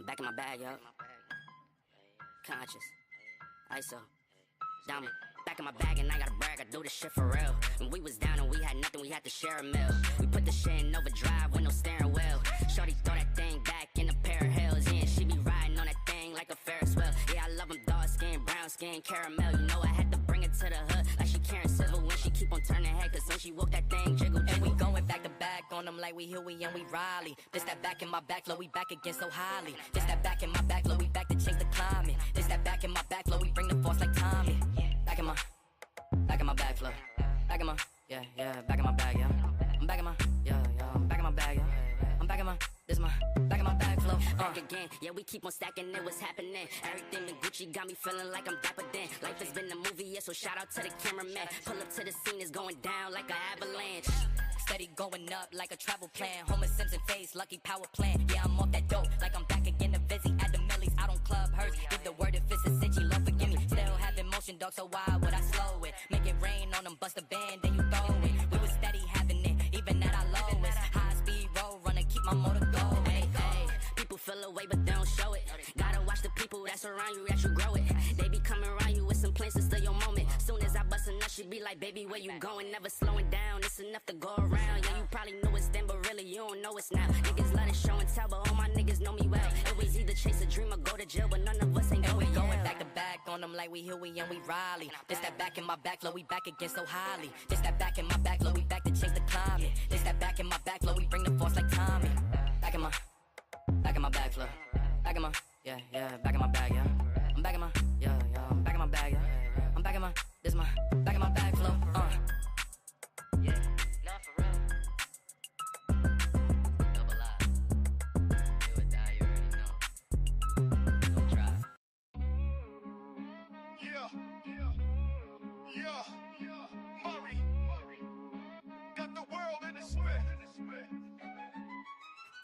Back in my bag, yo. Conscious. ISO. Diamond. Back in my bag and I gotta brag, I do this shit for real. When we was down and we had nothing, we had to share a meal. We put the shit in overdrive with no steering wheel. Shorty throw that thing back in a pair of heels. Yeah, and she be riding on that thing like a Ferris wheel. Yeah, I love them dark skin, brown skin, caramel. You know I had to bring it to the hood like she Karen Civil when she keep on turning head. Cause when she walk that thing jiggle, jiggle. And we going back to back on them like we Huey and we Riley. This that back in my back flow, we back again so highly. This that back in my back flow, we back to change the climate. This that back in my back flow, we bring the force like Tommy. Back in my back flow. Back in my, yeah, back in my bag, yeah. I'm back in my, yeah, I'm back in my bag, yeah. I'm back in my, this my, back in my bag flow. Back again, yeah, we keep on stacking it, what's happening? Everything in Gucci got me feeling like I'm dapper then. Life has been a movie, yeah, so shout out to the cameraman. Pull up to the scene, it's going down like an avalanche. Steady going up like a travel plan. Homer Simpson face, lucky power plant. Yeah, I'm off that dope, like I'm back again to Vizzy. At the Millies, I don't club hers. Give the word if it's a cinch, Lord forgive me. Still having motion, dog, so why would I slow it? Make it rain on them, bust a band, then you throw it. We was steady having it, even at our lowest. High speed road runner, keep my motor going. Hey, people feel away, but they don't show it. Gotta watch the people that's around you, that you grow it. They be coming around you with some plans to steal your moment. Soon as I bust a nut, she be like, baby, where you going? Never slowing down, it's enough to go around. Yeah, you probably knew it's then, but really you don't know it's now. Niggas let it show and tell, but all my niggas know me well. It was either chase a dream or go to jail, but none of us ain't and we going yet. back to back on them like we Huey and we Riley. This that back in my back flow, we back again so highly. This that back in my back flow, we back to change the climate. This that back in my back flow, we bring the force like Tommy. Back in my back flow. Back in my, yeah, back in my bag, yeah. I'm back in my, yeah, I'm back in my bag, yeah. I'm back in my, This my back in my bag flow. Yeah, not for real. Double I. Do or die, you already know. Don't try. Yeah. Murray. Got the world in a spin.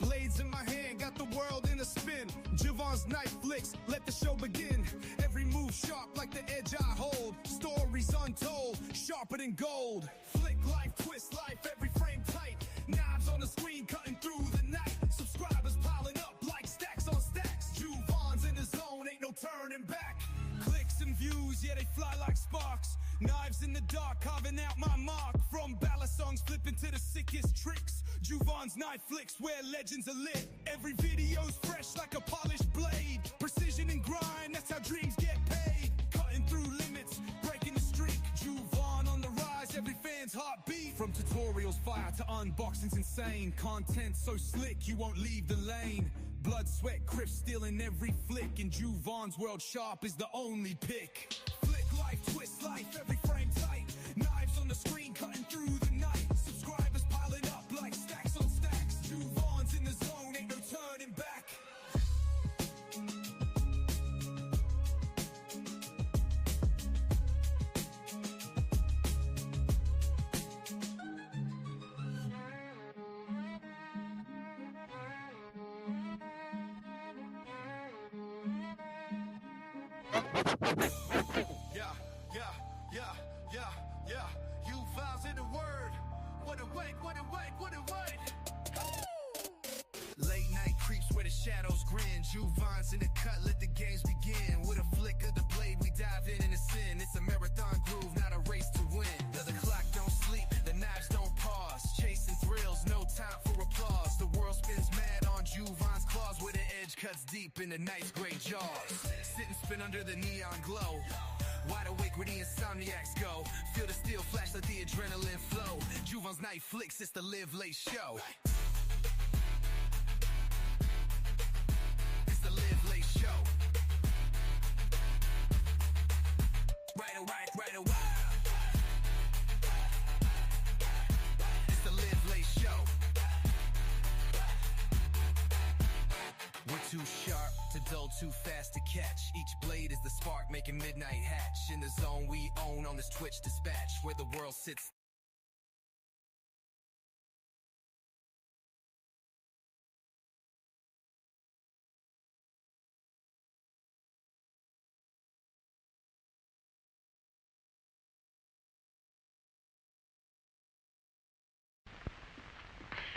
Blades in my hand, got the world in a spin. Javon's knife flicks, let the show begin. Every move sharp like the edge I hold. Stories untold, sharper than gold. Flick life, twist life, every frame tight. Knives on the screen, cutting through the night. Subscribers piling up like stacks on stacks. Javon's in the zone, ain't no turning back. Clicks and views, yeah, they fly like sparks. Knives in the dark, carving out my mark. From ballad songs, flipping to the sickest tricks. Javon's knife flicks, where legends are lit. Every video's fresh like a polished blade. Precision and grind, that's how dreams get paid. Cutting through limits, breaking the streak. Javon on the rise, every fan's heartbeat. From tutorials fire to unboxings insane. Content so slick, you won't leave the lane. Blood, sweat, grip, stealing every flick. And Javon's world sharp is the only pick. Flick life, twist life, every frame tight. Knives on the screen, cutting through the night. Subscribers piling up like stacks on stacks. Javon's in the zone, ain't no turning back. Yeah. You files in the word. What a wait. Late night creeps where the shadows grin. Javon's in the cut, let the games begin. With a flick of the blade, we dive in the sin. It's a marathon groove, not a race to win. The clock don't sleep, the knives don't pause. Chasing thrills, no time for applause. The world spins mad on Javon's claws, where the edge cuts deep in the night's great jaws. Sit and spin under the neon glow. Wide awake where the insomniacs go. Feel the steel flash, let the adrenaline flow. Javon's night flicks, it's the live late show. It's the live late show. Right. It's the live late show. We're too sharp to dull, too fast to catch. Each blade is the spark making midnight hatch. In the zone we own on this Twitch dispatch, where the world sits.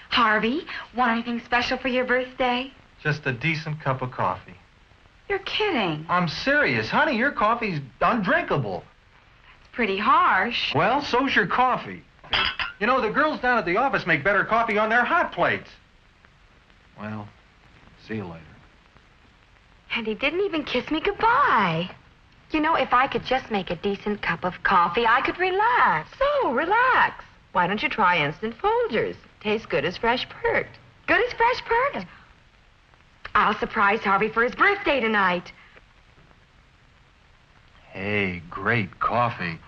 Harvey, want anything special for your birthday? Just a decent cup of coffee. You're kidding. I'm serious. Honey, your coffee's undrinkable. It's pretty harsh. Well, so's your coffee. You know, the girls down at the office make better coffee on their hot plates. Well, see you later. And he didn't even kiss me goodbye. You know, if I could just make a decent cup of coffee, I could relax. So, relax. Why don't you try Instant Folgers? Tastes good as fresh perked. Good as fresh perked? I'll surprise Harvey for his birthday tonight. Hey, great coffee.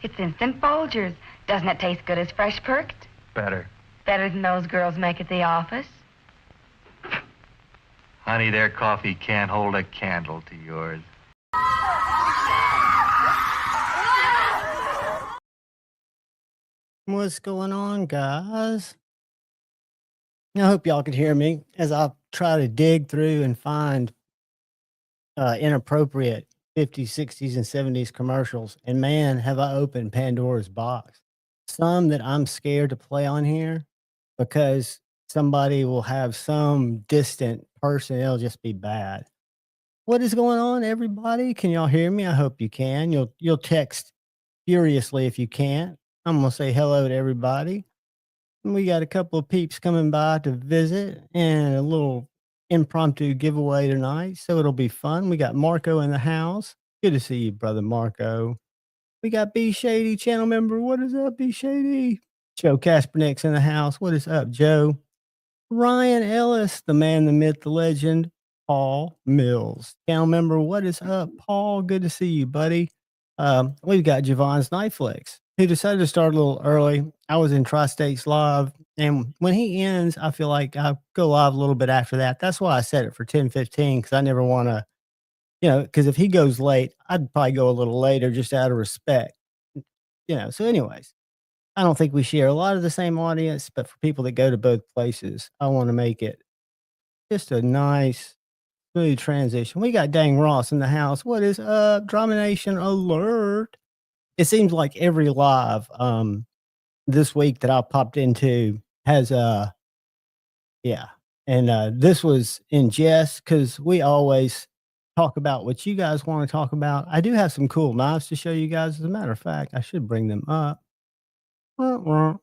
It's Instant Folgers. Doesn't it taste good as fresh perked? Better. Better than those girls make at the office? Honey, their coffee can't hold a candle to yours. What's going on, guys? I hope y'all could hear me as I try to dig through and find inappropriate 50s, 60s, and 70s commercials. And man, have I opened Pandora's box. Some that I'm scared to play on here because somebody will have some distant person. It'll just be bad. What is going on, everybody? Can y'all hear me? I hope you can. You'll text furiously if you can't. I'm going to say hello to everybody. We got a couple of peeps coming by to visit and a little impromptu giveaway tonight, so it'll be fun. We got Marco in the house. Good to see you, brother Marco. We got B Shady, channel member. What is up, B Shady? Joe Kaspernick's in the house. What is up, Joe? Ryan Ellis, the man, the myth, the legend, Paul Mills. Channel member, what is up, Paul? Good to see you, buddy. we've got Javon's Knife Flicks, who decided to start a little early. I was in Tri-States Live, and when he ends, I feel like I'll go live a little bit after that. That's why I set it for 10:15 because I never want to, because if he goes late, I'd probably go a little later just out of respect. So anyways, I don't think we share a lot of the same audience, but for people that go to both places, I want to make it just a nice, smooth transition. We got Dang Ross in the house. What is up? Drama Nation alert. It seems like every live this week that I popped into has yeah. And this was in jest because we always talk about what you guys want to talk about. I do have some cool knives to show you guys. As a matter of fact, I should bring them up. And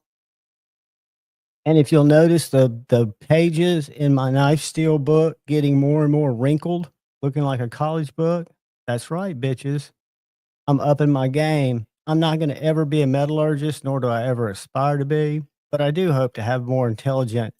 if you'll notice the pages in my knife steel book getting more and more wrinkled, looking like a college book. That's right, bitches. I'm upping my game. I'm not going to ever be a metallurgist, nor do I ever aspire to be, but I do hope to have more intelligent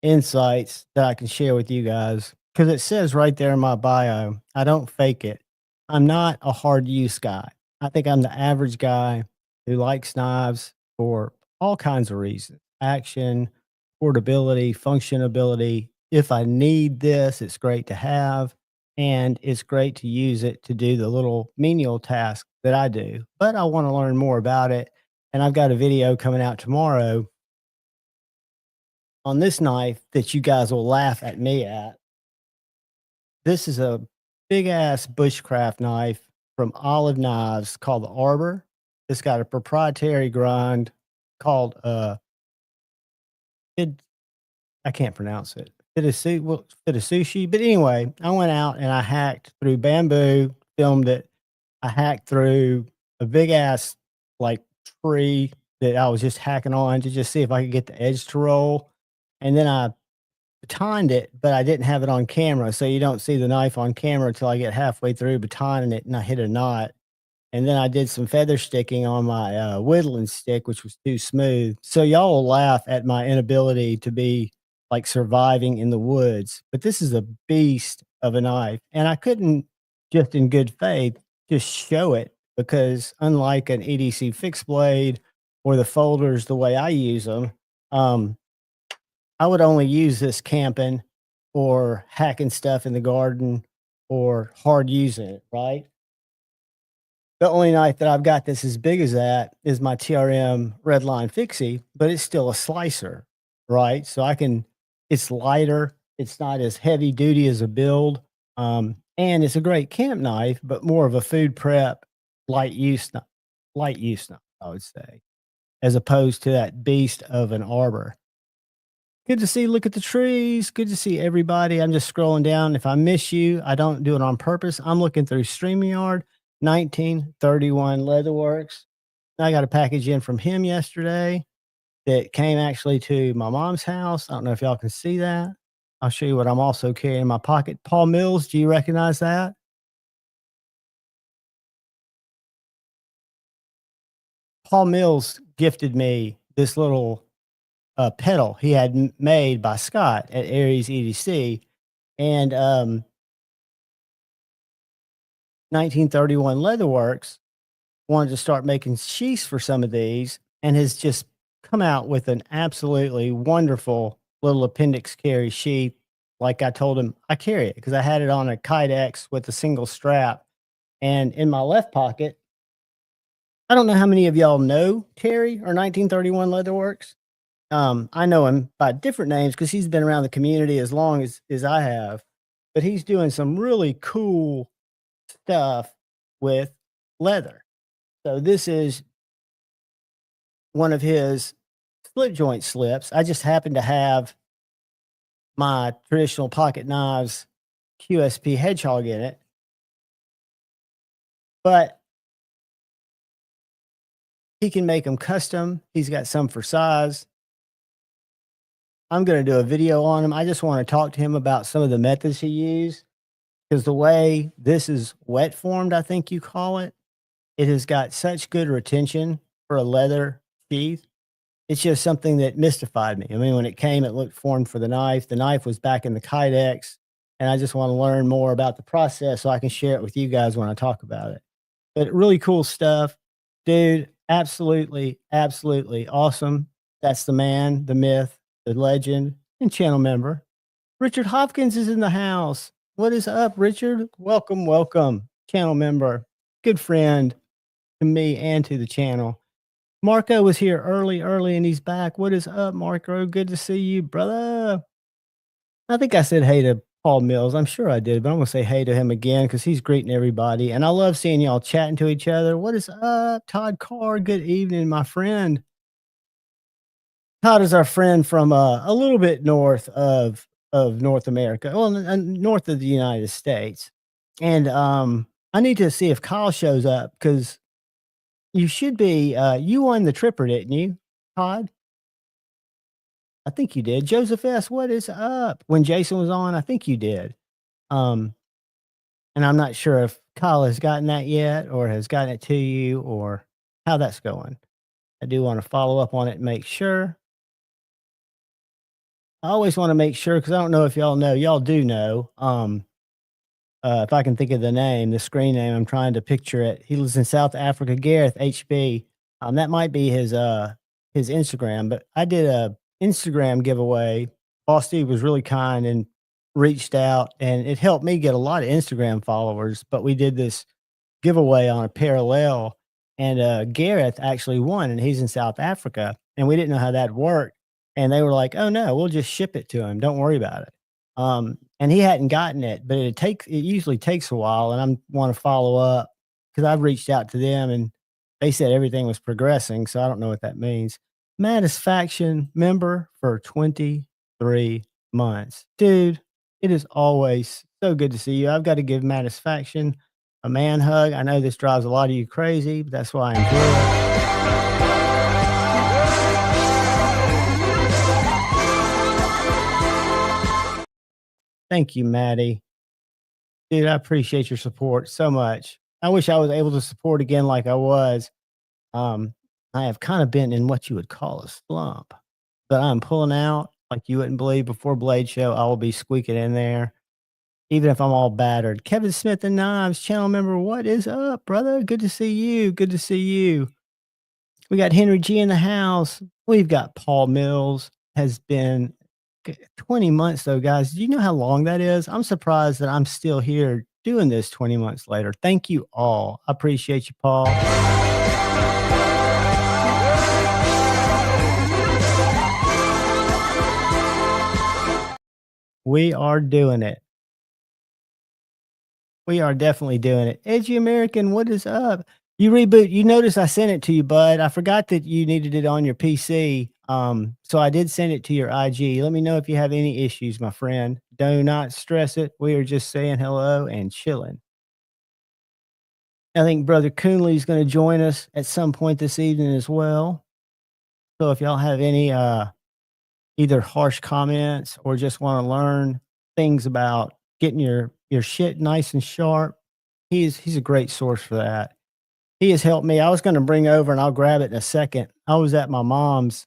insights that I can share with you guys. Because it says right there in my bio, I don't fake it. I'm not a hard use guy. I think I'm the average guy who likes knives for all kinds of reasons: action, portability, functionability. If I need this, it's great to have. And it's great to use it to do the little menial task that I do. But I want to learn more about it. And I've got a video coming out tomorrow on this knife that you guys will laugh at me at. This is a big ass bushcraft knife from Olive Knives called the Arbor. It's got a proprietary grind called I can't pronounce it. Fitasushi. But anyway, I went out and I hacked through bamboo, filmed it. I hacked through a big ass like tree that I was just hacking on to just see if I could get the edge to roll. And then I batoned it, but I didn't have it on camera. So you don't see the knife on camera until I get halfway through batoning it and I hit a knot. And then I did some feather sticking on my whittling stick, which was too smooth. So y'all will laugh at my inability to be like surviving in the woods. But this is a beast of a knife. And I couldn't just in good faith just show it because unlike an EDC fixed blade or the folders the way I use them, I would only use this camping or hacking stuff in the garden or hard using it, right? The only knife that I've got that's as big as that is my TRM Redline Fixie, but it's still a slicer, right? So it's lighter. It's not as heavy duty as a build. And it's a great camp knife, but more of a food prep, light use knife, I would say, as opposed to that beast of an Arbor. Good to see. Look at the trees. Good to see everybody. I'm just scrolling down. If I miss you, I don't do it on purpose. I'm looking through StreamYard. 1931 Leatherworks. I got a package in from him yesterday that came actually to my mom's house. I don't know if y'all can see that. I'll show you what I'm also carrying in my pocket. Paul Mills, do you recognize that? Paul Mills gifted me this little pedal he had made by Scott at Aries EDC. And 1931 Leatherworks wanted to start making sheaths for some of these and has just come out with an absolutely wonderful little appendix carry sheath. Like I told him, I carry it because I had it on a Kydex with a single strap. And in my left pocket, I don't know how many of y'all know Terry or 1931 Leatherworks. I know him by different names because he's been around the community as long as I have. But he's doing some really cool stuff with leather. So this is one of his slip joint slips. I just happen to have my traditional pocket knives QSP Hedgehog in it. But he can make them custom. He's got some for size. I'm going to do a video on him. I just want to talk to him about some of the methods he used because the way this is wet formed, I think you call it, it has got such good retention for a leather sheath. It's just something that mystified me. I mean, when it came, it looked formed for the knife. The knife was back in the Kydex, and I just want to learn more about the process so I can share it with you guys when I talk about it. But really cool stuff. Dude, absolutely, absolutely awesome. That's the man, the myth, the legend, and channel member. Richard Hopkins is in the house. What is up, Richard? Welcome, welcome. Channel member, good friend to me and to the channel. Marco was here early, and he's back. What is up, Marco? Good to see you, brother. I think I said hey to Paul Mills. I'm sure I did, but I'm gonna say hey to him again because he's greeting everybody. And I love seeing y'all chatting to each other. What is up, Todd Carr? Good evening, my friend. Todd is our friend from a little bit north of North America, well, north of the United States. And I need to see if Kyle shows up because you should be. You won the tripper, didn't you, Todd? I think you did. Joseph S., what is up? When Jason was on, I think you did. Um, and I'm not sure if Kyle has gotten that yet or has gotten it to you or how that's going. I do want to follow up on it and make sure. I always want to make sure because I don't know if y'all know. Y'all do know. If I can think of the name, the screen name, I'm trying to picture it. He lives in South Africa. Gareth HB. That might be his Instagram. But I did a Instagram giveaway. Boss Steve was really kind and reached out, and it helped me get a lot of Instagram followers. But we did this giveaway on a parallel, and Gareth actually won, and he's in South Africa, and we didn't know how that worked. And they were like, "Oh no, we'll just ship it to him. Don't worry about it." And he hadn't gotten it, but it usually takes a while, and I want to follow up because I've reached out to them, and they said everything was progressing. So I don't know what that means. Faction member for 23 months, dude. It is always so good to see you. I've got to give Faction a man hug. I know this drives a lot of you crazy, but that's why I enjoy it. Thank you, Maddie. Dude, I appreciate your support so much. I wish I was able to support again like I was. I have kind of been in what you would call a slump, but I'm pulling out like you wouldn't believe. Before Blade Show, I will be squeaking in there, even if I'm all battered. Kevin Smith and Knives, channel member, what is up, brother? Good to see you. Good to see you. We got Henry G in the house. We've got Paul Mills. Has been 20 months though, guys. Do you know how long that is? I'm surprised that I'm still here doing this 20 months later. Thank you all. I appreciate you, Paul. We are doing it. We are definitely doing it. Edgy American, what is up? You reboot. You notice I sent it to you, bud. I forgot that you needed it on your PC. So I did send it to your IG. Let me know if you have any issues, my friend. Do not stress it. We are just saying hello and chilling. I think Brother Coonley is going to join us at some point this evening as well. So if y'all have any either harsh comments or just want to learn things about getting your shit nice and sharp, he's a great source for that. He has helped me. I was going to bring over, and I'll grab it in a second. I was at my mom's.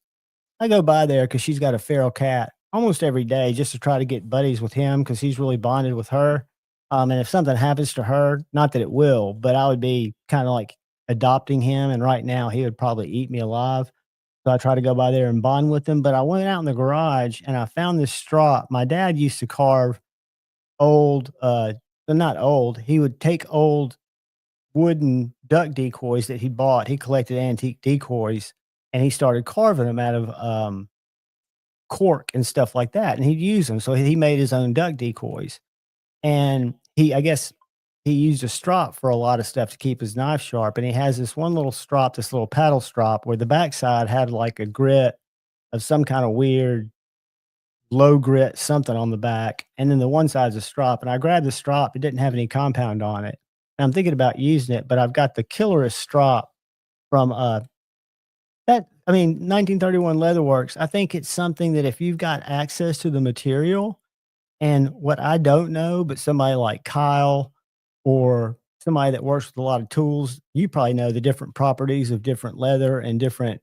I go by there because she's got a feral cat almost every day just to try to get buddies with him because he's really bonded with her. And if something happens to her, not that it will, but I would be kind of like adopting him. And right now he would probably eat me alive. So I try to go by there and bond with him. But I went out in the garage and I found this strop. My dad used to carve old, not old. He would take old wooden duck decoys that he bought. He collected antique decoys and he started carving them out of cork and stuff like that. And he'd use them. So he made his own duck decoys. And I guess he used a strop for a lot of stuff to keep his knife sharp. And he has this one little strop, this little paddle strop, where the backside had like a grit of some kind of weird low grit something on the back. And then the one side's a strop. And I grabbed the strop. It didn't have any compound on it. And I'm thinking about using it, but I've got the killerest strop from 1931 Leatherworks. I think it's something that if you've got access to the material, and what I don't know, but somebody like Kyle or somebody that works with a lot of tools, you probably know the different properties of different leather and the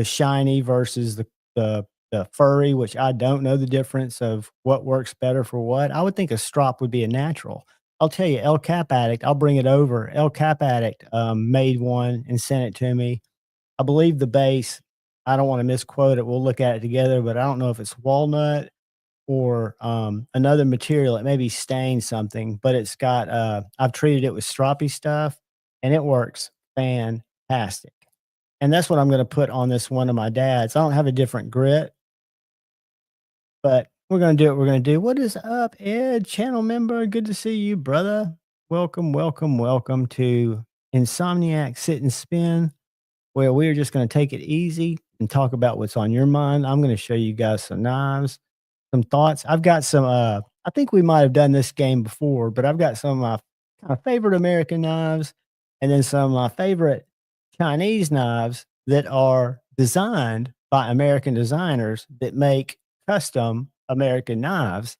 shiny versus the furry, which I don't know the difference of what works better for what. I would think a strop would be a natural. I'll tell you, El Cap Addict, I'll bring it over. El Cap Addict made one and sent it to me. I believe the base, I don't want to misquote it. We'll look at it together, but I don't know if it's walnut or another material. It may be stain something, but it's got, I've treated it with stroppy stuff and it works fantastic. And that's what I'm going to put on this one of my dad's. I don't have a different grit, but we're going to do what we're going to do. What is up, Ed, channel member? Good to see you, brother. Welcome, welcome, welcome to Insomniac Sit and Spin, where we're just going to take it easy and talk about what's on your mind. I'm going to show you guys some knives, some thoughts. I've got some, I think we might have done this game before, but I've got some of my kind of favorite American knives and then some of my favorite Chinese knives that are designed by American designers that make custom American knives,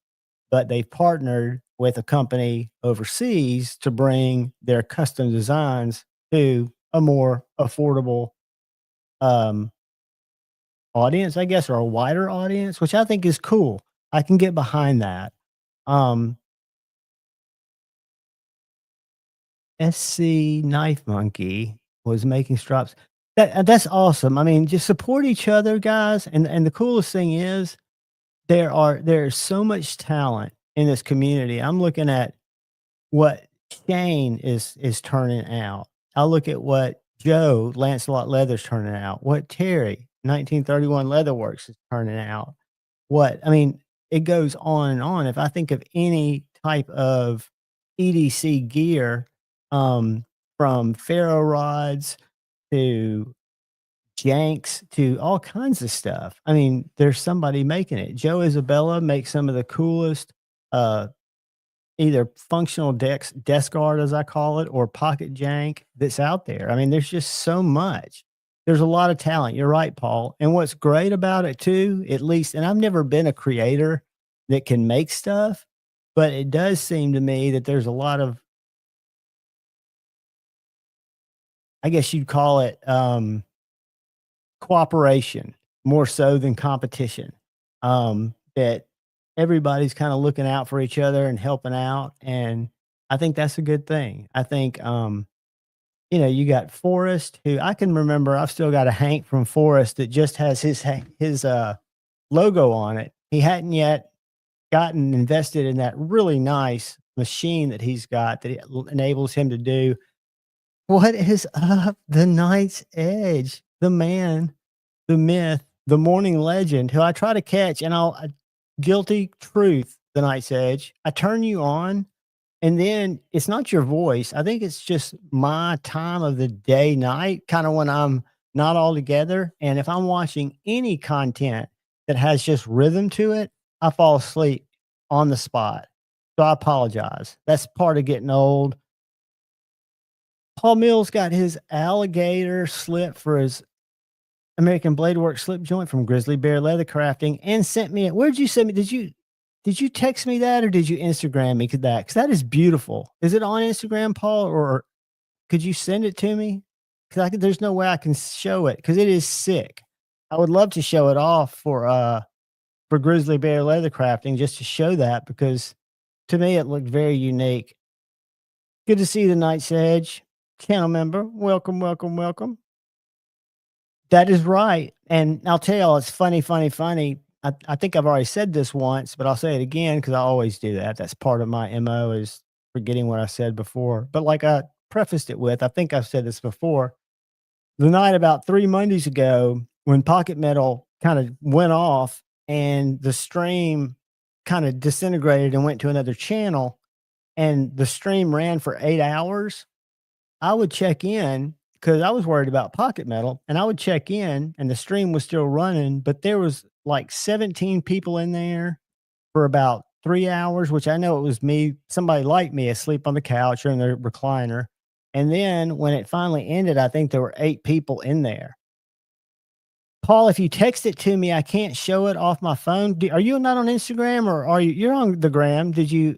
but they've partnered with a company overseas to bring their custom designs to a more affordable audience, I guess, or a wider audience, which I think is cool. I can get behind that. SC Knife Monkey was making strops. That's awesome. I mean, just support each other, guys. And the coolest thing is there's so much talent in this community. I'm looking at what Shane is turning out. I'll look at what Joe Lancelot Leather's turning out. What Terry 1931 Leatherworks is turning out. I mean, it goes on and on. If I think of any type of EDC gear, from ferro rods to janks to all kinds of stuff. I mean, there's somebody making it. Joe Isabella makes some of the coolest, either functional desk guard, as I call it, or pocket jank that's out there. I mean, there's just so much. There's a lot of talent. You're right, Paul. And what's great about it too, at least, and I've never been a creator that can make stuff, but it does seem to me that there's a lot of, I guess you'd call it cooperation more so than competition. That everybody's kind of looking out for each other and helping out. And I think that's a good thing. I think, you got Forrest, who I can remember, I've still got a Hank from Forrest that just has his logo on it. He hadn't yet gotten invested in that really nice machine that he's got that enables him to do. What is up? The Knight's Edge, the man, the myth, the morning legend, who I try to catch, and guilty truth, the Knight's Edge. I turn you on, and then it's not your voice. I think it's just my time of the day, night, kind of when I'm not all together. And if I'm watching any content that has just rhythm to it, I fall asleep on the spot. So I apologize. That's part of getting old. Paul Mills got his alligator slip for his American Blade Works slip joint from Grizzly Bear Leather Crafting and sent me it. Where'd you send me? Did you text me that or did you Instagram me that? Because that is beautiful. Is it on Instagram, Paul, or could you send it to me? Because there's no way I can show it because it is sick. I would love to show it off for Grizzly Bear Leather Crafting just to show that, because to me it looked very unique. Good to see the Knight's Edge. Channel member, welcome, welcome, welcome. That is right. And I'll tell you, it's funny. I think I've already said this once, but I'll say it again because I always do that. That's part of my MO, is forgetting what I said before. But like I prefaced it with, I think I've said this before. The night about 3 Mondays ago, when Pocket Metal kind of went off and the stream kind of disintegrated and went to another channel, and the stream ran for 8 hours, I would check in because I was worried about Pocket Metal, and I would check in and the stream was still running, but there was like 17 people in there for about 3 hours, which I know it was me, somebody like me, asleep on the couch or in the recliner. And then when it finally ended, I think there were 8 people in there. Paul, if you text it to me, I can't show it off my phone. Are you not on Instagram, or are you? You're on the gram. Did you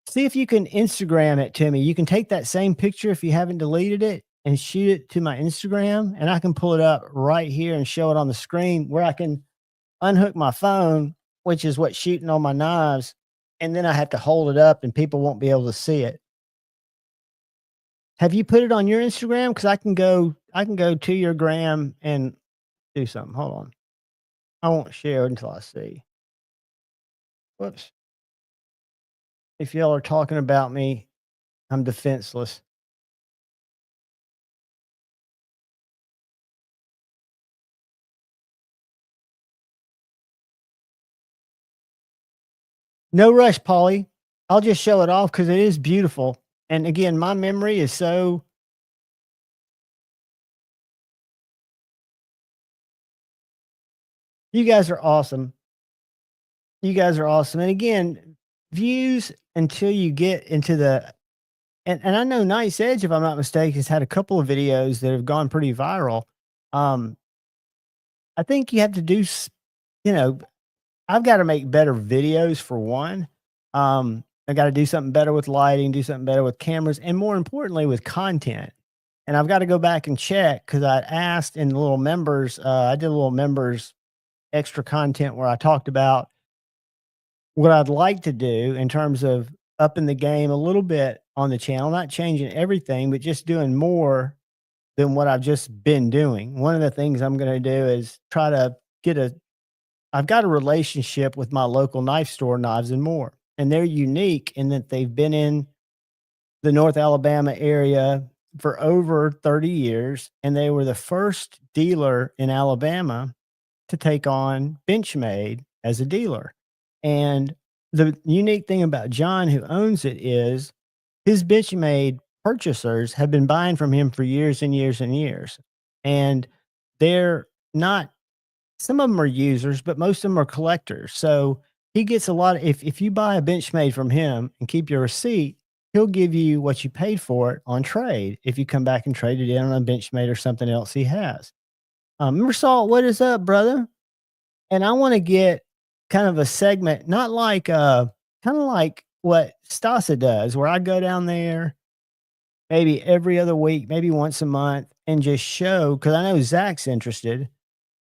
see if you can Instagram it to me? You can take that same picture if you haven't deleted it and shoot it to my Instagram, and I can pull it up right here and show it on the screen where I can unhook my phone, which is what shooting on my knives and then I have to hold it up and people won't be able to see it. Have you put it on your Instagram? Because I can go to your gram and do something. Hold on. I won't share until I see. Whoops. If y'all are talking about me, I'm defenseless. No rush, Polly. I'll just show it off because it is beautiful. And again, my memory is so. You guys are awesome. You guys are awesome. And again, views until you get into the. And I know Nice Edge, if I'm not mistaken, has had a couple of videos that have gone pretty viral. I think you have to do, you know, I've got to make better videos for one. I got to do something better with lighting, do something better with cameras, and more importantly, with content. And I've got to go back and check because I asked in the little members, I did a little members extra content where I talked about what I'd like to do in terms of upping the game a little bit on the channel, not changing everything, but just doing more than what I've just been doing. One of the things I'm going to do is try to I've got a relationship with my local knife store, Knives and More, and they're unique in that they've been in the North Alabama area for over 30 years, and they were the first dealer in Alabama to take on Benchmade as a dealer. And the unique thing about John, who owns it, is his Benchmade purchasers have been buying from him for years and years and years. And they're not, some of them are users, but most of them are collectors. So he gets a lot of, if you buy a Benchmade from him and keep your receipt, he'll give you what you paid for it on trade if you come back and trade it in on a Benchmade or something else he has. Remember, Salt, what is up, brother? And I want to get kind of a segment, not like kind of like what Stasa does, where I go down there maybe every other week, maybe once a month, and just show, because I know Zach's interested,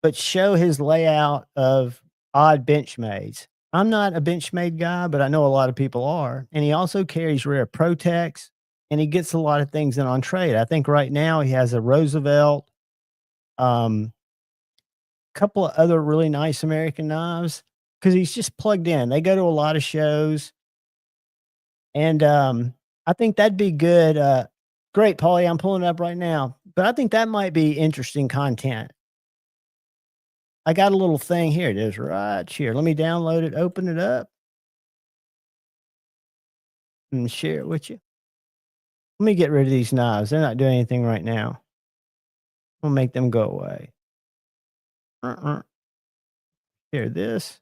but show his layout of odd Benchmades. I'm not a Benchmade guy, but I know a lot of people are. And he also carries rare Protex, and he gets a lot of things in on trade. I think right now he has a Roosevelt, couple of other really nice American knives, because he's just plugged in. They go to a lot of shows. And I think that'd be good. Great, Paulie. I'm pulling it up right now. But I think that might be interesting content. I got a little thing. Here it is right here. Let me download it, open it up, and share it with you. Let me get rid of these knives. They're not doing anything right now. I'll make them go away. Here, this.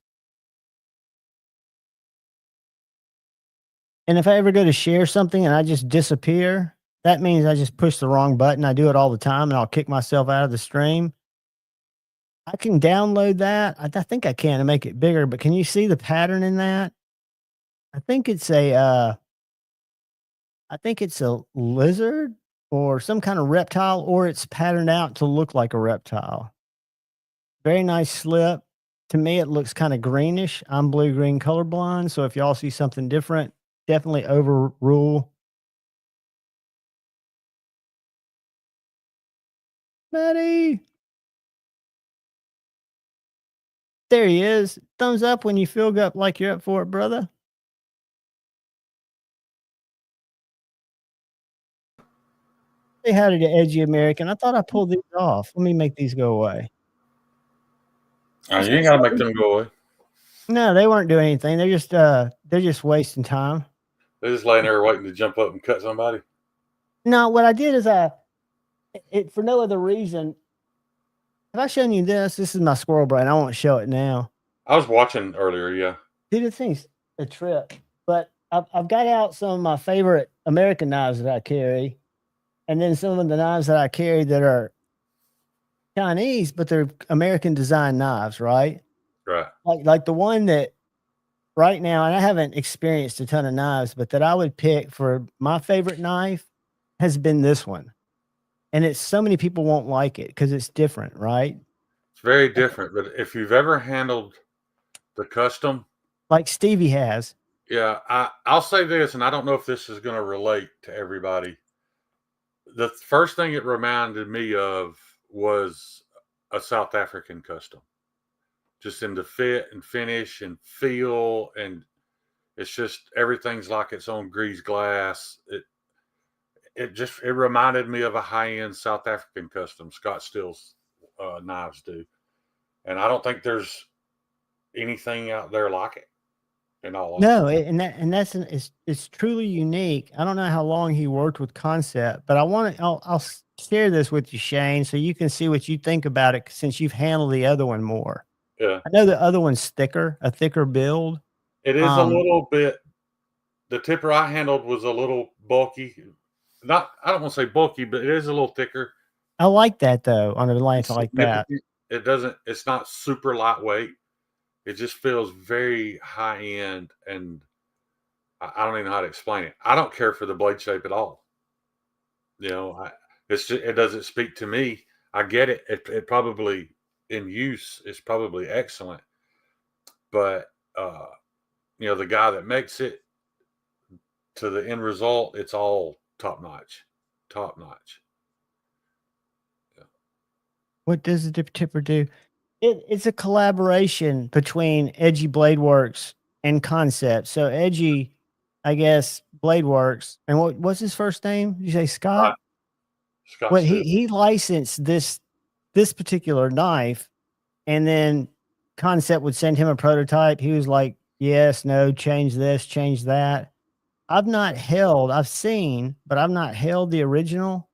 And if I ever go to share something and I just disappear, that means I just pushed the wrong button. I do it all the time, and I'll kick myself out of the stream. I can download that. I think I can to make it bigger, but can you see the pattern in that? I think it's a lizard or some kind of reptile, or it's patterned out to look like a reptile. Very nice slip. To me, it looks kind of greenish. I'm blue-green colorblind, so if y'all see something different, definitely overrule. Maddie. There he is. Thumbs up when you feel up like you're up for it, brother. Say howdy to Edgy American. I thought I pulled these off. Let me make these go away. You ain't gotta make them go away. No, they weren't doing anything. They're just wasting time. They're just laying there waiting to jump up and cut somebody. No, what I did is for no other reason. Have I shown you this? This is my squirrel brain. I won't show it now. I was watching earlier, yeah. Dude, this thing's a trip. But I've got out some of my favorite American knives that I carry, and then some of the knives that I carry that are Chinese, but they're American design knives, right? Right. Like the one that right now, and I haven't experienced a ton of knives, but that I would pick for my favorite knife has been this one. And it's so many people won't like it because it's different, right? It's very different, but if you've ever handled the custom, like Stevie has, Yeah, I'll say this, and I don't know if this is going to relate to everybody. The first thing it reminded me of was a South African custom, just in the fit and finish and feel, and it's just everything's like its own greased glass. It reminded me of a high end South African custom. Scott Steele's knives do, and I don't think there's anything out there like it. In all No, honesty. it's truly unique. I don't know how long he worked with Concept, but I'll share this with you, Shane, so you can see what you think about it since you've handled the other one more. Yeah, I know the other one's a thicker build. it is a little bit. The tipper I handled was a little bulky. Not, I don't want to say bulky, but it is a little thicker. I like that though on a length like that. It doesn't. It's not super lightweight. It just feels very high end, and I don't even know how to explain it. I don't care for the blade shape at all. You know, it's just, it doesn't speak to me. I get it. It probably in use is probably excellent, but you know, the guy that makes it to the end result, it's all top notch, top notch. Yeah. What does the Dip Tipper do? It's a collaboration between Edgy Blade Works and Concept. So Edgy, I guess, Blade Works, and what's his first name? Did you say Scott? Scott Well, Steele. he licensed this particular knife, and then Concept would send him a prototype. He was like, yes, no, change this, change that. I've seen, but I've not held the original.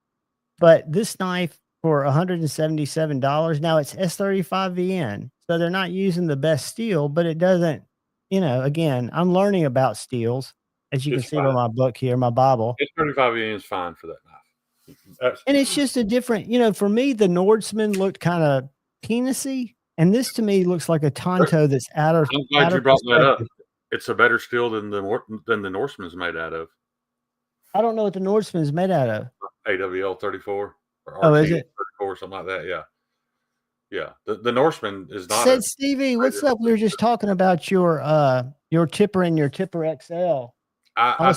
But this knife for $177. Now it's S35VN. So they're not using the best steel, but it doesn't, again, I'm learning about steels, as you can It's see by fine. my book here, my Bible. It's 35 is fine for that knife. And it's just a different, for me, the Norseman looked kind of penisy. And this to me looks like a Tonto that's out of I'm glad you brought that up. perspective. It's a better steel than the Norseman's made out of. I don't know what the Norseman's made out of. AWL 34 or Oh, RT is it? 34, something like that. Yeah, yeah. The Norseman is not. Said Stevie, what's up? We were just talking about your tipper and your tipper XL. I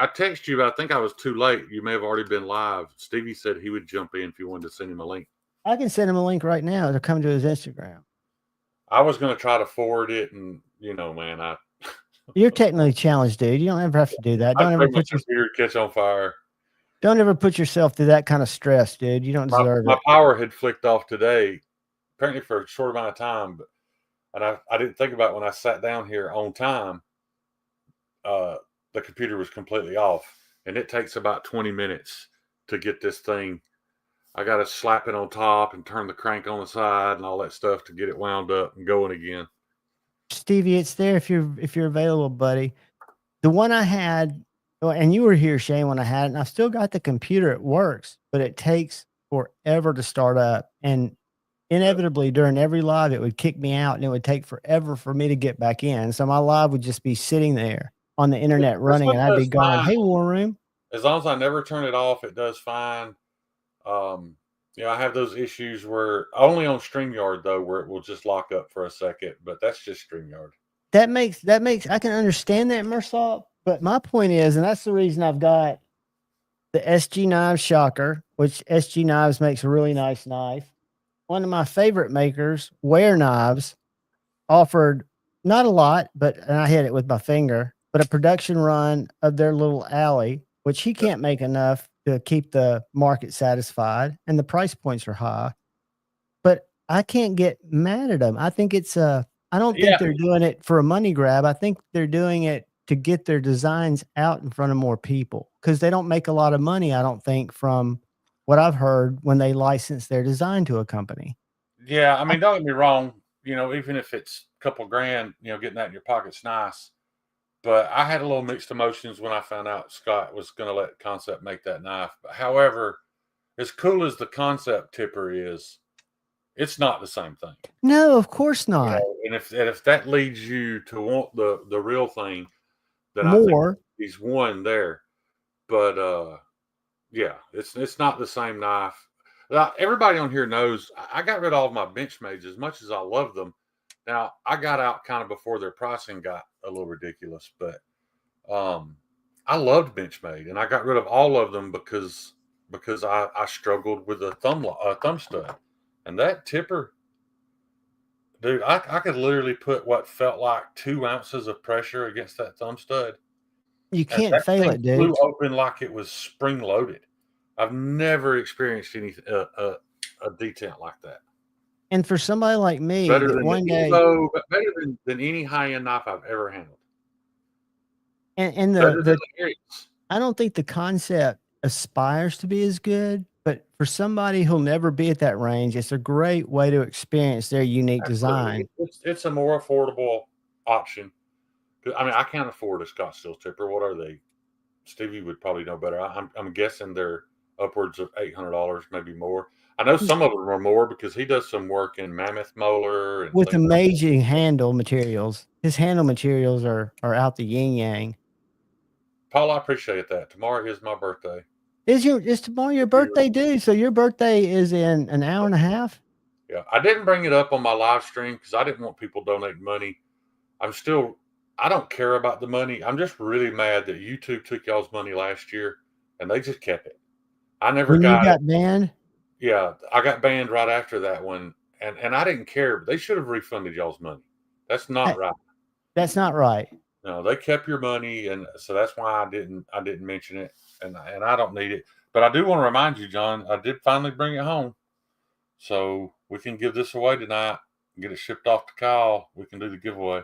texted you, but I think I was too late. You may have already been live. Stevie said he would jump in if you wanted to send him a link. I can send him a link right now. They're coming to his Instagram. I was going to try to forward it, and man, You're technically challenged, dude. You don't ever have to do that. Don't ever put your computer catch on fire. Don't ever put yourself through that kind of stress, dude. You don't deserve it. My power had flicked off today, apparently for a short amount of time, and I didn't think about it when I sat down here on time. The computer was completely off, and it takes about 20 minutes to get this thing. I got to slap it on top and turn the crank on the side and all that stuff to get it wound up and going again. Stevie, it's there if you're available, buddy. The one I had, and you were here, Shane, when I had it, and I've still got the computer. It works, but it takes forever to start up. And inevitably during every live, it would kick me out and it would take forever for me to get back in. So my live would just be sitting there on the internet running and I'd be gone. Hey, War Room. As long as I never turn it off, it does fine. I have those issues where only on StreamYard though, where it will just lock up for a second, but that's just StreamYard. That makes I can understand that, Mersalt, but my point is, and that's the reason I've got the SG Knives Shocker, which SG Knives makes a really nice knife. One of my favorite makers, Wear Knives, offered not a lot, and I hit it with my finger, but a production run of their little alley, which he can't make enough to keep the market satisfied, and the price points are high. But I can't get mad at them. I think I don't think they're doing it for a money grab. I think they're doing it to get their designs out in front of more people because they don't make a lot of money, I don't think, from what I've heard when they license their design to a company. Yeah, I mean, don't get me wrong. Even if it's a couple grand, getting that in your pocket's nice. But I had a little mixed emotions when I found out Scott was going to let Concept make that knife. But however, as cool as the Concept tipper is, it's not the same thing. No, of course not. And if that leads you to want the real thing, then more, I think he's one there. But yeah, it's not the same knife. Everybody on here knows I got rid of all of my Benchmades as much as I love them. Now, I got out kind of before their pricing got a little ridiculous, but I loved Benchmade, and I got rid of all of them because I struggled with a thumb stud, and that tipper, dude, I could literally put what felt like 2 ounces of pressure against that thumb stud, You and can't that fail thing it, dude. flew open like it was spring loaded. I've never experienced any a detent like that. And for somebody like me, Better that than one the day, Evo, better than any high end knife I've ever handled. and Better than the the Aries. I don't think the concept aspires to be as good, but for somebody who'll never be at that range, it's a great way to experience their unique design. It's a more affordable option. I mean, I can't afford a Scottsdale tipper. What are they? Stevie would probably know better. I'm guessing they're upwards of $800, maybe more. I know some of them are more because he does some work in mammoth molar and With things like amazing handle materials. His handle materials are out the yin yang. Paul, I appreciate that. Tomorrow is my birthday. Is tomorrow your birthday, dude? So your birthday is in an hour and a half? Yeah, I didn't bring it up on my live stream because I didn't want people donating money. I don't care about the money. I'm just really mad that YouTube took y'all's money last year and they just kept it. I never When you got it. got banned? Yeah, I got banned right after that one, and I didn't care. But they should have refunded y'all's money. That's not right. That's not right. No, they kept your money, and so that's why I didn't mention it, and I don't need it. But I do want to remind you, John, I did finally bring it home, so we can give this away tonight. Get it shipped off to Kyle. We can do the giveaway.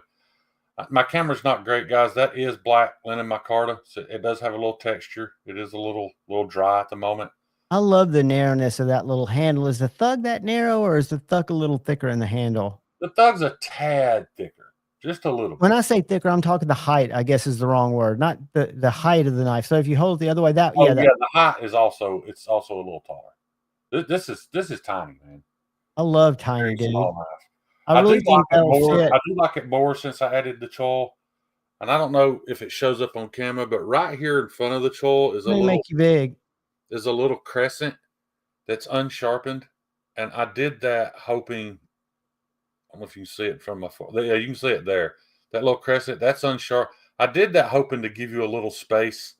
My camera's not great, guys. That is black linen micarta, so it does have a little texture. It is a little dry at the moment. I love the narrowness of that little handle. Is the thug that narrow, or is the thug a little thicker in the handle? The thug's a tad thicker, just a little. When I say thicker, I'm talking the height, I guess is the wrong word, not the height of the knife. So if you hold it the other way, the height is also a little taller. This is tiny, man. I love tiny, dude. I really think I do like it more since I added the choil. And I don't know if it shows up on camera, but right here in front of the choil is make you big. There's a little crescent that's unsharpened. And I did that hoping, I don't know if you can see it from my phone. Yeah, you can see it there. That little crescent, that's unsharp. I did that hoping to give you a little space.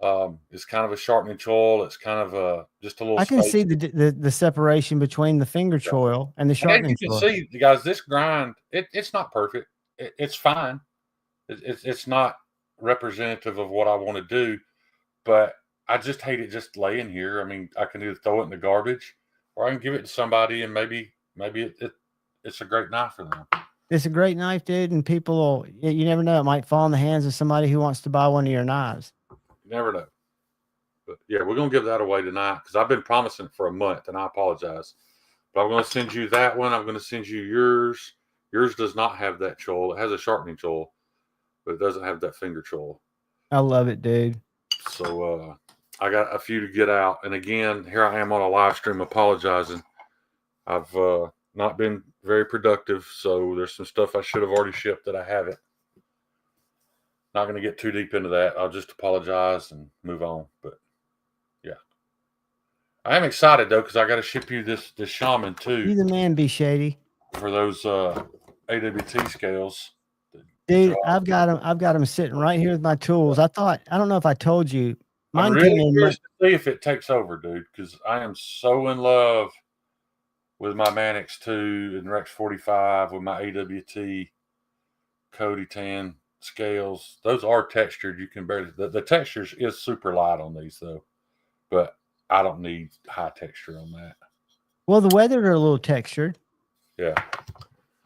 It's kind of a sharpening choil. It's kind of just a little. I can see the separation between the finger choil and the sharpening choil. You can see, guys, this grind, it's not perfect. It's fine. It's not representative of what I want to do, but I just hate it just laying here. I mean, I can either throw it in the garbage or I can give it to somebody, and maybe it's a great knife for them. It's a great knife, dude, and you never know. It might fall in the hands of somebody who wants to buy one of your knives. You never know. But yeah, we're going to give that away tonight because I've been promising it for a month, and I apologize. But I'm going to send you that one. I'm going to send you yours. Yours does not have that choil. It has a sharpening choil, but it doesn't have that finger choil. I love it, dude. So I got a few to get out. And again, here I am on a live stream apologizing. I've not been very productive, so there's some stuff I should have already shipped that I haven't. Not going to get too deep into that. I'll just apologize and move on. But yeah, I am excited though because I got to ship you this Shaman too. You the man, be shady. For those AWT scales, dude. I've got them sitting right here with my tools. I don't know if I told you. I'm really curious to see if it takes over, dude, because I am so in love with my Manix 2 and Rex 45 with my AWT Cody Tan scales. Those are textured. You can barely, the textures is super light on these though, but I don't need high texture on that. Well, the weathered are a little textured. Yeah.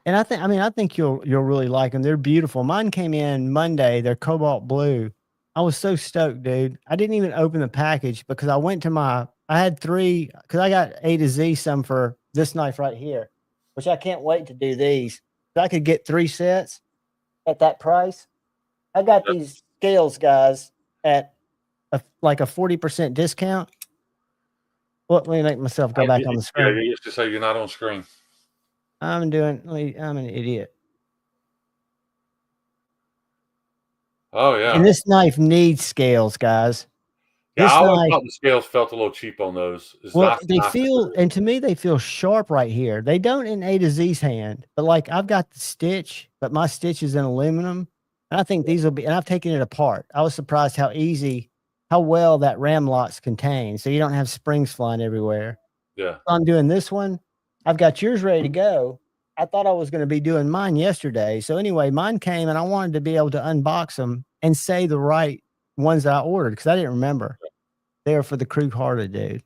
And I think you'll really like them. They're beautiful. Mine came in Monday. They're cobalt blue. I was so stoked, dude. I didn't even open the package because I had 3, because I got A to Z some for this knife right here, which I can't wait to do these. If I could get 3 sets at that price. I got these scales, guys, at like a 40% discount. Let me make myself go back on the screen. Yeah, you used to say you're not on screen. I'm an idiot. Oh, yeah. And this knife needs scales, guys. Yeah, I This always knife, thought the scales felt a little cheap on those. It's well, nice they knife to feel, do. and to me, they feel sharp right here. They don't in A to Z's hand, but like I've got the stitch, but my stitch is in aluminum. And I think these will be, and I've taken it apart. I was surprised how well that ram locks contain. So you don't have springs flying everywhere. Yeah. I'm doing this one. I've got yours ready to go. I thought I was going to be doing mine yesterday. So anyway, mine came and I wanted to be able to unbox them and say the right ones that I ordered because I didn't remember. They were for the Krug Harder dude.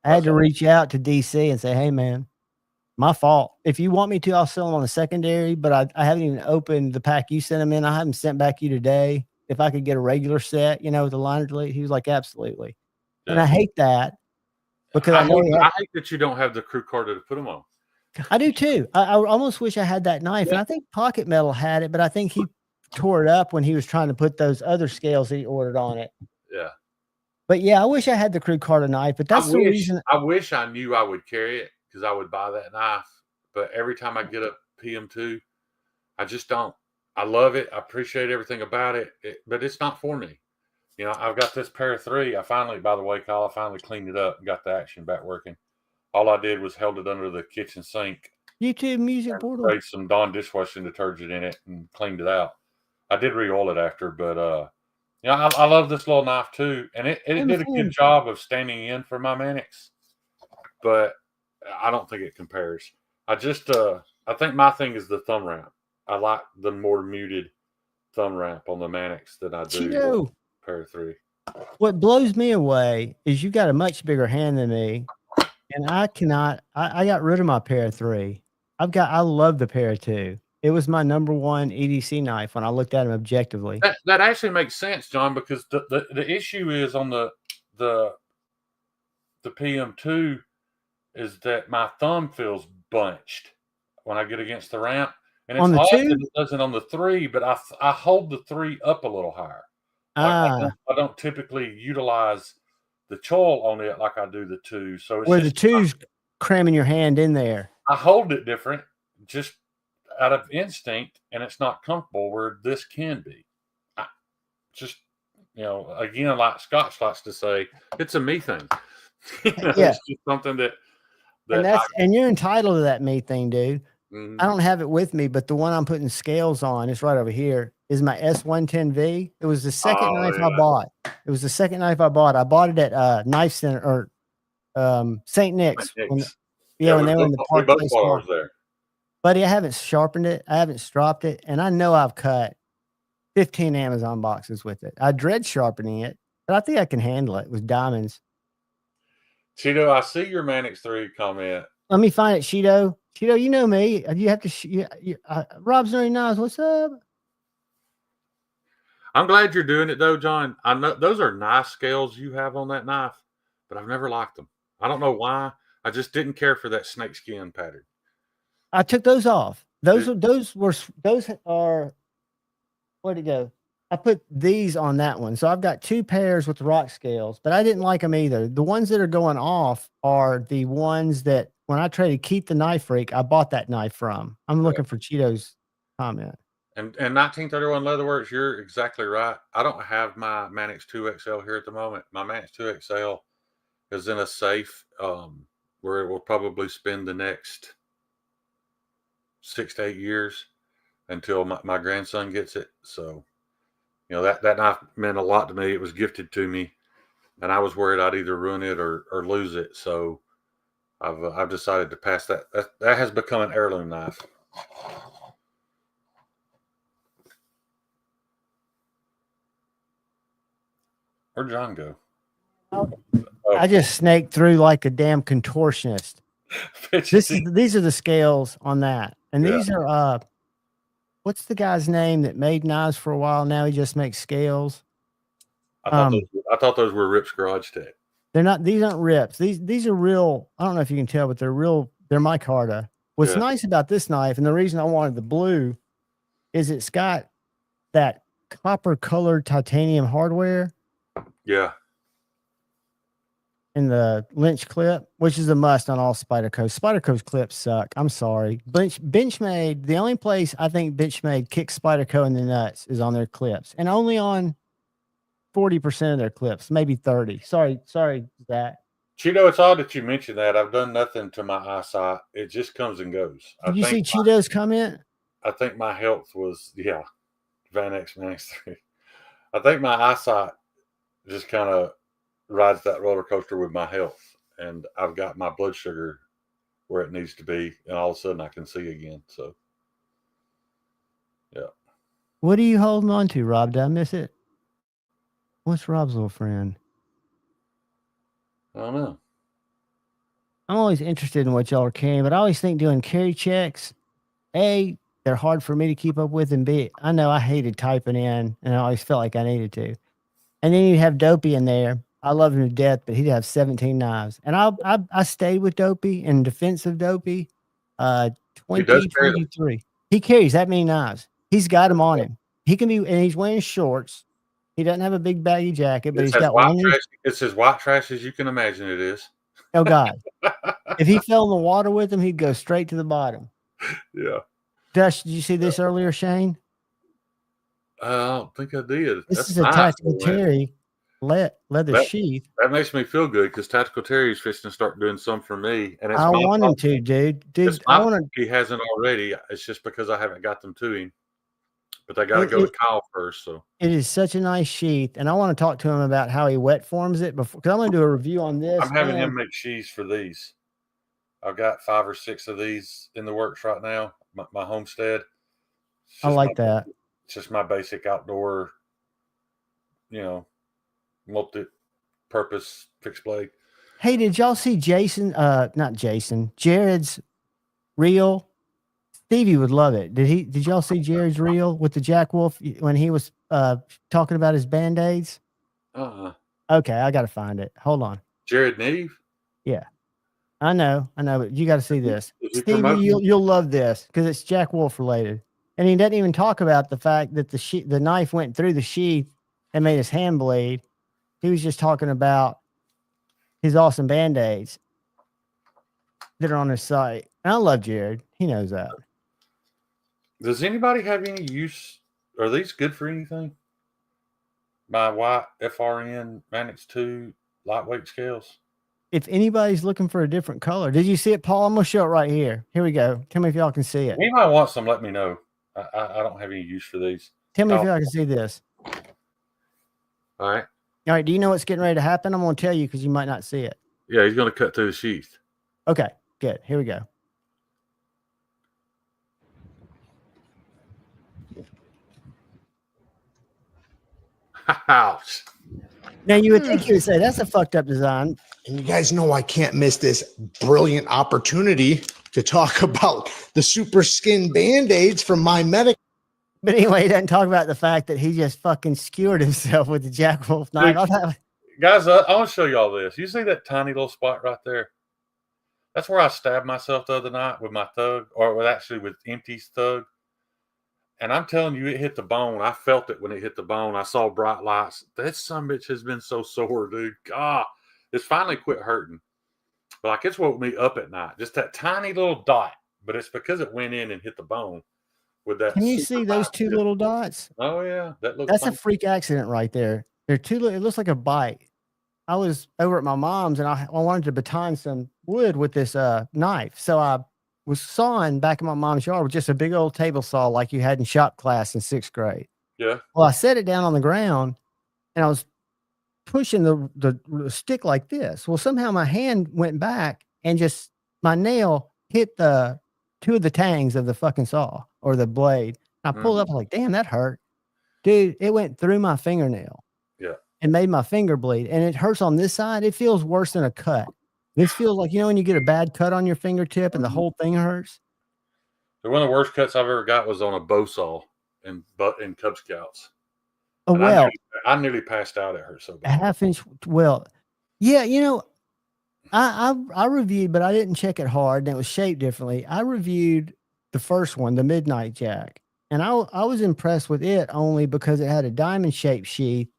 I had to reach out to DC and say, hey, man, my fault. If you want me to, I'll sell them on the secondary, but I haven't even opened the pack you sent them in. I haven't sent back you today. If I could get a regular set, with the liner delete, he was like, absolutely. Yeah. And I hate that because I hate that you don't have the crew card to put them on. I do too. I almost wish I had that knife. Yeah. And I think Pocket Metal had it, but I think he tore it up when he was trying to put those other scales that he ordered on it. Yeah. But yeah, I wish I had the Krug Carter knife, but that's the reason. I wish I knew I would carry it because I would buy that knife. But every time I get a PM2, I just don't. I love it. I appreciate everything about it, but it's not for me. I've got this pair of 3. By the way, Kyle, I finally cleaned it up and got the action back working. All I did was held it under the kitchen sink. YouTube music portal. Sprayed some Dawn dishwashing detergent in it and cleaned it out. I did re-oil it after, but I love this little knife too, and it did a good job of standing in for my Mannix, but I don't think it compares. I think my thing is the thumb ramp. I like the more muted thumb ramp on the Mannix than I do pair of 3. What blows me away is you got a much bigger hand than me, and I got rid of my pair of 3. I love the pair of 2. It was my number 1 EDC knife when I looked at them objectively. That actually makes sense, John, because the issue is on the PM2 is that my thumb feels bunched when I get against the ramp. And it's odd that it doesn't on the 3, but I hold the 3 up a little higher. I don't typically utilize the choil on it like I do the 2. So it's where the 2's cramming your hand in there. I hold it different, just out of instinct, and it's not comfortable where this can be. Again, like Scotch likes to say, it's a me thing. It's just something that and you're entitled to that me thing, dude. Mm-hmm. I don't have it with me, but the one I'm putting scales on, it's right over here, is my S110V. It was the second knife I bought. It was the second knife I bought. I bought it at Knife Center or St. Nick's. When they were in the Park Place Mall. There. Buddy, I haven't sharpened it. I haven't stropped it. And I know I've cut 15 Amazon boxes with it. I dread sharpening it, but I think I can handle it with diamonds. Cheeto, I see your Mannix 3 comment. Let me find it, Cheeto. Cheeto, you know me. You have to. Rob's Nerdy Knives, what's up? I'm glad you're doing it, though, John. I know those are nice scales you have on that knife, but I've never liked them. I don't know why. I just didn't care for that snakeskin pattern. I took those off. Those are where'd it go? I put these on that one. So I've got 2 pairs with the rock scales, but I didn't like them either. The ones that are going off are the ones that when I traded Keith the Knife Freak, I bought that knife from. I'm looking for Cheeto's comment. And 1931 Leatherworks, you're exactly right. I don't have my Mannix 2XL here at the moment. My Mannix 2XL is in a safe where it will probably spend the next 6 to 8 years until my grandson gets it. So, that knife meant a lot to me. It was gifted to me, and I was worried I'd either ruin it or lose it. So I've decided to pass that. That has become an heirloom knife. Where'd John go? I just snaked through like a damn contortionist. These are the scales on that. And these are what's the guy's name that made knives for a while? Now he just makes scales. I thought those were Rip's Garage Tech. They're not. These aren't Rips. These are real. I don't know if you can tell, but they're real. They're micarta. What's nice about this knife, and the reason I wanted the blue, is it's got that copper colored titanium hardware. Yeah. In the Lynch clip, which is a must on all Spyderco. Spyderco's clips suck. I'm sorry. Benchmade, the only place I think Benchmade kicks Spyderco in the nuts is on their clips. And only on 40% of their clips, maybe 30. Sorry, Zach. Cheeto, it's odd that you mentioned that. I've done nothing to my eyesight. It just comes and goes. Did you see Cheeto's comment? I think my health was, Van X Max 3. I think my eyesight just kind of rides that roller coaster with my health. And I've got my blood sugar where it needs to be. And all of a sudden I can see again. So, yeah. What are you holding on to, Rob? Did I miss it? What's Rob's little friend? I don't know. I'm always interested in what y'all are carrying, but I always think doing carry checks, A, they're hard for me to keep up with, and B, I know I hated typing in, and I always felt like I needed to. And then you have Dopey in there. I love him to death, but he'd have 17 knives. And I stayed with Dopey in defense of Dopey 2023. He carries that many knives. He's got them on him. He can be, and he's wearing shorts. He doesn't have a big baggy jacket, but he's got one. It's as white trash as you can imagine it is. Oh, God. If he fell in the water with him, he'd go straight to the bottom. Yeah. Did you see this earlier, Shane? I don't think I did. This is a Tactical Terry leather sheath. That makes me feel good because Tactical Terry's fixing to start doing some for me. And it's I want him to, dude. He hasn't already. It's just because I haven't got them to him. But they got to go to Kyle first. So it is such a nice sheath, and I want to talk to him about how he wet forms it before. Because I'm going to do a review on this. I'm having him make sheaths for these. I've got 5 or 6 of these in the works right now. My homestead. I like that. It's just my basic outdoor, multi-purpose fixed blade. Hey, did y'all see Jared's reel? Stevie would love it. Did y'all see Jared's reel with the Jack Wolf when he was talking about his Band-Aids? Okay, I got to find it. Hold on. Jared Neve? Yeah. I know, but you got to see this. Stevie, you'll love this because it's Jack Wolf related. And he doesn't even talk about the fact that the knife went through the sheath and made his hand bleed. He was just talking about his awesome Band-Aids that are on his site. And I love Jared. He knows that. Does anybody have any use? Are these good for anything? My white FRN Manix 2 lightweight scales. If anybody's looking for a different color, did you see it, Paul? I'm going to show it right here. Here we go. Tell me if y'all can see it. Anybody wants some, let me know. I don't have any use for these. Tell me if y'all can see this. All right. All right. Do you know what's getting ready to happen? I'm going to tell you because you might not see it. Yeah, he's going to cut through the sheath. Okay, good. Here we go. Ouch. Now, you would think you would say that's a fucked up design. And you guys know I can't miss this brilliant opportunity to talk about the super skin Band-Aids from My Medic. But anyway, he doesn't talk about the fact that he just fucking skewered himself with the Jack Wolf knife. Guys, I want to show you all this. You see that tiny little spot right there? That's where I stabbed myself the other night with my thug, or with Empty's thug. And I'm telling you, it hit the bone. I felt it when it hit the bone. I saw bright lights. That sumbitch has been so sore, dude. God, it's finally quit hurting. But like, it's woke me up at night. Just that tiny little dot. But it's because it went in and hit the bone with that. Can you see those two little dots? Oh, yeah. That's a freak accident right there. It looks like a bite. I was over at my mom's and I wanted to baton some wood with this knife. So I was sawing back in my mom's yard with just a big old table saw like you had in shop class in 6th grade. Yeah. Well, I set it down on the ground and I was pushing the stick like this. Well, somehow my hand went back and just my nail hit the 2 of the tangs of the fucking saw or the blade. I pulled up, I was like, damn, that hurt. Dude, it went through my fingernail. Yeah. And made my finger bleed. And it hurts on this side. It feels worse than a cut. This feels like, when you get a bad cut on your fingertip and the whole thing hurts. So one of the worst cuts I've ever got was on a bow saw in Cub Scouts. Oh, and well. I nearly passed out. It hurt so bad. A 1/2 inch. Well, yeah, I reviewed, but I didn't check it hard and it was shaped differently. I reviewed the first one, the Midnight Jack. And I was impressed with it only because it had a diamond shaped sheath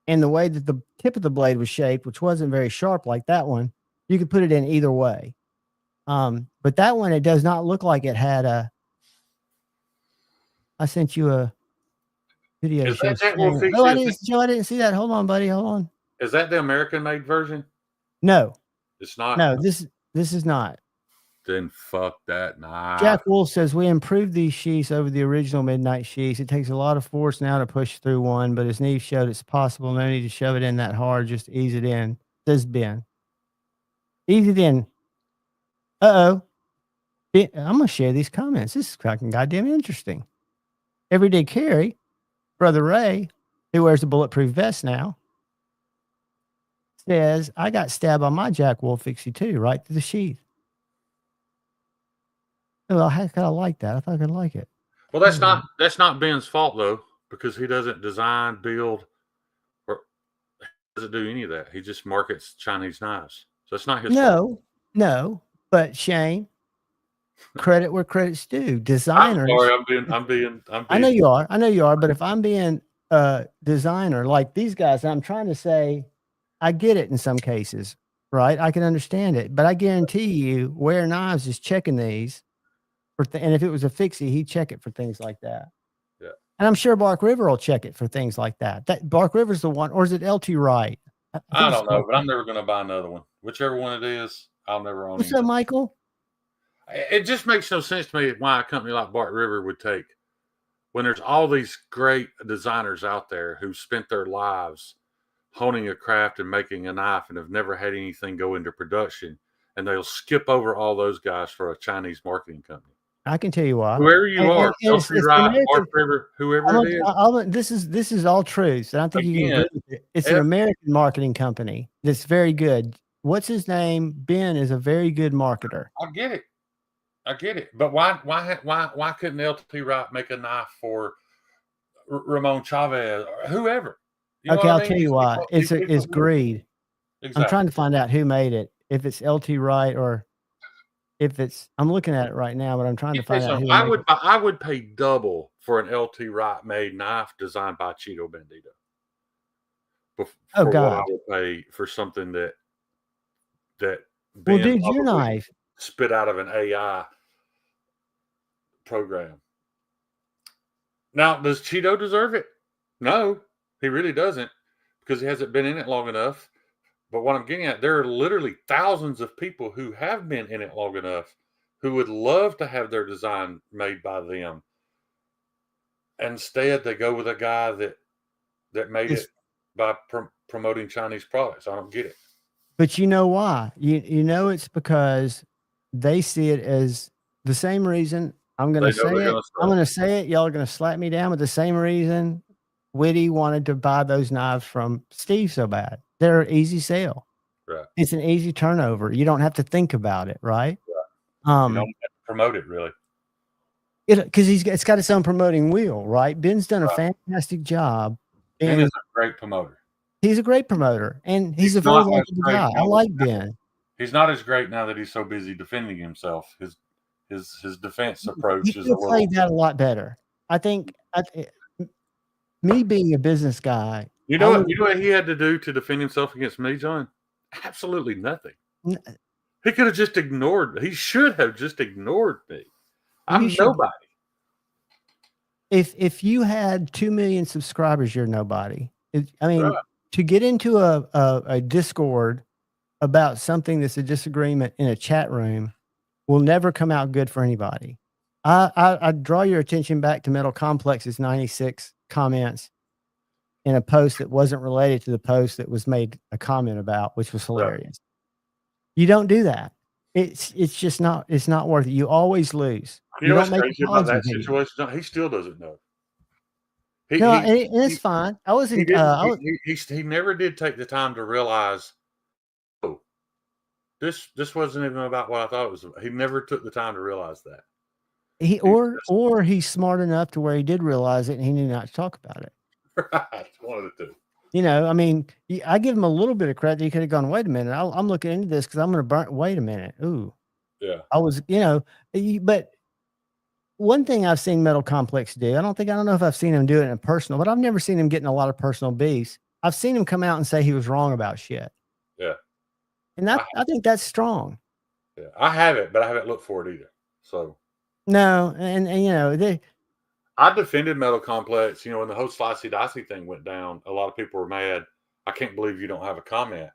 and the way that the tip of the blade was shaped, which wasn't very sharp like that one. You could put it in either way. But that one, it does not look like it had I sent you Video Is shows. that Jack Wolf Oh, Fixie? Joe, I didn't see that. Hold on, buddy. Hold on. Is that the American-made version? No, It's not. no, this is not. Then fuck that. Nah. Jack Wolf says we improved these sheaths over the original midnight sheaths. It takes a lot of force now to push through one, but as Neve showed, it's possible. No need to shove it in that hard. Just ease it in. Says Ben. Ease it in. I'm gonna share these comments. This is fucking goddamn interesting. Everyday Carry, Brother Ray, who wears a bulletproof vest now, says, I got stabbed on my Jack Wolf Fixie too, right through the sheath. Well, how could I like that? I thought I'd like it. Well, that's not Ben's fault though, because he doesn't design, build, or doesn't do any of that. He just markets Chinese knives. So it's not his fault. No, but Shane, credit where credit's due. Designers. I'm sorry, I'm being. I know you are. But if I'm being a designer like these guys, I'm trying to say, I get it in some cases, right? I can understand it, but I guarantee you, Wear Knives is checking these for, and if it was a fixie, he'd check it for things like that. Yeah, and I'm sure Bark River will check it for things like that. That Bark River's the one, or is it LT Wright? I don't know, but I'm never going to buy another one. Whichever one it is, I'll never own. What's up, Michael? It just makes no sense to me why a company like Bark River would take, when there's all these great designers out there who spent their lives honing a craft and making a knife and have never had anything go into production, and they'll skip over all those guys for a Chinese marketing company. I can tell you why. Whoever you are, Bark River, whoever it is. This is all truth, and I think you can agree with it. It's an American marketing company that's very good. What's his name? Ben is a very good marketer. I get it. But why couldn't LT Wright make a knife for Ramon Chavez or whoever? Okay, I'll tell you why. It's greed. Exactly. I'm trying to find out who made it. If it's LT Wright or if it's, I'm looking at it right now, but I'm trying to find out who made it. I would pay double for an LT Wright made knife designed by Cheeto Bandito. Oh God! What I would pay for something that well, dude, your knife spit out of an AI program. Now, does Cheeto deserve it? No, he really doesn't, because he hasn't been in it long enough. But what I'm getting at, there are literally thousands of people who have been in it long enough who would love to have their design made by them. Instead, they go with a guy that made it by promoting Chinese products. I don't get it. But you know why? You know it's because they see it as the same reason. I'm going to say it. I'm going to say it. Y'all are going to slap me down with the same reason Whitty wanted to buy those knives from Steve so bad. They're an easy sale. Right. It's an easy turnover. You don't have to think about it, right? You don't have to promote it, really. Because it's got its own promoting wheel, right? Ben's done a fantastic job. Ben is a great promoter. He's a great promoter, and he's a very likable guy. I like Ben. He's not as great now that he's so busy defending himself. His defense approach is played that a lot better. I think me being a business guy. You know what he had to do to defend himself against me, John? Absolutely nothing. He could have just ignored. He should have just ignored me. I'm nobody. If you had 2 million subscribers, you're nobody. To get into a Discord about something that's a disagreement in a chat room will never come out good for anybody. I draw your attention back to Metal Complex's 96 comments in a post that wasn't related to the post that was made a comment about, which was hilarious. You don't do that. It's just not. It's not worth it. You always lose. You know what's crazy about that situation? He still doesn't know. And it's fine. I wasn't. He never did take the time to realize. Oh, this wasn't even about what I thought it was. He never took the time to realize that. Or he's smart enough to where he did realize it and he knew not to talk about it. Right, one of the two. I give him a little bit of credit. He could have gone, wait a minute, I'm looking into this because I'm going to burn. Wait a minute. Ooh. Yeah. I was, but one thing I've seen Metal Complex do, I don't know if I've seen him do it in personal, but I've never seen him getting a lot of personal beefs. I've seen him come out and say he was wrong about shit. Yeah. And I think that's strong. Yeah. I haven't, but I haven't looked for it either. So. No. I defended Metal Complex. When the whole Slicey Dicey thing went down, a lot of people were mad. I can't believe you don't have a comment.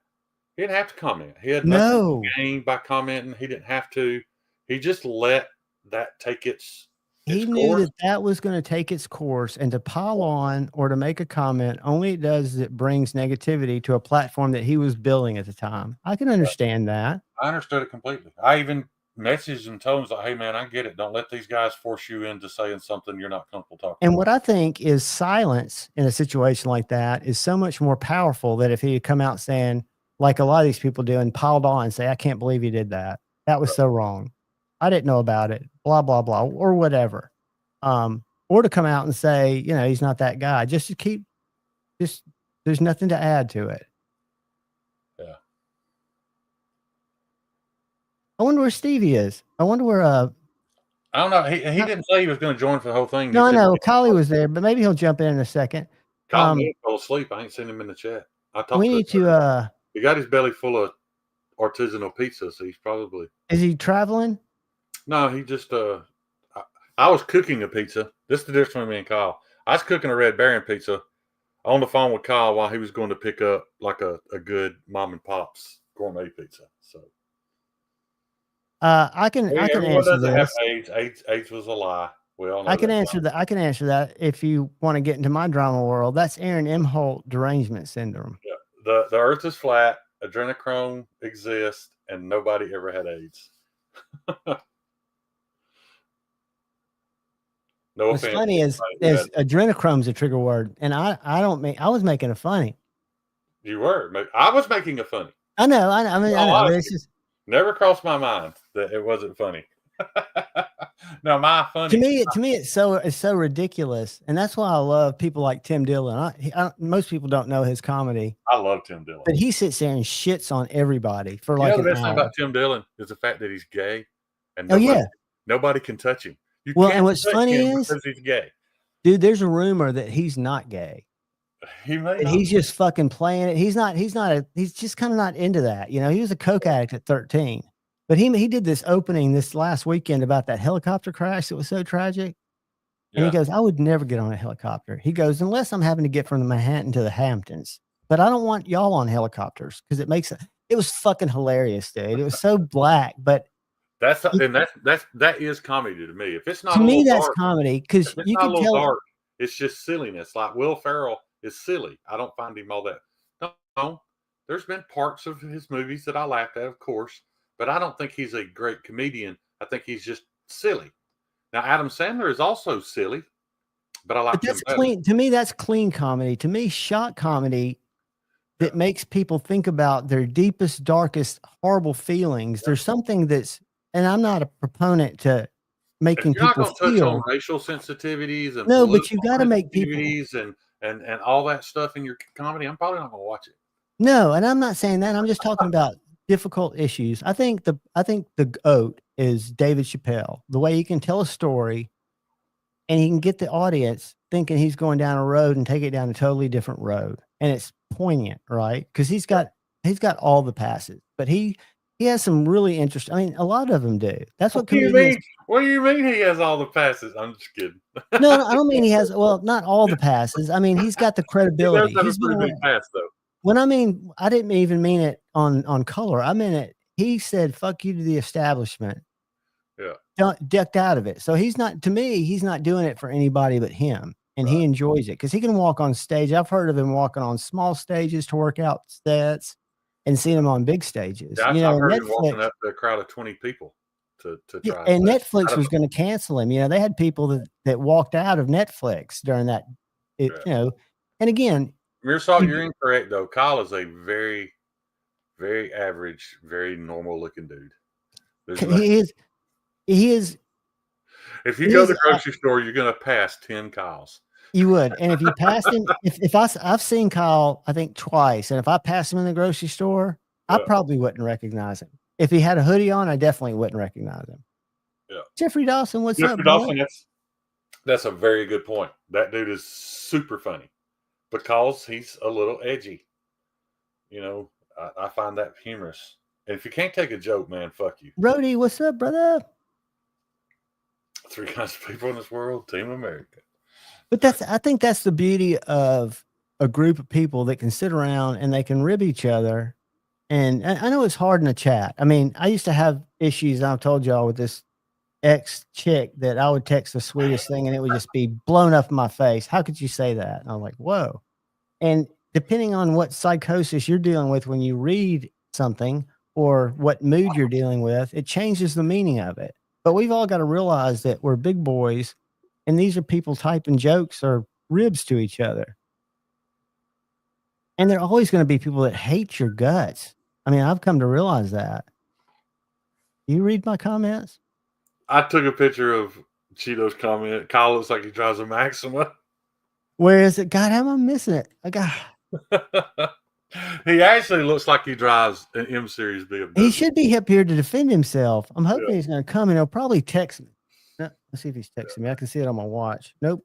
He didn't have to comment. He had nothing No, to gain by commenting. He didn't have to. He just let that take its he knew course. that was going to take its course, and to pile on or to make a comment, only it does is it brings negativity to a platform that he was building at the time. I can understand that. I understood it completely. I even messaged and told him, like, hey, man, I get it. Don't let these guys force you into saying something you're not comfortable talking And about. what I think is silence in a situation like that is so much more powerful that if he had come out saying, like a lot of these people do, and piled on and say, I can't believe you did that. That was so wrong. I didn't know about it, blah, blah, blah, or whatever. Or to come out and say, he's not that guy. Just to keep, there's nothing to add to it. Yeah. I wonder where Stevie is. I wonder where, I don't know. He didn't say he was going to join for the whole thing. no, I know Collie was there, but maybe he'll jump in a second. Colin may have fell asleep. I ain't seen him in the chat. I talked We to need him. to, He got his belly full of artisanal pizza, so he's probably. is he traveling? No, he just I was cooking a pizza. This is the difference between me and Kyle. I was cooking a Red Baron pizza on the phone with Kyle while he was going to pick up like a good mom and pop's gourmet pizza. So I can answer this. AIDS was a lie. We all know I can that. answer that. I can answer that if you want to get into my drama world. That's Aaron Imholt derangement syndrome. Yeah. The earth is flat, adrenochrome exists, and nobody ever had AIDS. No What's offense. funny is adrenochrome's a trigger word, and I was making a funny. You were. I was making a funny. I know. I know. But it's just never crossed my mind that it wasn't funny. No, my funny. To me, it's so ridiculous, and that's why I love people like Tim Dillon. Most people don't know his comedy. I love Tim Dillon, but he sits there and shits on everybody for the an best hour. thing about Tim Dillon is the fact that he's gay, and nobody can touch him. And what's funny is because he's gay. Dude, there's a rumor that he's not gay. He's just fucking playing it. He's just kind of not into that. He was a coke addict at 13. But he did this opening this last weekend about that helicopter crash that was so tragic. And he goes, I would never get on a helicopter. He goes, unless I'm having to get from the Manhattan to the Hamptons. But I don't want y'all on helicopters because it was fucking hilarious, dude. It was so black, but that is comedy to me. If it's not to me, that's dark, comedy because you can tell dark, it's just silliness. Like Will Ferrell is silly. I don't find him all that. No, there's been parts of his movies that I laughed at, of course, but I don't think he's a great comedian. I think he's just silly. Now, Adam Sandler is also silly, but I like him better. Clean. To me, that's clean comedy. To me, shock comedy that makes people think about their deepest, darkest, horrible feelings. There's something and I'm not a proponent to making people feel. You're not going to touch on racial sensitivities and but you got to make people and all that stuff in your comedy. I'm probably not going to watch it. No, and I'm not saying that. I'm just talking about difficult issues. I think the GOAT is David Chappelle. The way he can tell a story, and he can get the audience thinking he's going down a road and take it down a totally different road, and it's poignant, right? Because he's got all the passes, but he has some really interesting. I mean, a lot of them do. That's what comedians. What do you mean he has all the passes? I'm just kidding. No, I don't mean he has. Well, not all the passes. I mean, he's got the credibility. He's a pretty big pass, though. When I didn't even mean it on color. I meant it. He said, "Fuck you" to the establishment. Yeah, ducked out of it. So he's not. To me, he's not doing it for anybody but him, and he enjoys it because he can walk on stage. I've heard of him walking on small stages to work out sets, and seen him on big stages. Yeah, I've heard him walking up to a crowd of 20 people to try. And Netflix was going to cancel him. They had people that walked out of Netflix during that. And again. Mearsalt, you're incorrect though. Kyle is a very, very average, very normal looking dude. He is. If you go to the grocery store, you're going to pass 10 Kyles. You would, and if you passed him, I've seen Kyle, I think twice, and if I passed him in the grocery store, I probably wouldn't recognize him. If he had a hoodie on, I definitely wouldn't recognize him. Yeah, Jeffrey Dawson, what's up, Dawson? That's a very good point. That dude is super funny. Because he's a little edgy. I find that humorous. And if you can't take a joke, man, fuck you. Rody, what's up, brother? 3 kinds of people in this world, Team America. But I think that's the beauty of a group of people that can sit around and they can rib each other. And I know it's hard in a chat. I mean, I used to have issues, I've told y'all, with this ex chick that I would text the sweetest thing and it would just be blown up in my face. How could you say that? And I'm like, whoa. And depending on what psychosis you're dealing with when you read something or what mood you're dealing with, it changes the meaning of it. But we've all got to realize that we're big boys and these are people typing jokes or ribs to each other. And there are always going to be people that hate your guts. I mean, I've come to realize that. You read my comments? I took a picture of Cheeto's comment. Kyle looks like he drives a Maxima. Where is it? God, how am I missing it? I got. He actually looks like he drives an M Series BMW. He should be up here to defend himself. I'm hoping he's going to come and he'll probably text me. No, let's see if he's texting me. I can see it on my watch. Nope.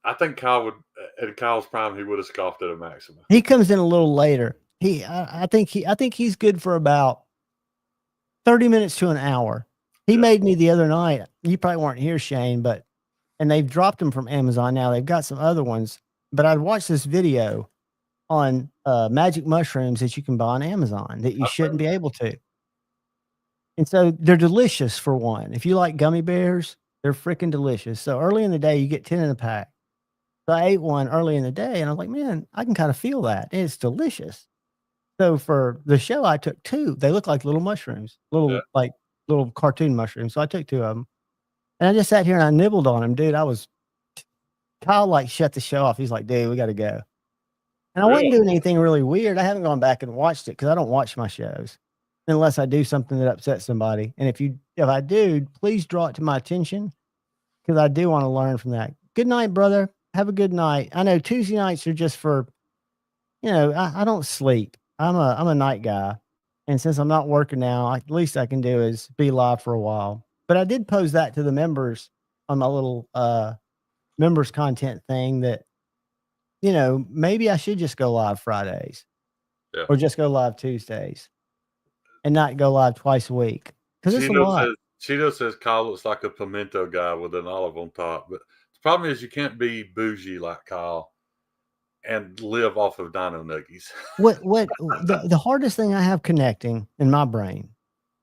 I think Kyle would, at Kyle's prime, he would have scoffed at a Maxima. He comes in a little later. I think he's good for about 30 minutes to an hour. He made me the other night. You probably weren't here, Shane, and they've dropped them from Amazon now. They've got some other ones, but I'd watched this video on magic mushrooms that you can buy on Amazon that you shouldn't be able to. And so they're delicious for one. If you like gummy bears, they're freaking delicious. So early in the day, you get 10 in a pack. So I ate one early in the day and I was like, man, I can kind of feel that. It's delicious. So for the show, I took 2. They look like little mushrooms, like little cartoon mushrooms. So I took 2 of them and I just sat here and I nibbled on them, dude. Kyle like shut the show off. He's like, dude, we got to go. And I wasn't doing anything really weird. I haven't gone back and watched it because I don't watch my shows unless I do something that upsets somebody. And if I do, please draw it to my attention because I do want to learn from that. Good night, brother. Have a good night. I know Tuesday nights are just for, I don't sleep. I'm a night guy. And since I'm not working now, at least I can do is be live for a while. But I did pose that to the members on my little members content thing that, maybe I should just go live Fridays or just go live Tuesdays and not go live twice a week. Because it's a lot. Cheeto says Kyle looks like a pimento guy with an olive on top. But the problem is you can't be bougie like Kyle and live off of Dino Nuggies. The hardest thing I have connecting in my brain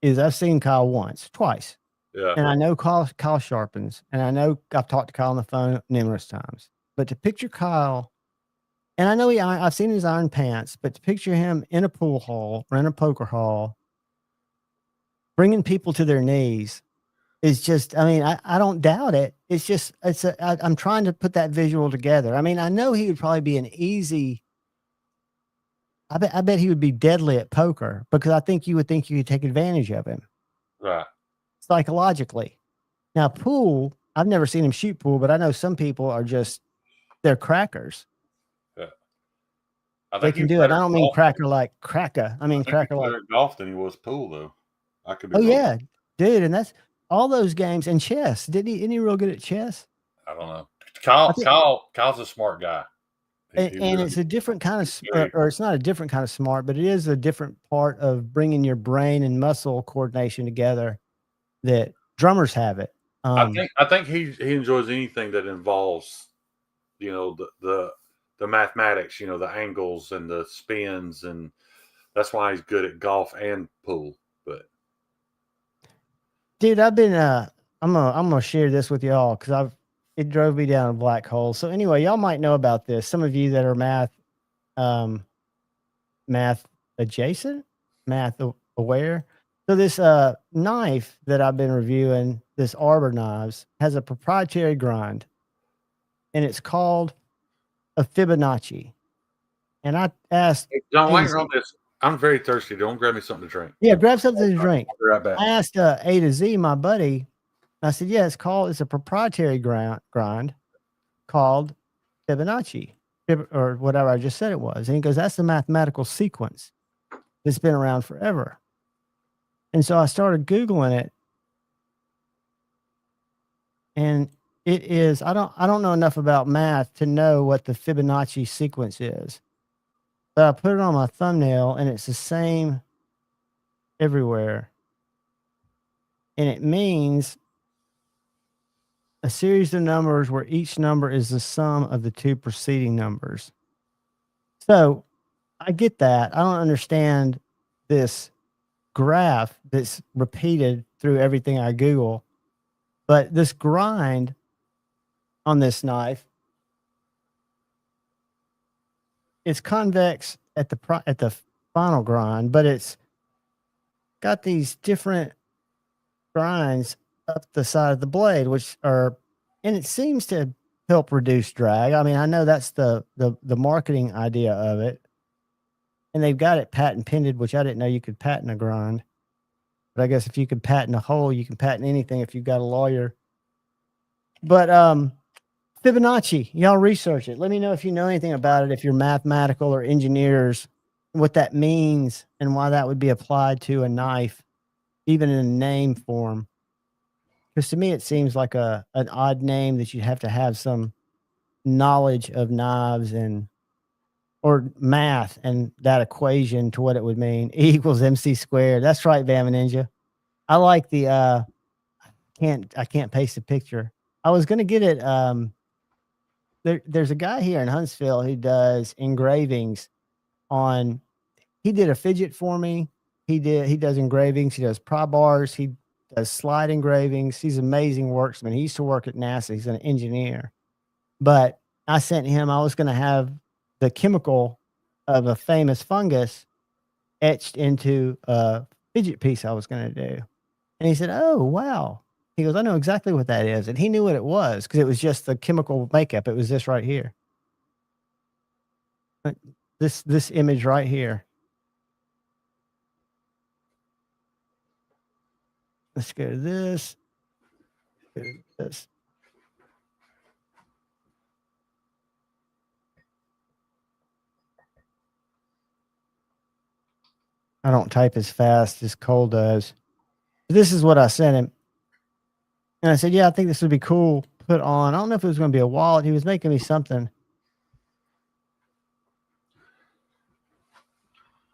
is I've seen Kyle twice. Yeah. And I know Kyle sharpens, and I know I've talked to Kyle on the phone numerous times. But to picture Kyle, and I know I've seen his iron pants, but to picture him in a pool hall or in a poker hall, bringing people to their knees is just, I don't doubt it. It's just, I'm trying to put that visual together. I mean, I know he would probably be I bet he would be deadly at poker because I think you would think you could take advantage of him. Right. Psychologically. Now, pool, I've never seen him shoot pool, but I know some people they're crackers. Yeah. They can do it. I don't mean cracker like cracker. I mean cracker like golf than he was pool though. I could be. Oh yeah, dude, and that's all those games and chess. Isn't he real good at chess? I don't know. Kyle's a smart guy. And it's a different kind of, or it's not a different kind of smart, but it is a different part of bringing your brain and muscle coordination together that drummers have it. I think he enjoys anything that involves, the mathematics, the angles and the spins, and that's why he's good at golf and pool. But dude, I've been I'm gonna share this with y'all because it drove me down a black hole. So anyway, y'all might know about this. Some of you that are math adjacent, math aware. So this knife that I've been reviewing, this Arbor Knives, has a proprietary grind, and it's called a Fibonacci. And I asked John, while you're on this, I'm very thirsty. Don't grab me something to drink. Yeah, grab something to drink. I'll be right back. I asked A to Z, my buddy. I said, yeah, it's a proprietary grind called Fibonacci, or whatever I just said it was. And he goes, that's the mathematical sequence that's been around forever. And so I started Googling it. And it is, I don't know enough about math to know what the Fibonacci sequence is. But I put it on my thumbnail and it's the same everywhere. And it means, a series of numbers where each number is the sum of the two preceding numbers. So I get that. I don't understand this graph that's repeated through everything I Google, but this grind on this knife, it's convex at the final grind, but it's got these different grinds up the side of the blade, and it seems to help reduce drag. I mean, I know that's the marketing idea of it, and they've got it patent pended, which I didn't know you could patent a grind. But I guess if you could patent a hole, you can patent anything if you've got a lawyer. But Fibonacci, y'all research it. Let me know if you know anything about it, if you're mathematical or engineers, what that means and why that would be applied to a knife, even in a name form. Because to me, it seems like an odd name that you'd have to have some knowledge of knives or math and that equation to what it would mean. E equals MC squared. That's right, Bama Ninja. I like the I can't paste a picture. I was gonna get it. There's a guy here in Huntsville who does engravings on. He did a fidget for me. He does engravings. He does pry bars. He does slide engravings. He's an amazing worksman. He used to work at NASA. He's an engineer. But I sent him. I was going to have the chemical of a famous fungus etched into a fidget piece I was going to do. And he said, "Oh, wow." He goes, "I know exactly what that is." And he knew what it was because it was just the chemical makeup. It was this right here. This image right here. Let's go to this. Go to this. I don't type as fast as Cole does. This is what I sent him. And I said, "Yeah, I think this would be cool to put on." I don't know if it was going to be a wallet. He was making me something.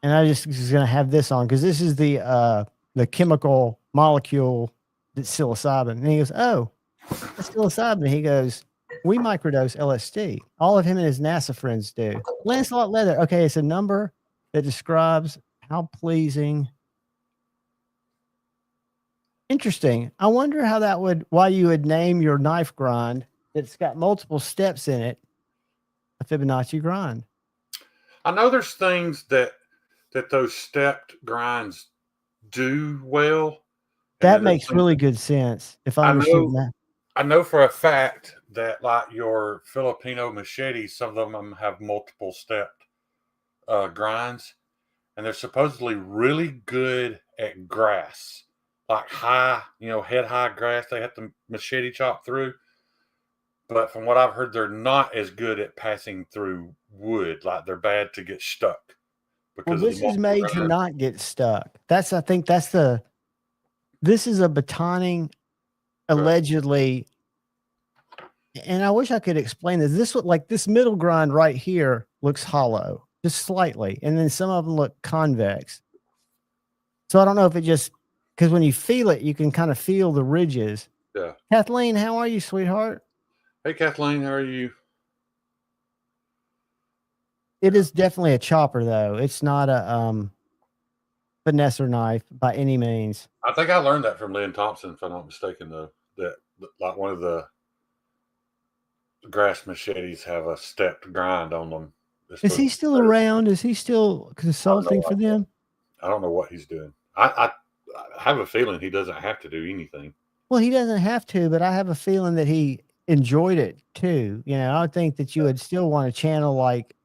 And I just was going to have this on because this is the chemical molecule that's psilocybin. And he goes, "Oh, that's psilocybin." He goes, "We microdose LSD." All of him and his NASA friends do. Lancelot Leather. Okay, it's a number that describes how pleasing. Interesting. I wonder how why you would name your knife grind that's got multiple steps in it a Fibonacci grind. I know there's things that those stepped grinds do well. That makes really good sense. If I understood that. I know for a fact that like your Filipino machetes, some of them have multiple stepped grinds, and they're supposedly really good at grass, like high, head high grass. They have to machete chop through. But from what I've heard, they're not as good at passing through wood. Like they're bad to get stuck. Well, this is made to not get stuck. This is a batoning allegedly. And I wish I could explain this. This middle grind right here looks hollow, just slightly. And then some of them look convex. So I don't know if it just, because when you feel it, you can kind of feel the ridges. Yeah. Kathleen, how are you, sweetheart? Hey, Kathleen, how are you? It is definitely a chopper, though. It's not a finesser knife by any means. I think I learned that from Lynn Thompson, if I'm not mistaken, though. That like one of the grass machetes have a stepped grind on them. Is he still around? Is he still consulting for them? I don't know what he's doing. I have a feeling he doesn't have to do anything. Well, he doesn't have to, but I have a feeling that he enjoyed it too. I would think that you would still want to channel, like,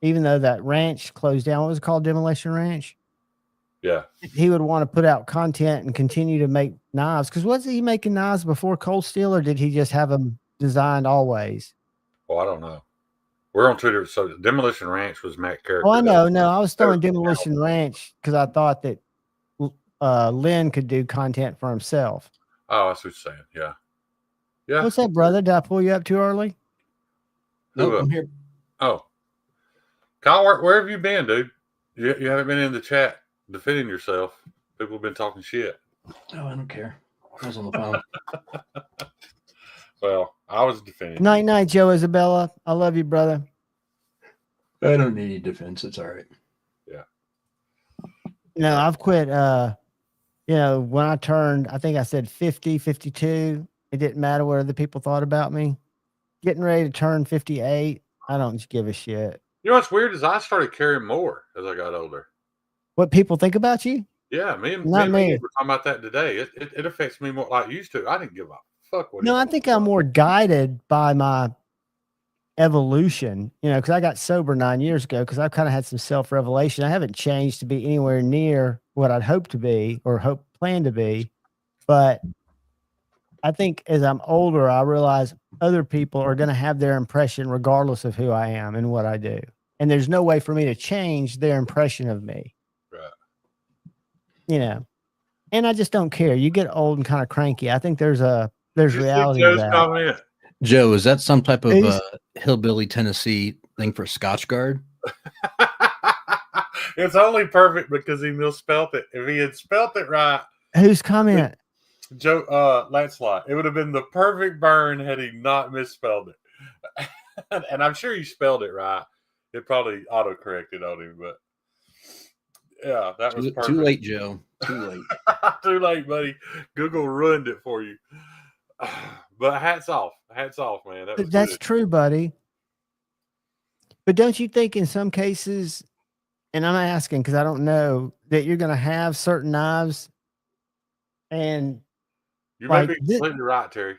even though that ranch closed down, what was it called? Demolition Ranch? Yeah. He would want to put out content and continue to make knives. Because was he making knives before Cold Steel, or did he just have them designed always? Well, I don't know. We're on Twitter. So Demolition Ranch was Matt Carrick. Oh, I know. No, I was throwing Demolition Ranch because I thought that Lynn could do content for himself. Oh, that's what you're saying. Yeah. Yeah. What's up, brother? Did I pull you up too early? Nope, I'm here. Oh. Kyle, where have you been, dude? You haven't been in the chat defending yourself. People have been talking shit. Oh, I don't care. I was on the phone. Well, I was defending. Night, night, Joe Isabella. I love you, brother. I don't need any defense. It's all right. Yeah. I've quit. When I turned, I think I said 50, 52. It didn't matter what other people thought about me. Getting ready to turn 58. I don't give a shit. You know what's weird is I started caring more as I got older. What people think about you? Yeah, me and Not me. me were talking about that today. It affects me more like it used to. I didn't give a fuck what. No, I think I'm more guided by my evolution, because I got sober 9 years ago because I've kind of had some self-revelation. I haven't changed to be anywhere near what I'd hope to be or plan to be. But I think as I'm older, I realize other people are going to have their impression regardless of who I am and what I do. And there's no way for me to change their impression of me. Right. And I just don't care. You get old and kind of cranky. I think there's reality to that. Comment. Joe, is that some type of hillbilly Tennessee thing for Scotch Guard? It's only perfect because he misspelt it. If he had spelt it right. Whose comment? Joe Lancelot. It would have been the perfect burn had he not misspelled it. And I'm sure he spelled it right. It probably autocorrected on him, but yeah, that was perfect. Too late, Joe. Too late. Too late, buddy. Google ruined it for you. But hats off. Hats off, man. That's true, buddy. But don't you think in some cases, and I'm asking because I don't know, that you're going to have certain knives and you might be completely right, Terry.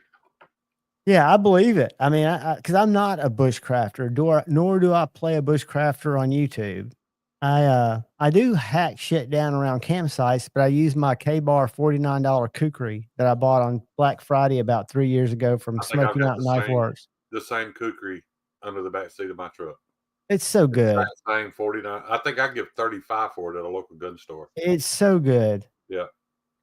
Yeah, I believe it. I mean, because I'm not a bushcrafter, nor do I play a bushcrafter on YouTube. I do hack shit down around campsites, but I use my K-Bar $49 kukri that I bought on Black Friday about 3 years ago from Smoky Mountain Knife Works. The same kukri under the back seat of my truck. It's so good. Same 49. I think I give 35 for it at a local gun store. It's so good. Yeah,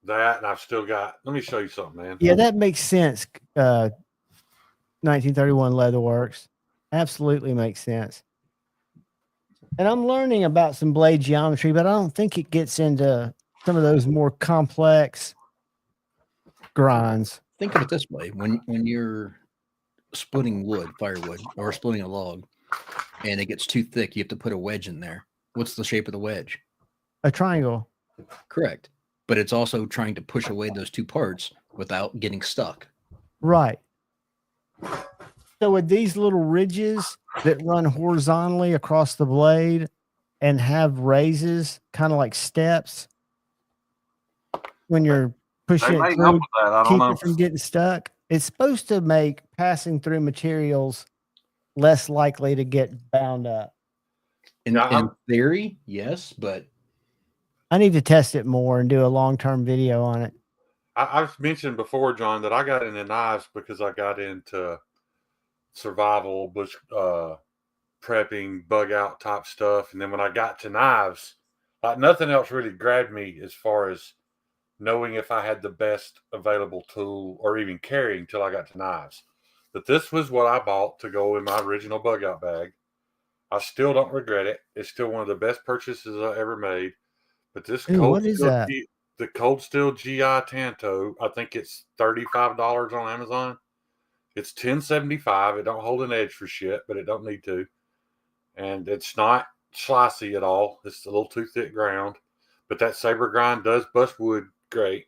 that and I've still got. Let me show you something, man. Yeah, that makes sense. 1931 Leatherworks, absolutely makes sense. And I'm learning about some blade geometry, but I don't think it gets into some of those more complex grinds. Think of it this way: when you're splitting firewood, or splitting a log, and it gets too thick, you have to put a wedge in there. What's the shape of the wedge? A triangle. Correct. But it's also trying to push away those two parts without getting stuck. Right. So with these little ridges that run horizontally across the blade and have raises, kind of like steps, when you're pushing it through, keep it from getting stuck, it's supposed to make passing through materials less likely to get bound up. In theory, yes, but I need to test it more and do a long-term video on it. I've mentioned before, John, that I got into knives because I got into survival, bush prepping, bug out type stuff. And then when I got to knives, like nothing else really grabbed me as far as knowing if I had the best available tool or even carrying until I got to knives. But this was what I bought to go in my original bug out bag. I still don't regret it. It's still one of the best purchases I ever made. But this the Cold Steel GI Tanto, I think it's $35 on Amazon. It's $10.75. It don't hold an edge for shit, but it don't need to. And it's not slicey at all. It's a little too thick ground. But that saber grind does bust wood great.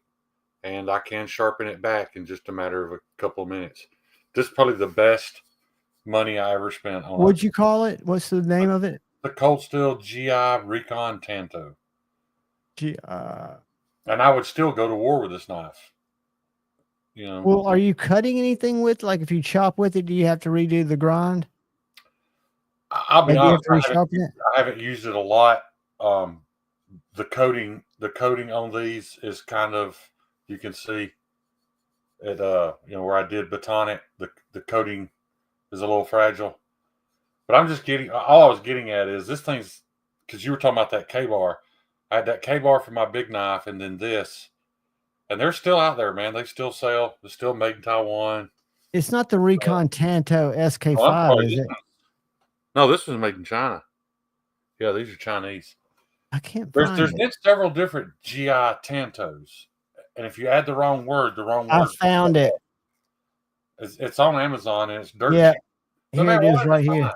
And I can sharpen it back in just a matter of a couple of minutes. This is probably the best money I ever spent on. What'd you call it? What's the name of it? The Cold Steel GI Recon Tanto. And I would still go to war with this knife. Well, are you cutting anything with? Like, if you chop with it, do you have to redo the grind? I'll be honest. I haven't used it a lot. The coating on these is kind of, you can see it. Where I did baton it, the coating is a little fragile. But I'm just all I was getting at is this thing's, because you were talking about that K-bar. I had that K-bar for my big knife, and then this. And they're still out there, man. They still sell. They're still made in Taiwan. It's not the Recon Tanto SK5, is it? No, this was made in China. Yeah, these are Chinese. I can't find it. There's been several different GI Tantos. And if you add the wrong word. I found it. It's on Amazon and it's dirt Yeah, cheap. So here man, it is why right not? here.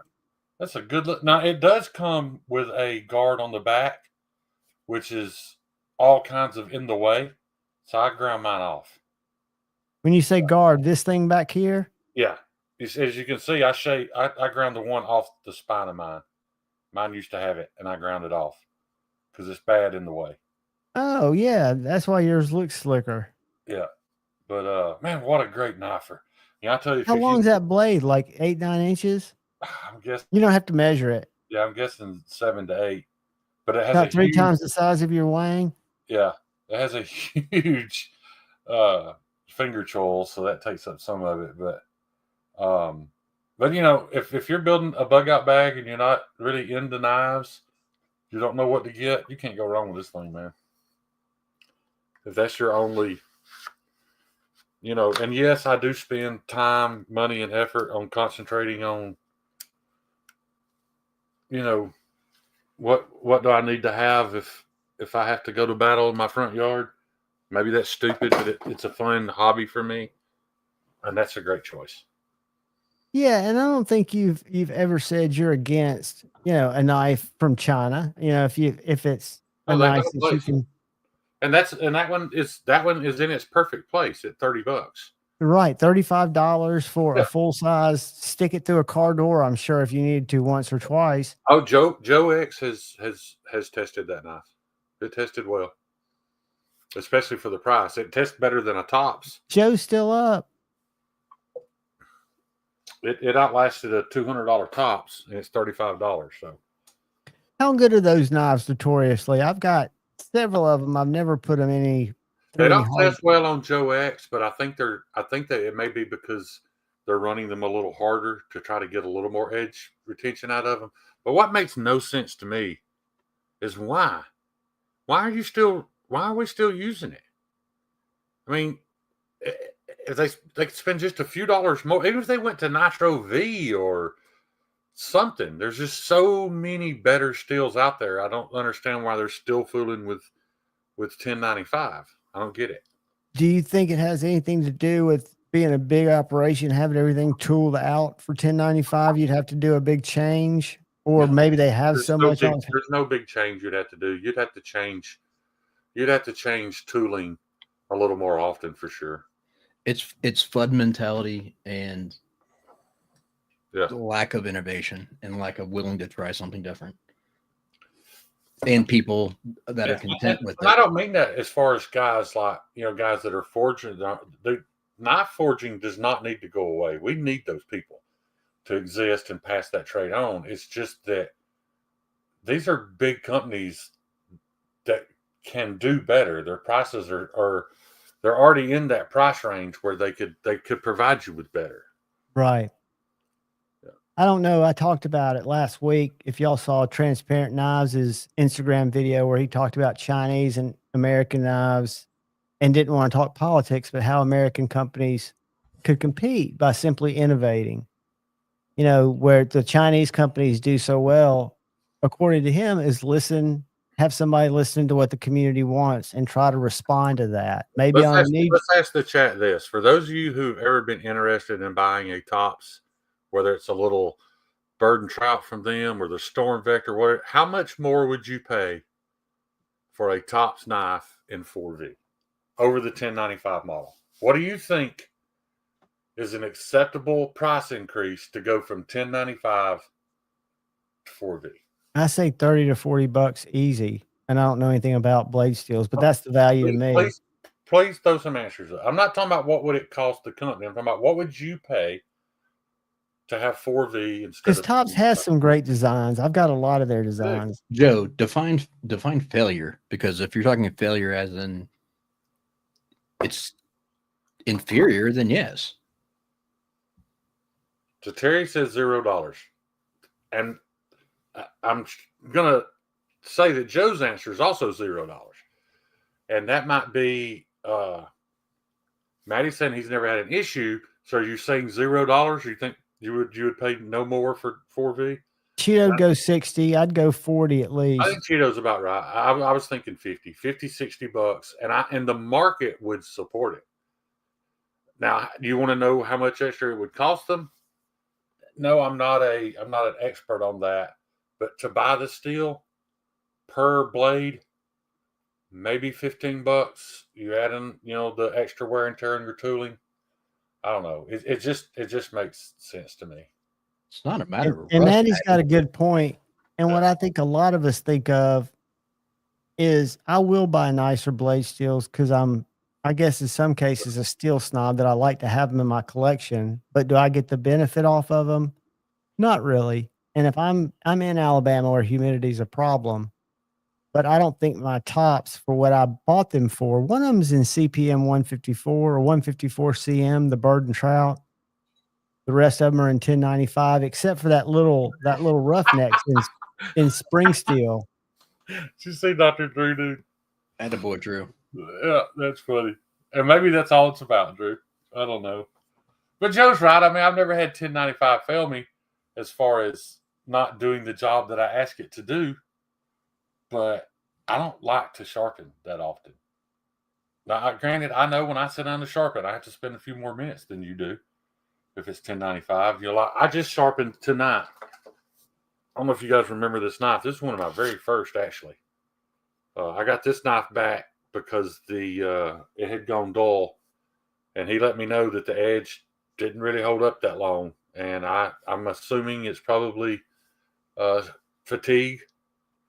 That's a good look. Now it does come with a guard on the back, which is all kinds of in the way. So I ground mine off. When you say guard, this thing back here? Yeah. As you can see, I ground the one off the spine of mine. Mine used to have it, and I ground it off because it's bad in the way. Oh, yeah. That's why yours looks slicker. Yeah. But man, what a great knifer. Yeah, I tell you, How long is that blade? Like 8, 9 inches? I'm guessing. You don't have to measure it. Yeah, I'm guessing 7 to 8. But it has About a 3 huge, times the size of your wang. yeah, it has a huge finger choil, so that takes up some of it. But you know, if you're building a bug out bag and you're not really into knives, you don't know what to get, you can't go wrong with this thing, man. If that's your only, you know, and yes, I do spend time, money, and effort on concentrating on, you know, what do I need to have if I have to go to battle in my front yard? Maybe that's stupid, but it's a fun hobby for me, and that's a great choice. Yeah, and I don't think you've ever said you're against, a knife from China. If it's a They have knife a that you place. can. And that one is in its perfect place at $30. Right, $35 for Yeah. a full size. Stick it through a car door. I'm sure if you needed to once or twice. Oh, Joe X has tested that knife. It tested well, especially for the price. It tests better than a Tops. Joe's still up. It outlasted a $200 Tops, and it's $35. So, How good are those knives notoriously? I've got several of them. I've never put them they don't test well on Joe X, but I think that it may be because they're running them a little harder to try to get a little more edge retention out of them. But what makes no sense to me is why are we still using it? I mean, if they could spend just a few dollars more, even if they went to Nitro V or something. There's just so many better steels out there. I don't understand why they're still fooling with 1095. I don't get it. Do you think it has anything to do with being a big operation, having everything tooled out for 1095? You'd have to do a big change, or maybe they have so much. There's no big change you'd have to do. You'd have to change tooling a little more often for sure. It's FUD mentality and lack of innovation and lack of willing to try something different. And people that are content with it. I don't mean that as far as guys like, guys that are forging. Knife forging does not need to go away. We need those people to exist and pass that trade on. It's just that these are big companies that can do better. Their prices are they're already in that price range where they could provide you with better. Right. I don't know. I talked about it last week. If y'all saw Transparent Knives' Instagram video where he talked about Chinese and American knives and didn't want to talk politics, but how American companies could compete by simply innovating. Where the Chinese companies do so well, according to him, is have somebody listen to what the community wants and try to respond to that. Maybe let's ask the chat this. For those of you who've ever been interested in buying a Tops, whether it's a little bird and trout from them or the Storm Vector, whatever, how much more would you pay for a Tops knife in 4V over the 1095 model? What do you think is an acceptable price increase to go from 1095 to 4V? I say $30 to $40 easy. And I don't know anything about blade steels, but that's the value to me. Please throw some answers up. I'm not talking about what would it cost the company. I'm talking about what would you pay to have 4V instead of... Because Tops has some great designs. I've got a lot of their designs. Joe, define failure, because if you're talking failure as in it's inferior, then yes. So Terry says $0. And I'm going to say that Joe's answer is also $0. And that might be Maddie saying he's never had an issue. So are you saying $0? You think you would pay no more for 4V? Cheeto'd go 60. I'd go 40 at least. I think Cheeto's about right. I was thinking $50, $60 bucks, and the market would support it. Now, do you want to know how much extra it would cost them? No, I'm not an expert on that. But to buy the steel per blade, maybe $15. You add in, the extra wear and tear in your tooling. I don't know. It just makes sense to me. It's not a matter of And rust. Maddie's got a good point. And what I think a lot of us think of is I will buy nicer blade steels because I guess in some cases, a steel snob that I like to have them in my collection. But do I get the benefit off of them? Not really. And if I'm in Alabama where humidity is a problem, but I don't think my tops for what I bought them for. One of them's in CPM 154 or 154 CM, the bird and trout. The rest of them are in 1095, except for that little roughnecks in spring steel. Did you see Dr. Drew, dude? Attaboy, Drew. Yeah, that's funny. And maybe that's all it's about, Drew. I don't know. But Joe's right. I mean, I've never had 1095 fail me as far as not doing the job that I ask it to do. But I don't like to sharpen that often. Now, granted, I know when I sit down to sharpen, I have to spend a few more minutes than you do. If it's 1095, I just sharpened tonight. I don't know if you guys remember this knife. This is one of my very first, actually. I got this knife back because it had gone dull, and he let me know that the edge didn't really hold up that long, and I'm assuming it's probably fatigue,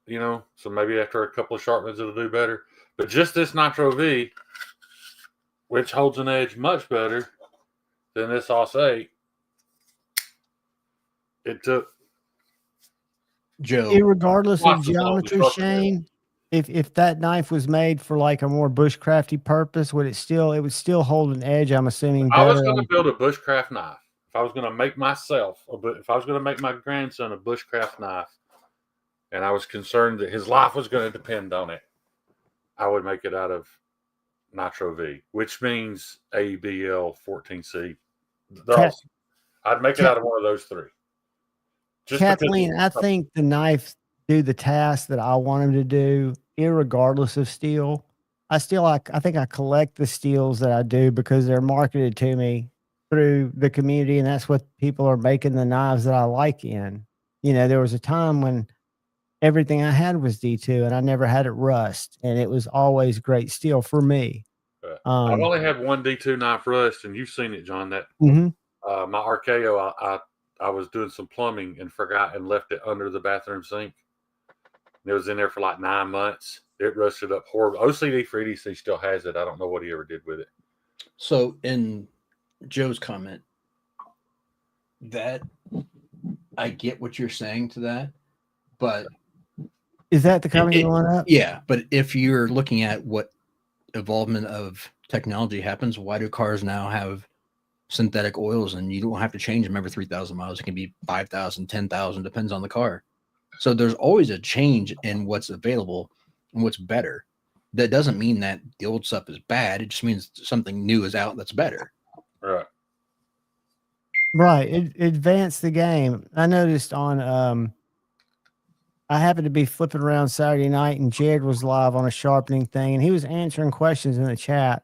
so maybe after a couple of sharpenings it'll do better. But just this Nitro V, which holds an edge much better than this Osate, it took Joe. Irregardless of Lots of geometry, thought. Shane, if that knife was made for like a more bushcrafty purpose, it would still hold an edge, I'm assuming, I was better. going to build a bushcraft knife. If I was going to make myself, if I was going to make my grandson a bushcraft knife, and I was concerned that his life was going to depend on it, I would make it out of Nitro V, which means ABL 14C. I'd make it out of one of those three. Just Kathleen, I think the knives do the task that I want them to do, irregardless of steel. I think I collect the steels that I do because they're marketed to me through the community, and that's what people are making the knives that I like in. There was a time when everything I had was D2, and I never had it rust, and it was always great steel for me. I've only had one D2 knife rust, and you've seen it, John. That Mhm. My RKO, I was doing some plumbing and forgot and left it under the bathroom sink. It was in there for like 9 months. It rusted up horrible. OCD for EDC still has it. I don't know what he ever did with it. So in Joe's comment, that I get what you're saying to that, but is that the comment you want up? Yeah, but if you're looking at what evolvement of technology happens, why do cars now have synthetic oils and you don't have to change them every 3,000 miles? It can be 5,000, 10,000, depends on the car. So there's always a change in what's available and what's better. That doesn't mean that the old stuff is bad. It just means something new is out that's better. Right. Right. It advanced the game. I noticed on I happened to be flipping around Saturday night and Jared was live on a sharpening thing and he was answering questions in the chat.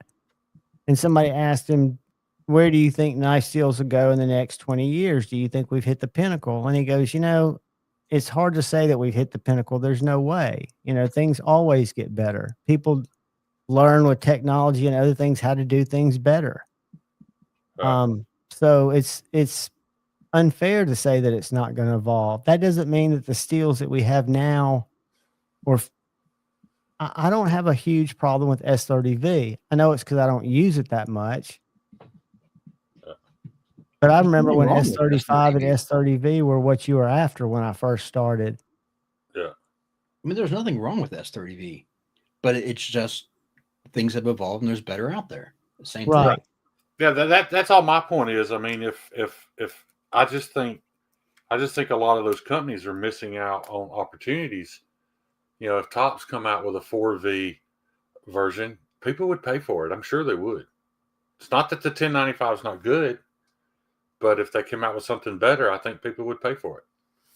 And somebody asked him, where do you think knife steels will go in the next 20 years? Do you think we've hit the pinnacle? And he goes, it's hard to say that we've hit the pinnacle. There's no way. Things always get better. People learn with technology and other things how to do things better. Right. So it's unfair to say that it's not going to evolve. That doesn't mean that the steels that we have now, I don't have a huge problem with S30V. I know it's because I don't use it that much. But I remember when S35 and S30V were what you were after when I first started. Yeah. I mean, there's nothing wrong with S30V, but it's just things have evolved and there's better out there. Same right. thing. Yeah, that's all my point is. I mean, if I just think a lot of those companies are missing out on opportunities. If Topps come out with a 4V version, people would pay for it. I'm sure they would. It's not that the 1095 is not good, but if they came out with something better, I think people would pay for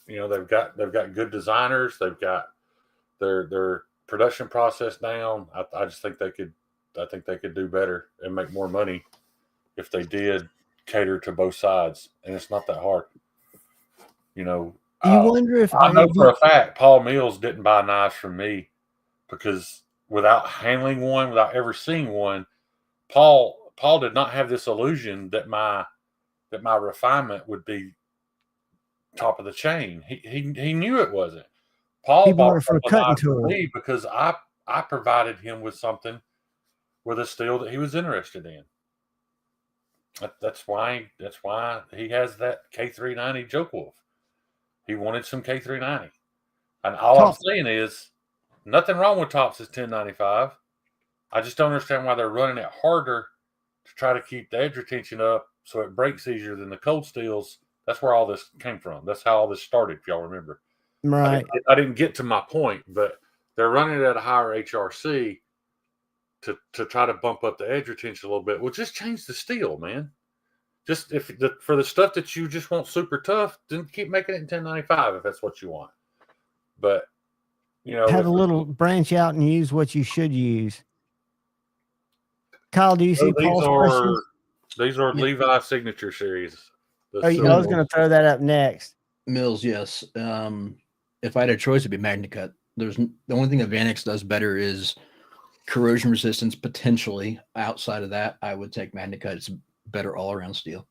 it. They've got good designers. They've got their production process down. I just think they could do better and make more money if they did cater to both sides, and it's not that hard. You know, You wonder if I know for a fact Paul Mills didn't buy knives from me because without handling one, without ever seeing one, Paul did not have this illusion that my refinement would be top of the chain. He knew it wasn't. Paul He bought bought it for a the cutting knife for tool. me because I provided him with something with a steel that he was interested in. That's why he has that K390 Joke Wolf. He wanted some K390, and all I'm saying is nothing wrong with Tops' 1095. I just don't understand why they're running it harder to try to keep the edge retention up so it breaks easier than the cold steels. That's where all this came from. That's how all this started, if y'all remember. Right. I didn't get to my point, but they're running it at a higher HRC to try to bump up the edge retention a little bit. Well, just change the steel, man. Just for the stuff that you just want super tough, then keep making it in 1095 if that's what you want. But have a little branch out and use what you should use. Kyle, do you see Paul's questions? These are Levi Signature Series. I was going to throw that up next. Mills, yes. If I had a choice, it'd be MagnaCut. The only thing that Vanex does better is corrosion resistance. Potentially, outside of that, I would take MagnaCut. It's better all-around steel.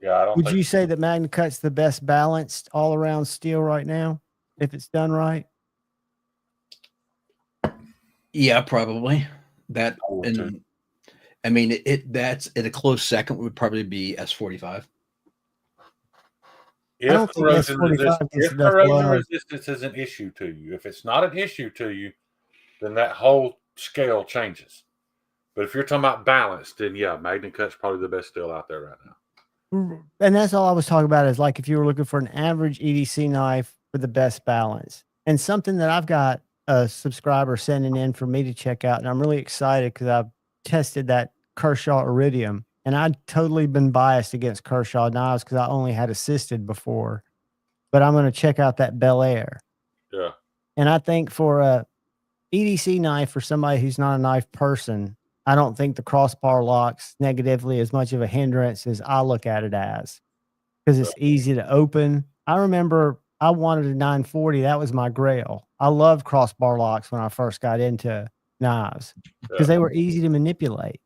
Yeah, I don't. Would you say that MagnaCut's the best balanced all-around steel right now, if it's done right? Yeah, probably. That, and I mean, that's at a close second would probably be S45. If corrosion resistance is an issue to you, if it's not an issue to you, then that whole scale changes. But if you're talking about balance, then yeah, MagnaCut's probably the best steel out there right now. And that's all I was talking about is like if you were looking for an average EDC knife for the best balance. And something that I've got a subscriber sending in for me to check out, and I'm really excited because I've tested that Kershaw Iridium, and I'd totally been biased against Kershaw knives because I only had assisted before. But I'm going to check out that Bel Air. Yeah. And I think for a EDC knife, for somebody who's not a knife person, I don't think the crossbar locks negatively as much of a hindrance as I look at it as, because it's easy to open. I remember I wanted a 940. That was my grail. I loved crossbar locks when I first got into knives because they were easy to manipulate.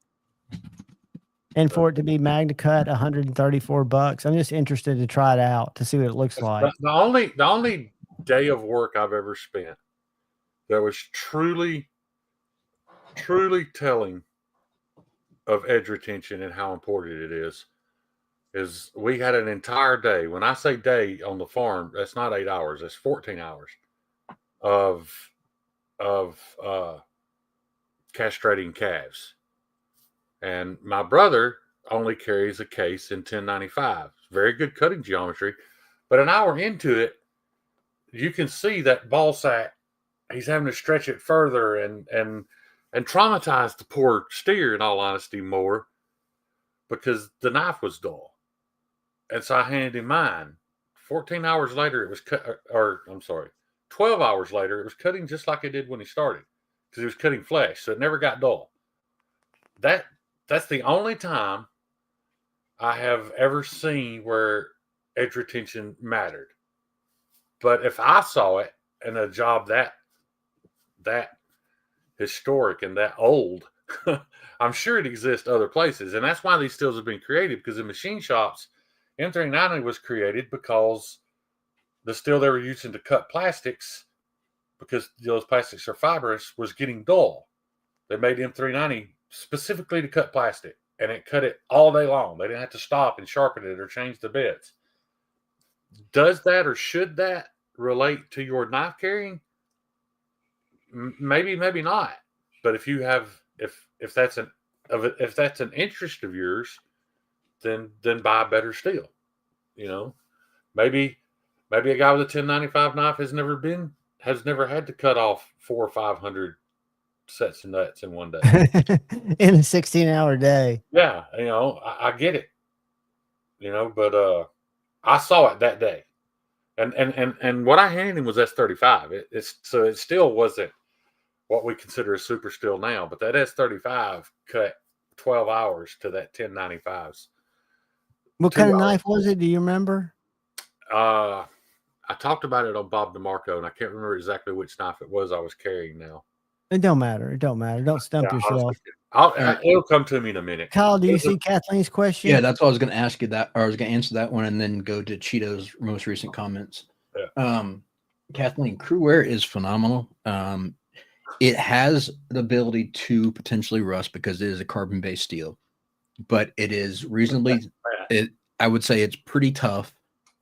And for it to be MagnaCut, $134, I'm just interested to try it out to see what it looks like. The only day of work I've ever spent that was truly telling of edge retention and how important it is we had an entire day. When I say day on the farm, that's not 8 hours, that's 14 hours of castrating calves. And my brother only carries a case in 1095. Very good cutting geometry. But an hour into it, you can see that ball sack, he's having to stretch it further and traumatize the poor steer, in all honesty, more because the knife was dull. And so I handed him mine. 14 hours later, it was 12 hours later, it was cutting just like it did when he started because he was cutting flesh. So it never got dull. That's the only time I have ever seen where edge retention mattered. But if I saw it in a job that historic and that old, I'm sure it exists other places. And that's why these steels have been created, because in machine shops, M390 was created because the steel they were using to cut plastics, because those plastics are fibrous, was getting dull. They made M390 specifically to cut plastic, and it cut it all day long. They didn't have to stop and sharpen it or change the bits. Does that or should that relate to your knife carrying? Maybe, maybe not. But if you have, if that's an interest of yours, then buy a better steel. You know, maybe a guy with a 1095 knife has never had to cut off 400 or 500 sets of nuts in one day in a 16-hour day. Yeah, you know, I get it. You know, but I saw it that day, and what I handed him was S35. So it still wasn't what we consider a super steel now, but that S35 cut 12 hours to that 1095s. What 2 kind of hours. knife was it? Do you remember? I talked about it on Bob DeMarco, and I can't remember exactly which knife it was I was carrying now. It don't matter. It don't matter. Don't stump yourself. It'll come to me in a minute. Kyle, do you see Kathleen's question? Yeah, that's what I was going to ask you that, or I was going to answer that one and then go to Cheeto's most recent comments. Yeah. Kathleen, Crewware is phenomenal. It has the ability to potentially rust because it is a carbon-based steel, but it is reasonably, I would say it's pretty tough.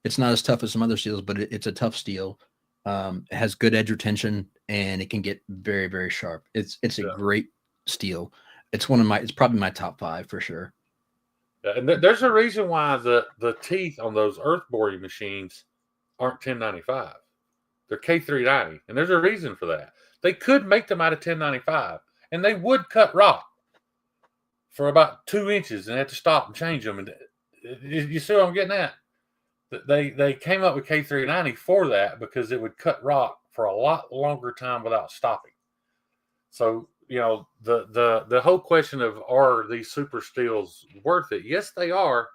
It's not as tough as some other steels, but it's a tough steel. It has good edge retention and it can get very, very sharp. It's a great steel. It's probably my top 5 for sure. Yeah, and there's a reason why the teeth on those earth boring machines aren't 1095. They're K390, and there's a reason for that. They could make them out of 1095, and they would cut rock for about 2 inches and have to stop and change them. And you see what I'm getting at? They came up with K390 for that because it would cut rock for a lot longer time without stopping. So, the whole question of are these super steels worth it? Yes, they are.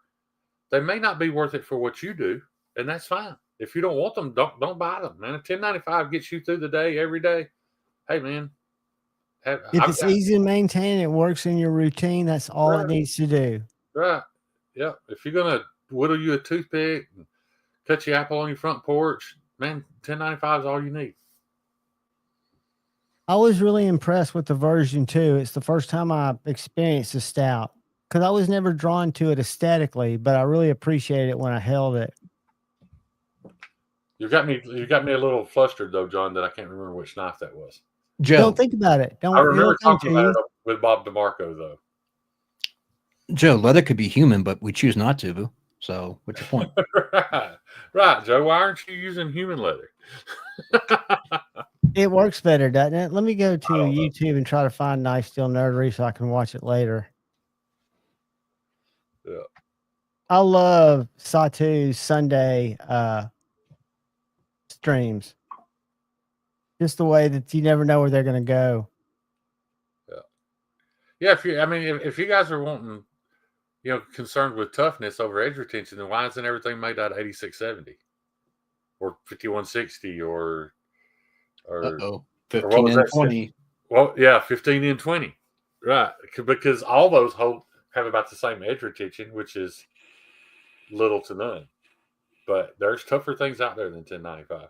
They may not be worth it for what you do, and that's fine. If you don't want them, don't buy them, man. A 1095 gets you through the day every day. Hey, man. If it's easy to maintain, it works in your routine. That's all it needs to do. Right. Yeah. If you're gonna whittle you a toothpick and cut your apple on your front porch, man, 1095 is all you need. I was really impressed with the version 2. It's the first time I experienced a stout because I was never drawn to it aesthetically, but I really appreciated it when I held it. You got me a little flustered though, John, that I can't remember which knife that was. Joe, don't think about it. I remember talking about it with Bob DeMarco though. Joe, leather could be human, but we choose not to. So what's your point? Right, Joe. Why aren't you using human leather? It works better, doesn't it? Let me go to YouTube and try to find Knife Steel Nerdery so I can watch it later. Yeah. I love Satu's Sunday streams. Just the way that you never know where they're going to go. Yeah. If you guys are wanting, concerned with toughness over edge retention, then why isn't everything made out of 8670 or 5160 or 15 and 20? Well, yeah, 15 and 20, right? Because all those have about the same edge retention, which is little to none. But there's tougher things out there than 1095.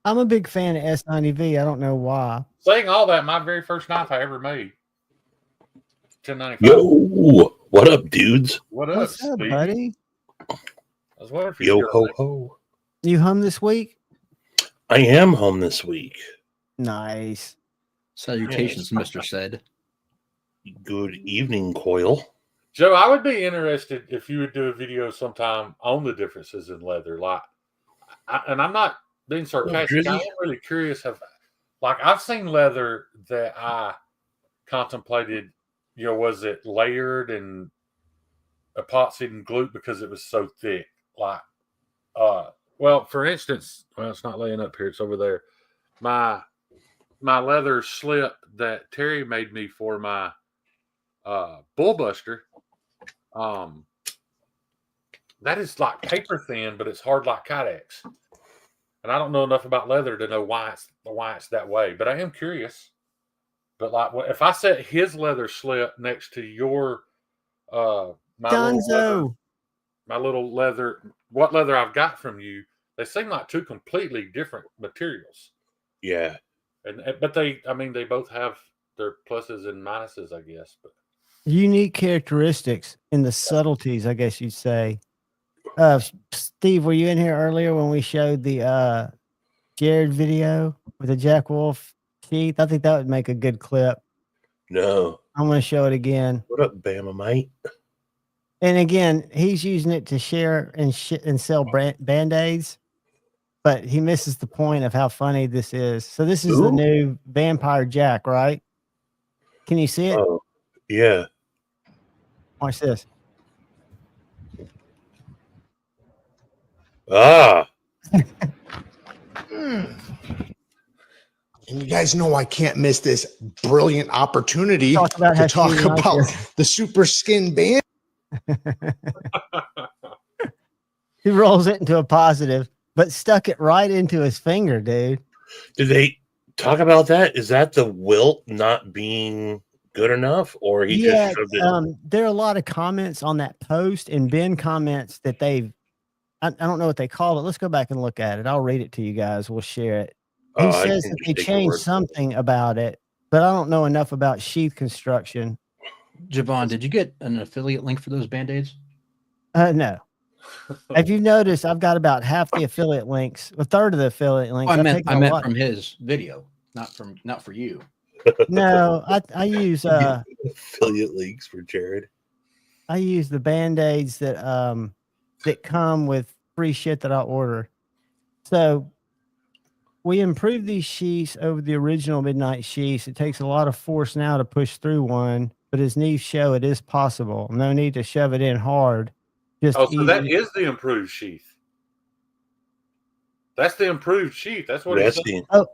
I'm a big fan of S90V. I don't know why. Saying all that, my very first knife I ever made, 1095. Yo, what up, dudes? What's up, buddy? I was wondering if you ho ho. You home this week? I am home this week. Nice. Salutations, yes. Mr. Said. Good evening, Coil. Joe, I would be interested if you would do a video sometime on the differences in leather. And I'm not being sarcastic. I am really curious. I've seen leather that I contemplated, was it layered and epoxied and glued because it was so thick? For instance, it's not laying up here; it's over there. My leather slip that Terry made me for my Bullbuster. That is like paper thin, but it's hard like Kydex. And I don't know enough about leather to know why it's that way. But I am curious. But if I set his leather slip next to your my little leather, what leather I've got from you, they seem like two completely different materials. Yeah. But they both have their pluses and minuses, I guess. But unique characteristics in the subtleties, I guess you'd say. Steve, were you in here earlier when we showed the Jared video with the Jack Wolf teeth? I think that would make a good clip. No. I'm going to show it again. What up, Bama, mate? And again, he's using it to share and sell Band-Aids, but he misses the point of how funny this is. So this is the new Vampire Jack, right? Can you see it? Oh, yeah. Watch this. Ah. And you guys know I can't miss this brilliant opportunity Talk about to how talk she didn't like about you. the Super Skin Band. He rolls it into a positive, but stuck it right into his finger, dude. Did they talk about that? Is that the wilt not being good enough, or he just shoved it? There are a lot of comments on that post, and Ben comments that I don't know what they call it. Let's go back and look at it. I'll read it to you guys. We'll share it. He I says can that just they take your changed word for it. something about it, but I don't know enough about sheath construction. Javon, did you get an affiliate link for those Band-Aids? No. If you notice, I've got about half the affiliate links, a third of the affiliate links. Oh, I meant lot. from his video, not for you. No, I use Affiliate links for Jared. I use the Band-Aids that come with free shit that I order. So we improved these sheaths over the original Midnight sheaths. It takes a lot of force now to push through one, but as knees show, it is possible. No need to shove it in hard. Just Oh, so easy. that is the improved sheath. That's the improved sheath. That's what he's saying. Oh,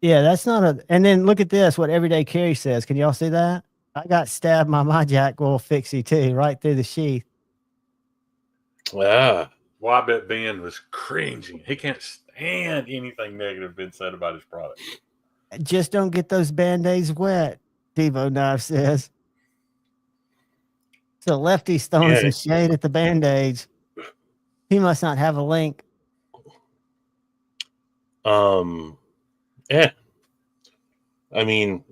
yeah, that's not a. And then look at this. What Everyday Carry says. Can y'all see that? I got stabbed by my Jack Will Fixie too, right through the sheath. Ah. Well, I bet Ben was cringing. He can't stand anything negative being said about his product. Just don't get those Band-Aids wet, Devo Knife says. So Lefty's throwing some shade at the Band-Aids. He must not have a link. Yeah. I mean,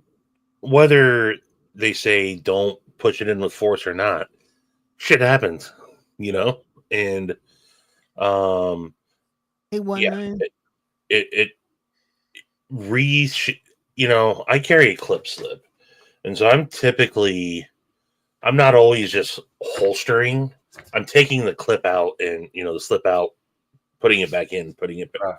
whether they say don't push it in with force or not, shit happens, you know? And Hey, One Moon. You know, I carry a clip slip, and so I'm not always just holstering. I'm taking the clip out and, you know, the slip out, putting it back in, putting it back. Right.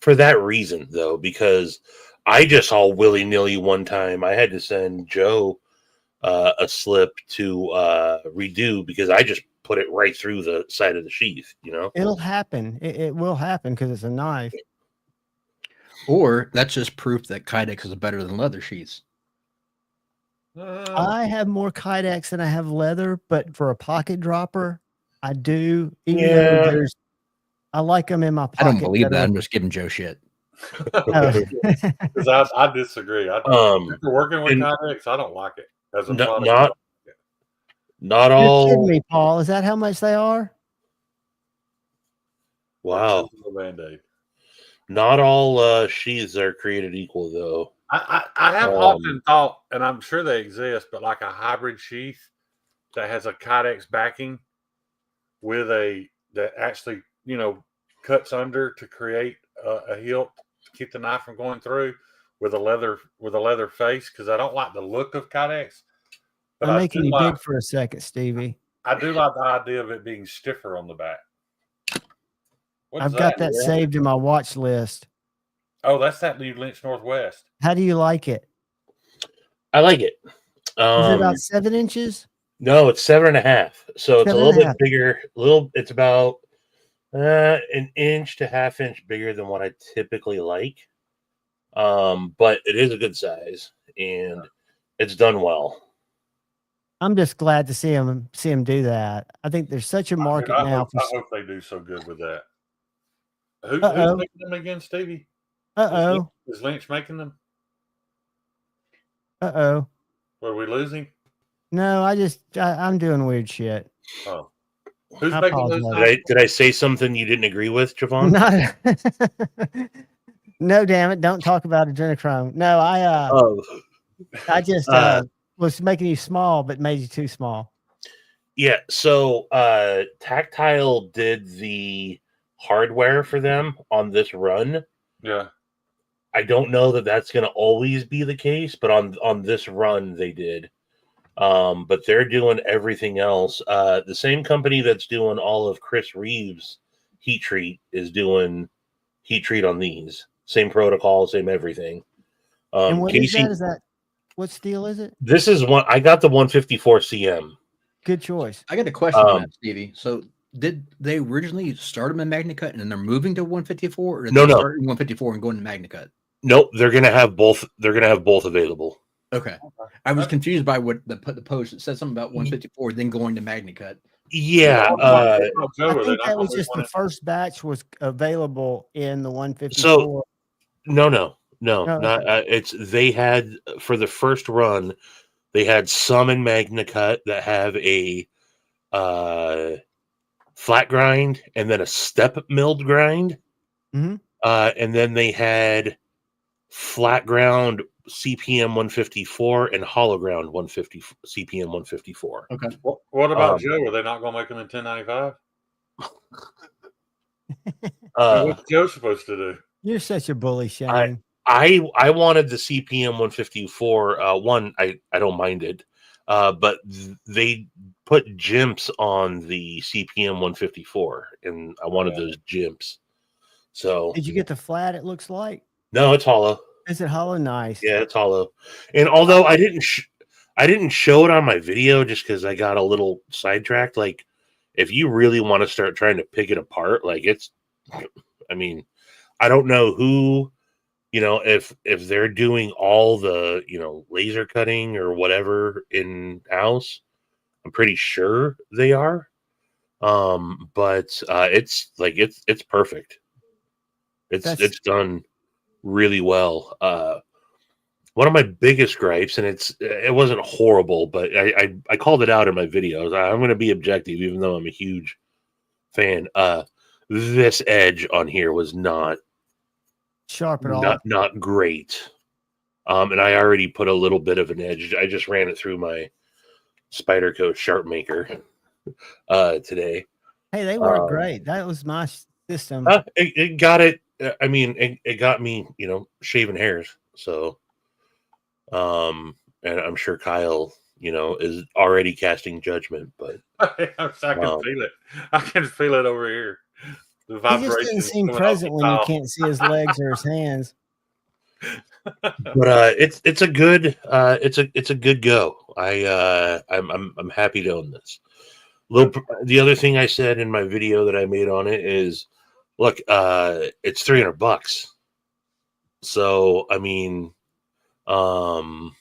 For that reason, though, because I just all willy-nilly one time, I had to send Joe a slip to redo because I just put it right through the side of the sheath, you know? It'll happen. It will happen because it's a knife. Or that's just proof that Kydex is better than leather sheaths. I have more Kydex than I have leather, but for a pocket dropper, I do. Even though I like them in my pocket. I don't believe that. I'm just giving Joe shit. Because I disagree. After working with Kydex, I don't like it as a product. Not You're all. kidding me, Paul. Is that how much they are? Wow. Band-Aid. Not all sheaths are created equal, though. I have often thought, and I'm sure they exist, but like a hybrid sheath that has a Kydex backing with that actually, you know, cuts under to create a hilt to keep the knife from going through with a leather face, because I don't like the look of Kydex. But I'm making you big for a second, Stevie. I do like the idea of it being stiffer on the back. I've got that saved in my watch list. Oh, that's that new Lynch Northwest. How do you like it? I like it. Is it about 7 inches? No, it's 7.5. So it's a little bit bigger. It's about an inch to half inch bigger than what I typically like. But it is a good size and it's done well. I'm just glad to see him do that. I think there's such a market now. I hope they do so good with that. Who's making them again, Stevie? Is Lynch making them? Were we losing? No, I'm doing weird shit. Oh. Who's making those? Did I say something you didn't agree with, Javon? No, damn it. Don't talk about adrenochrome. No, I just was making you small, but made you too small. Yeah. So Tactile did the hardware for them on this run. Yeah. I don't know that that's going to always be the case, but on this run they did. But they're doing everything else. The same company that's doing all of Chris Reeves' heat treat is doing heat treat on these. Same protocol, same everything. And what Casey, is that? What steel is it? This is one. I got the 154 CM. Good choice. I got a question on that, Stevie. So did they originally start them in MagnaCut and then they're moving to 154, or did they start in 154 and going to MagnaCut? Nope, they're gonna have both. They're gonna have both available. Okay. I was confused by what the post. It said something about 154, then going to MagnaCut. Yeah. I think that was just the first batch was available in the 154. So no, No, not it's they had for the first run, they had some in MagnaCut that have a flat grind and then a step milled grind. Mhm. And then they had flat ground CPM 154 and hollow ground 150 CPM 154. Okay. What about Joe? Are they not going to make them in 1095? What's Joe supposed to do? You're such a bully, Shane. I wanted the CPM 154. One, I don't mind it, but they put jimps on the CPM 154, and I wanted those jimps. So Did you get the flat? It looks like. No, it's hollow. Is it hollow? Nice. Yeah, it's hollow. And although I didn't show it on my video just because I got a little sidetracked. Like, if you really want to start trying to pick it apart, like I mean, I don't know who, if they're doing all the, laser cutting or whatever in house. I'm pretty sure they are. But it's perfect. It's done really well. One of my biggest gripes, and it wasn't horrible, but I called it out in my videos. I'm going to be objective, even though I'm a huge fan. This edge on here was not sharp at all. Not great. And I already put a little bit of an edge. I just ran it through my Spyderco Sharp Maker today. Hey, they work great. That was my system. It got it. I mean, it got me, shaving hairs. So, and I'm sure Kyle, is already casting judgment, but I can feel it. I can feel it over here. The he vibration just didn't seem present when you can't see his legs or his hands. But it's a good it's a good go. I'm happy to own this. The other thing I said in my video that I made on it is, look, it's $300. So I mean, no,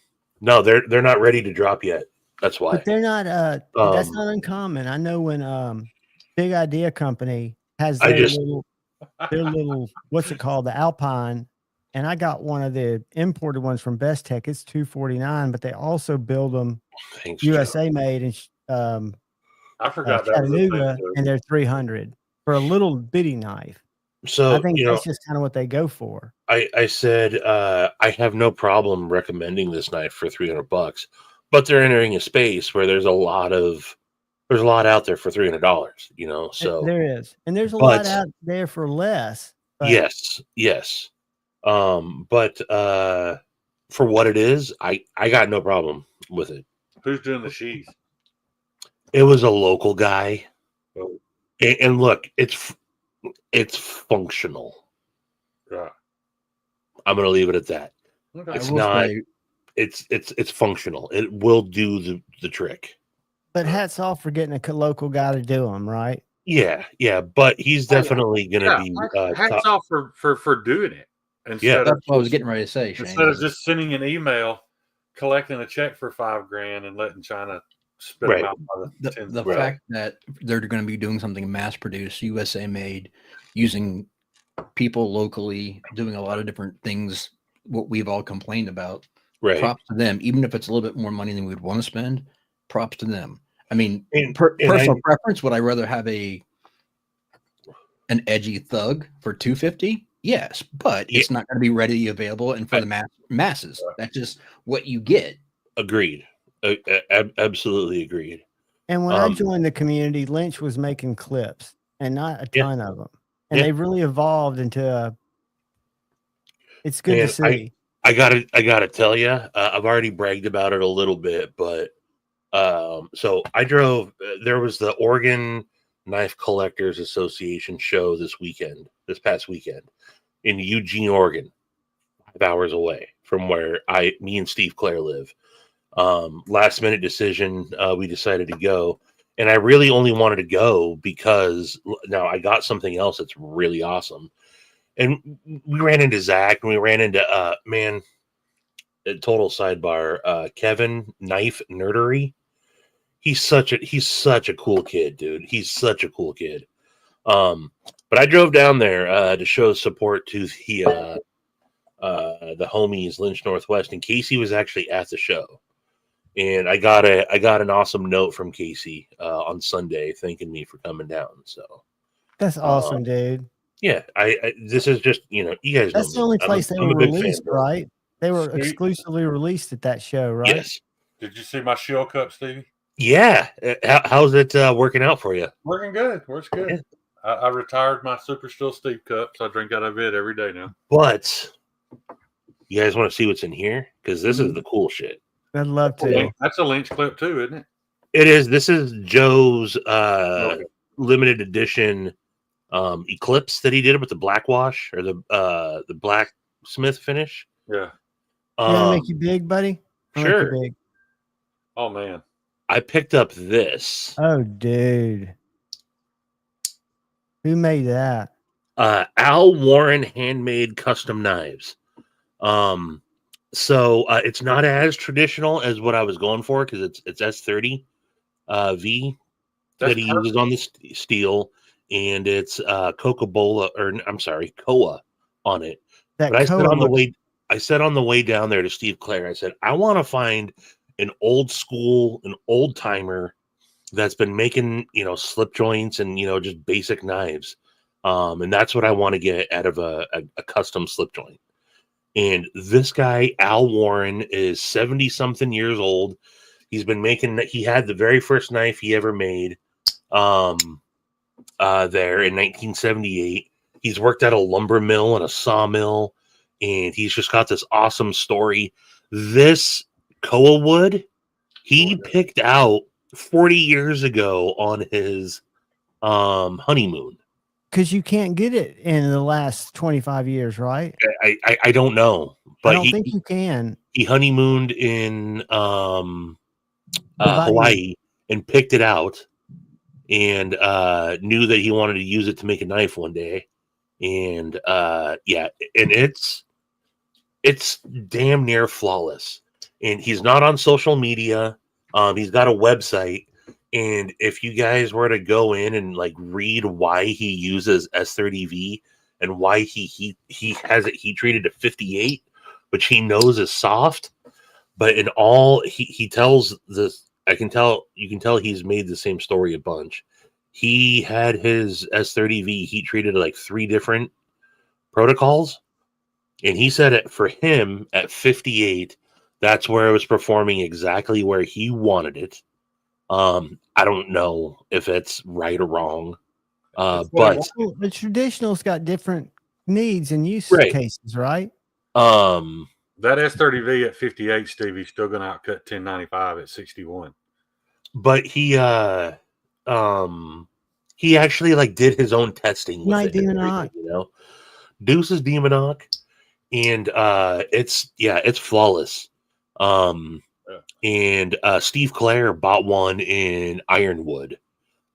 they're not ready to drop yet. That's why. But they're not. That's not uncommon. I know when Big Idea Company has their little what's it called, the Alpine, and I got one of the imported ones from Best Tech. It's $249, but they also build them USA made and I forgot that Chattanooga, and they're $300 for a little bitty knife. So I think that's just kind of what they go for. I said I have no problem recommending this knife for $300, but they're entering a space where there's a lot out there for $300. So there is, and there's a lot out there for less. But yes. But for what it is, I got no problem with it. Who's doing the sheath? It was a local guy, and look, it's functional. Right. I'm gonna leave it at that. Okay. It's not. It's functional. It will do the trick. But hats off for getting a local guy to do them, right? Yeah. But he's definitely gonna be. Hats off for doing it. That's what I was getting ready to say. Shane. Instead of just sending an email, collecting a check for $5,000 and letting China spit them out by the fact that they're going to be doing something mass produced, USA made, using people locally, doing a lot of different things, what we've all complained about. Right. Props to them, even if it's a little bit more money than we'd want to spend. Props to them. I mean, personal preference, would I rather have an edgy thug for $250? Yes, but it's not going to be readily available and for the masses. That's just what you get. Agreed. Absolutely agreed. And when I joined the community, Lynch was making clips, and not a ton of them. And they've really evolved into it's good to see. I gotta tell you, I've already bragged about it a little bit, but so I drove. There was the Oregon Knife Collectors Association show this past weekend in Eugene, Oregon, 5 hours away from where me and Steve Clare live. Last minute decision, we decided to go, and I really only wanted to go because now I got something else that's really awesome, And we ran into Zach, and we ran into man. A total sidebar. Kevin Knife Nerdery. He's such a cool kid, dude. He's such a cool kid. But I drove down there to show support to the homies Lynch Northwest, and Casey was actually at the show. And I got an awesome note from Casey on Sunday thanking me for coming down. So That's awesome, dude. Yeah, I this is just, you guys know That's the me. only place they I'm were a big fan, released, bro. right? They were Sweet. exclusively released at that show, right? Yes. Did you see my shield cup, Stevie? Yeah. How's it working out for you? Working good. Works good. Yeah. I retired my Super Still Steve cup, so I drink out of it every day now. But you guys want to see what's in here? Because this is the cool shit. I'd love to. That's a Lynch clip too, isn't it? It is. This is Joe's limited edition Eclipse that he did with the black wash or the blacksmith finish. Yeah. You want to make you big, buddy? I'll make you Sure. big. Oh man. I picked up this. Oh, dude. Who made that? Al Warren handmade custom knives. So it's not as traditional as what I was going for because it's S30 V That's that he uses on the steel, and it's Coca-Cola Koa on it. That But I said Koa on the way down there to Steve Clare, I said I want to find an old school, an old timer that's been making slip joints and just basic knives, and that's what I want to get out of a custom slip joint. And this guy, Al Warren, is 70 something years old. He's been making. He had the very first knife he ever made there in 1978. He's worked at a lumber mill and a sawmill, and he's just got this awesome story. This Koa wood he picked out 40 years ago on his honeymoon. Because you can't get it in the last 25 years, right? I don't know, but I don't think you can. He honeymooned in Hawaii and picked it out, and knew that he wanted to use it to make a knife one day, and and it's damn near flawless. And he's not on social media. He's got a website. And if you guys were to go in and read why he uses S30V and why he has it heat treated to 58, which he knows is soft, but in all he tells this, you can tell he's made the same story a bunch. He had his S30V heat treated to 3 different protocols, and he said it for him at 58. That's where it was performing exactly where he wanted it. I don't know if it's right or wrong, but the traditional's got different needs and use cases, right? That S30V at 58, Stevie's still going to outcut 1095 at 61. But he actually did his own testing with it. Demon Deuce is Demonoc, and it's flawless. And Steve Clare bought one in Ironwood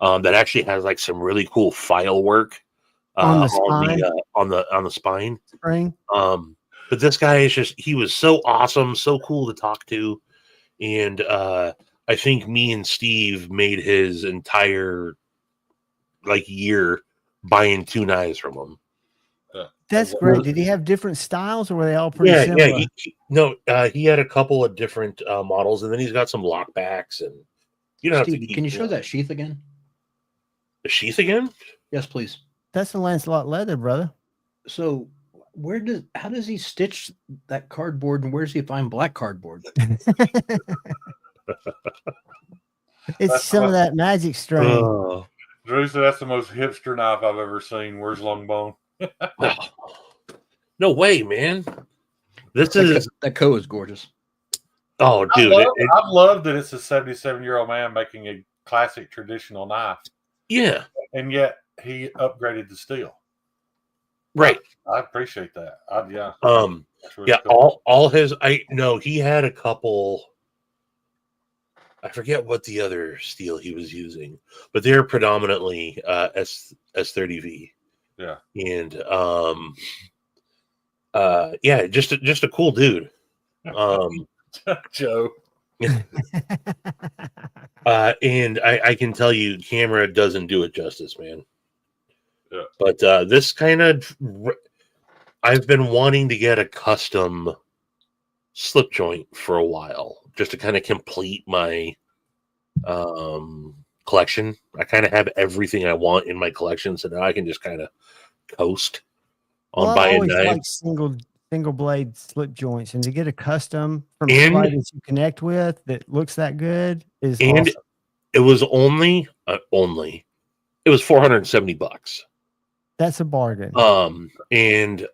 that actually has some really cool file work on the spine spring. But this guy is he was so awesome, so cool to talk to, and I think me and Steve made his entire year buying 2 knives from him. That's great. Did he have different styles, or were they all pretty similar? Yeah. He had a couple of different models, and then he's got some lockbacks. And Steve, can you show that sheath again? The sheath again? Yes, please. That's the Lancelot leather, brother. So, how does he stitch that cardboard, and where does he find black cardboard? It's some of that magic strain. Drew said that's the most hipster knife I've ever seen. Where's Longbone? No way, man. That Koa is gorgeous. Oh, dude. I've loved that it's a 77-year-old man making a classic traditional knife. Yeah. And yet he upgraded the steel. Right. I appreciate that. Really cool. all his he had a couple. I forget what the other steel he was using, but they're predominantly S30V. Yeah. And yeah, just a cool dude. Joe. And I can tell you, camera doesn't do it justice, man. Yeah. But this kind of, I've been wanting to get a custom slip joint for a while, just to kind of complete my collection. I kind of have everything I want in my collection, so now I can just kind of coast on Well, I buying always like knives. single blade slip joints, and to get a custom from And- somebody that you connect with that looks that good is And awesome. it was only it was $470. That's a bargain. And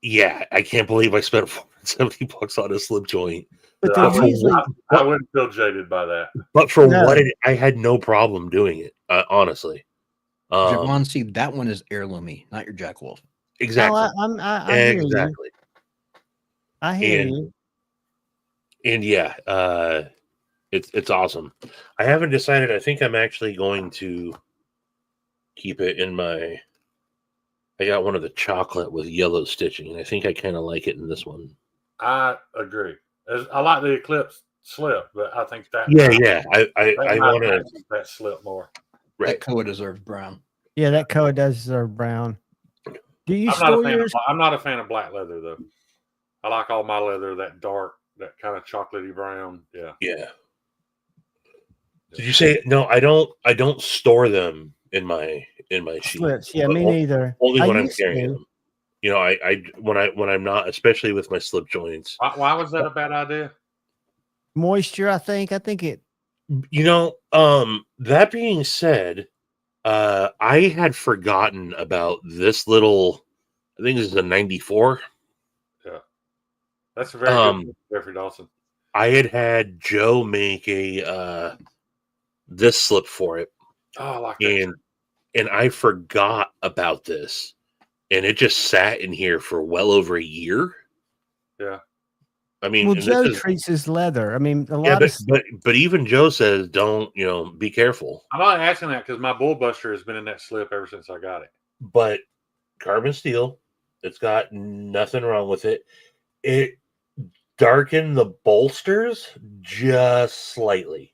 yeah, I can't believe I spent $470 on a slip joint. But I they're for usually what- I wouldn't feel jaded by that. But for No. what I had no problem doing it, honestly. Javon, see, that one is heirloomy, not your Jack Wolf. Exactly. I hear you. Exactly. I hear And- you. And yeah, it's awesome. I haven't decided. I think I'm actually going to keep it in my. I got one of the chocolate with yellow stitching, and I think I kind of like it in this one. I agree. I like the Eclipse slip, but I think that Yeah. I that want to. that slip more. Right. That Koa deserves brown. Yeah, that Koa does deserve brown. Do you I'm not a store fan. yours? I'm not a fan of black leather though. I like all my leather that dark, that kind of chocolatey brown. Yeah. Yeah. Did you say no? I don't store them in my sheets. Slips. Yeah, me neither. Only I when I'm used carrying to. them. You know, I when I'm not, especially with my slip joints. Why was that a bad idea? Moisture, I think. I think it. You know, that being said, I had forgotten about this little. I think this is a 94. Yeah, that's a very good Jeffrey Dawson. I had Joe make a this slip for it, Oh, I like that. and I forgot about this, and it just sat in here for well over a year. Yeah. I mean, Well, and Joe this is, treats his leather. I mean, a yeah, lot of. but even Joe says, don't, be careful. I'm not asking that because my Bullbuster has been in that slip ever since I got it. But carbon steel, it's got nothing wrong with it. It darkened the bolsters just slightly.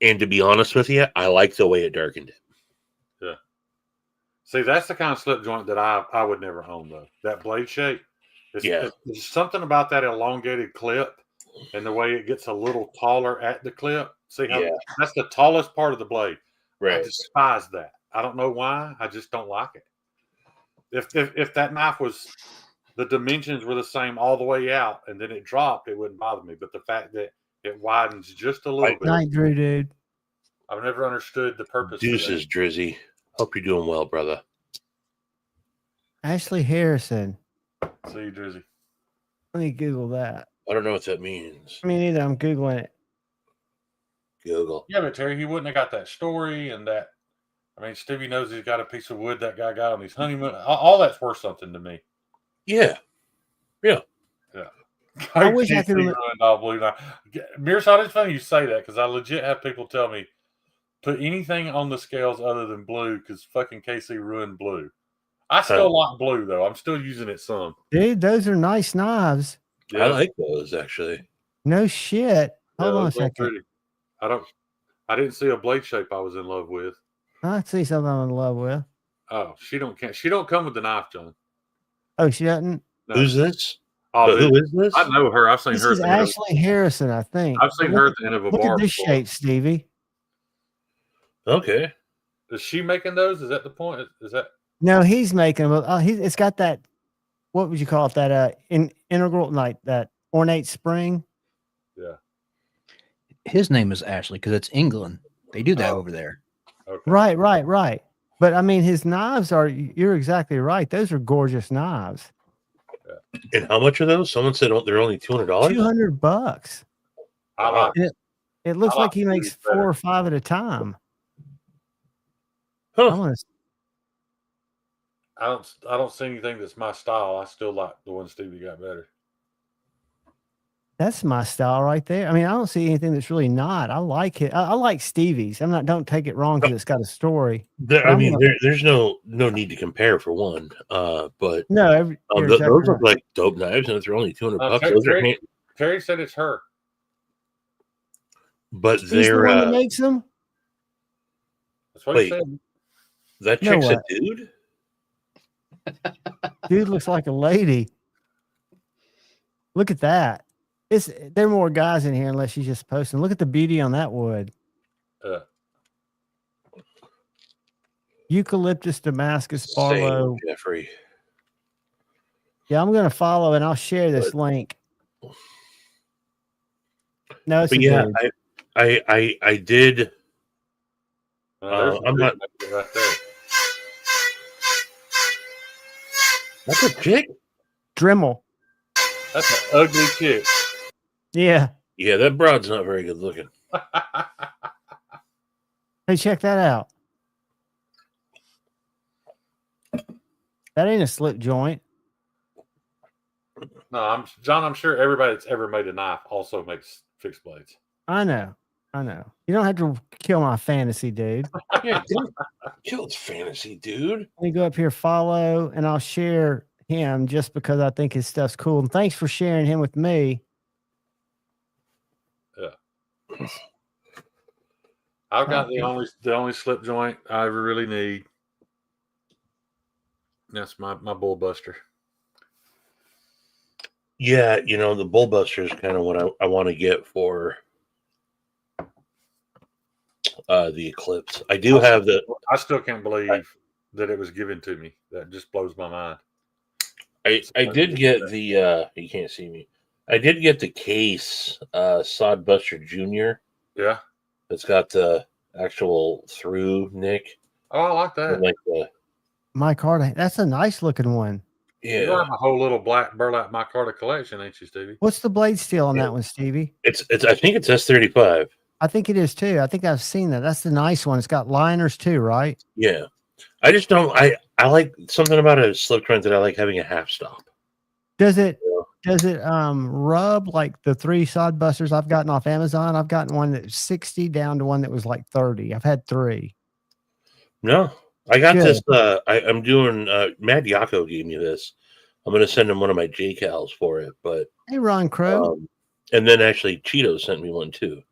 And to be honest with you, I like the way it darkened it. Yeah. See, that's the kind of slip joint that I would never own though. That blade shape. There's something about that elongated clip and the way it gets a little taller at the clip. See how that's the tallest part of the blade. Right. I despise that. I don't know why. I just don't like it. If that knife was, the dimensions were the same all the way out and then it dropped, it wouldn't bother me. But the fact that it widens just a little bit. Night, Drew, dude. I've never understood the purpose. Deuces, Drizzy. Hope you're doing well, brother. Ashley Harrison. See you, Drizzy. Let me Google that. I don't know what that means. Me neither. I'm Googling it. Google. Yeah, but Terry, he wouldn't have got that story and that. I mean, Stevie knows he's got a piece of wood that guy got on his honeymoon. All that's worth something to me. Yeah. Yeah. Yeah. I wish I could remember. All blue now. Mearshaw, it's funny you say that because I legit have people tell me put anything on the scales other than blue because fucking KC ruined blue. I still like blue though. I'm still using it some. Dude, those are nice knives. Yeah. I like those actually. No shit. Hold on a second. Pretty. I didn't see a blade shape I was in love with. I see something I'm in love with. Oh, she don't come with the knife, John. Oh, she doesn't? No. Who's this? Oh, who is this? I know her. I've seen This her. is Ashley Harrison, I think. I've seen her at the end of a look bar. Look at this before. shape, Stevie. Okay. Is she making those? Is that the point? Is that? No, he's making them. It's got that. What would you call it? That integral, like that ornate spring. Yeah. His name is Ashley because it's England. They do that over there. Okay. Right. But I mean, his knives are. You're exactly right. Those are gorgeous knives. And how much are those? Someone said they're only $200. $200. I like it. It looks like he makes 4 or 5 at a time. Huh. I don't see anything that's my style. I still like the one Stevie got better. That's my style right there. I mean, I don't see anything that's really not. I like it. I like Stevie's. I'm not. Don't take it wrong because it's got a story. I mean, there's no need to compare for one. But no, those look like dope knives, and if they're only $200, Terry said it's her. But She's they're the one that makes them. That's what he said. That chick's a dude. Dude looks like a lady. Look at that. There are more guys in here unless she's just posting. Look at the beauty on that wood. Eucalyptus Damascus Barlow. Jeffrey. Yeah, I'm gonna follow and I'll share this link. No, it's yeah, I did. I'm not. Right there. That's a chick. Dremel. That's an ugly chick. Yeah. Yeah, that broad's not very good looking. Hey, check that out. That ain't a slip joint. No, John. I'm sure everybody that's ever made a knife also makes fixed blades. I know. You don't have to kill my fantasy, dude. Yeah, kill its fantasy, dude. Let me go up here, follow, and I'll share him just because I think his stuff's cool. And thanks for sharing him with me. Yeah. I've got the only slip joint I ever really need. That's my bull buster. Yeah, the bull buster is kind of what I want to get for the Eclipse. I do have the. I still can't believe that it was given to me. That just blows my mind. I did get the. You can't see me. I did get the case, Sodbuster Junior. Yeah, it's got the actual through nick. Oh, I like that. Like the micarta. That's a nice looking one. Yeah, you have a whole little black burlap micarta collection, ain't you, Stevie? What's the blade steel on that one, Stevie? It's. I think it's S35. I think it is too. I think I've seen that. That's the nice one. It's got liners too, right? Yeah. I just don't. I like something about a slip joint that I like having a half stop. Does it rub like the 3 sod busters I've gotten off Amazon? I've gotten one that's 60 down to one that was like 30. I've had 3. No, I got this. I'm doing. Matt Yako gave me this. I'm going to send him one of my J-Cals for it. But hey, Ron Crow. And then actually Cheeto sent me one too.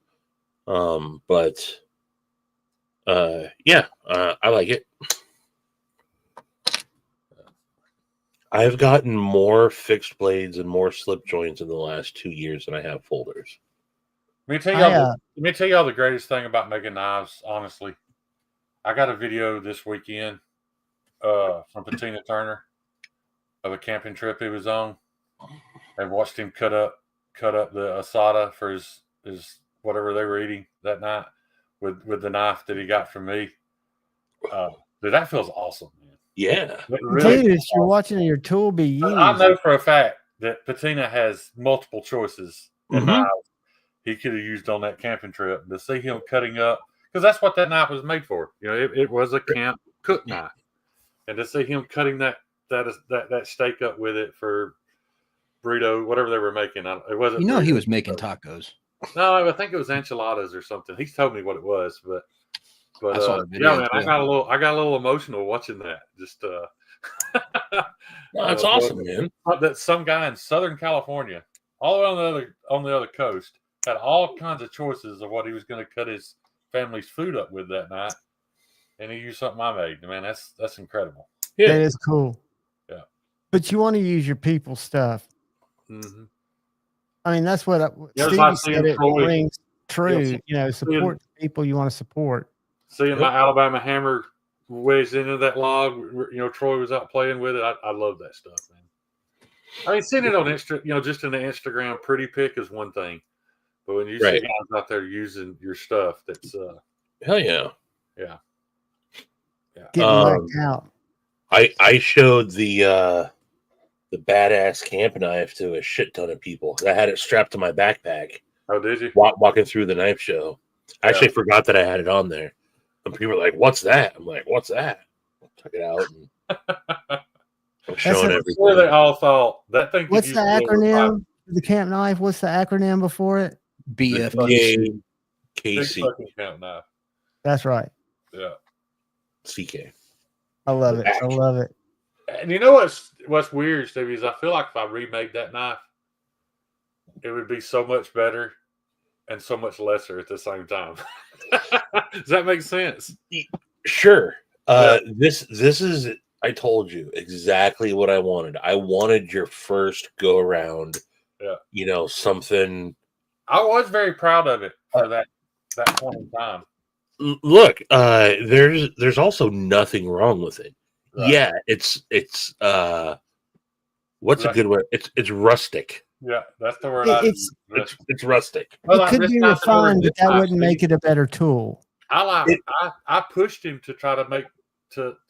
Yeah, I like it. I've gotten more fixed blades and more slip joints in the last 2 years than I have folders. Let me tell y'all the greatest thing about making knives, honestly. I got a video this weekend from Patina Turner of a camping trip he was on. I watched him cut up the asada for his whatever they were eating that night with the knife that he got from me. Dude, that feels awesome, man. Yeah. Really, dude, you're watching your tool be used. I know for a fact that Patina has multiple choices in knives he could have used on that camping trip. To see him cutting up, because that's what that knife was made for. It was a camp cook knife. And to see him cutting that steak up with it for burrito, whatever they were making. It wasn't. He was making tacos. No, I think it was enchiladas or something. He's told me what it was, but I saw the video yeah, man, I got a little emotional watching that. Just that's awesome, man. That some guy in Southern California, all the way on the other coast, had all kinds of choices of what he was going to cut his family's food up with that night, and he used something I made. Man, that's incredible. Yeah. That is cool. Yeah, but you want to use your people's stuff. Mm-hmm. I mean, that's what Stevie said. It rings true. Support the people you want to support. Seeing my Alabama hammer wedged into that log, Troy was out playing with it. I love that stuff, man. I mean, seeing it on just in the Instagram pretty pic is one thing, but when you see guys out there using your stuff, that's hell yeah, yeah. Getting whacked out. I showed the badass camp knife to a shit ton of people. I had it strapped to my backpack. Oh, did you? Walking through the knife show. I actually forgot that I had it on there. And people were like, "What's that?" I'm like, "What's that?" I took it out and I'm showing everything. They all thought that thing. What's the acronym? The camp knife. What's the acronym before it? BFKC. Big KC. fucking camp knife. That's right. Yeah. CK. I love it. I love it. And you know what's weird, Stevie, is I feel like if I remade that knife, it would be so much better and so much lesser at the same time. Does that make sense? Sure. This is, I told you exactly what I wanted. I wanted your first go around. Yeah. You know, something. I was very proud of it for that point in time. Look, there's also nothing wrong with it. Right. Yeah, it's what's a good word? It's rustic. Yeah, that's the word. It's rustic. It could be refined, but that wouldn't make it a better tool. I pushed him to try to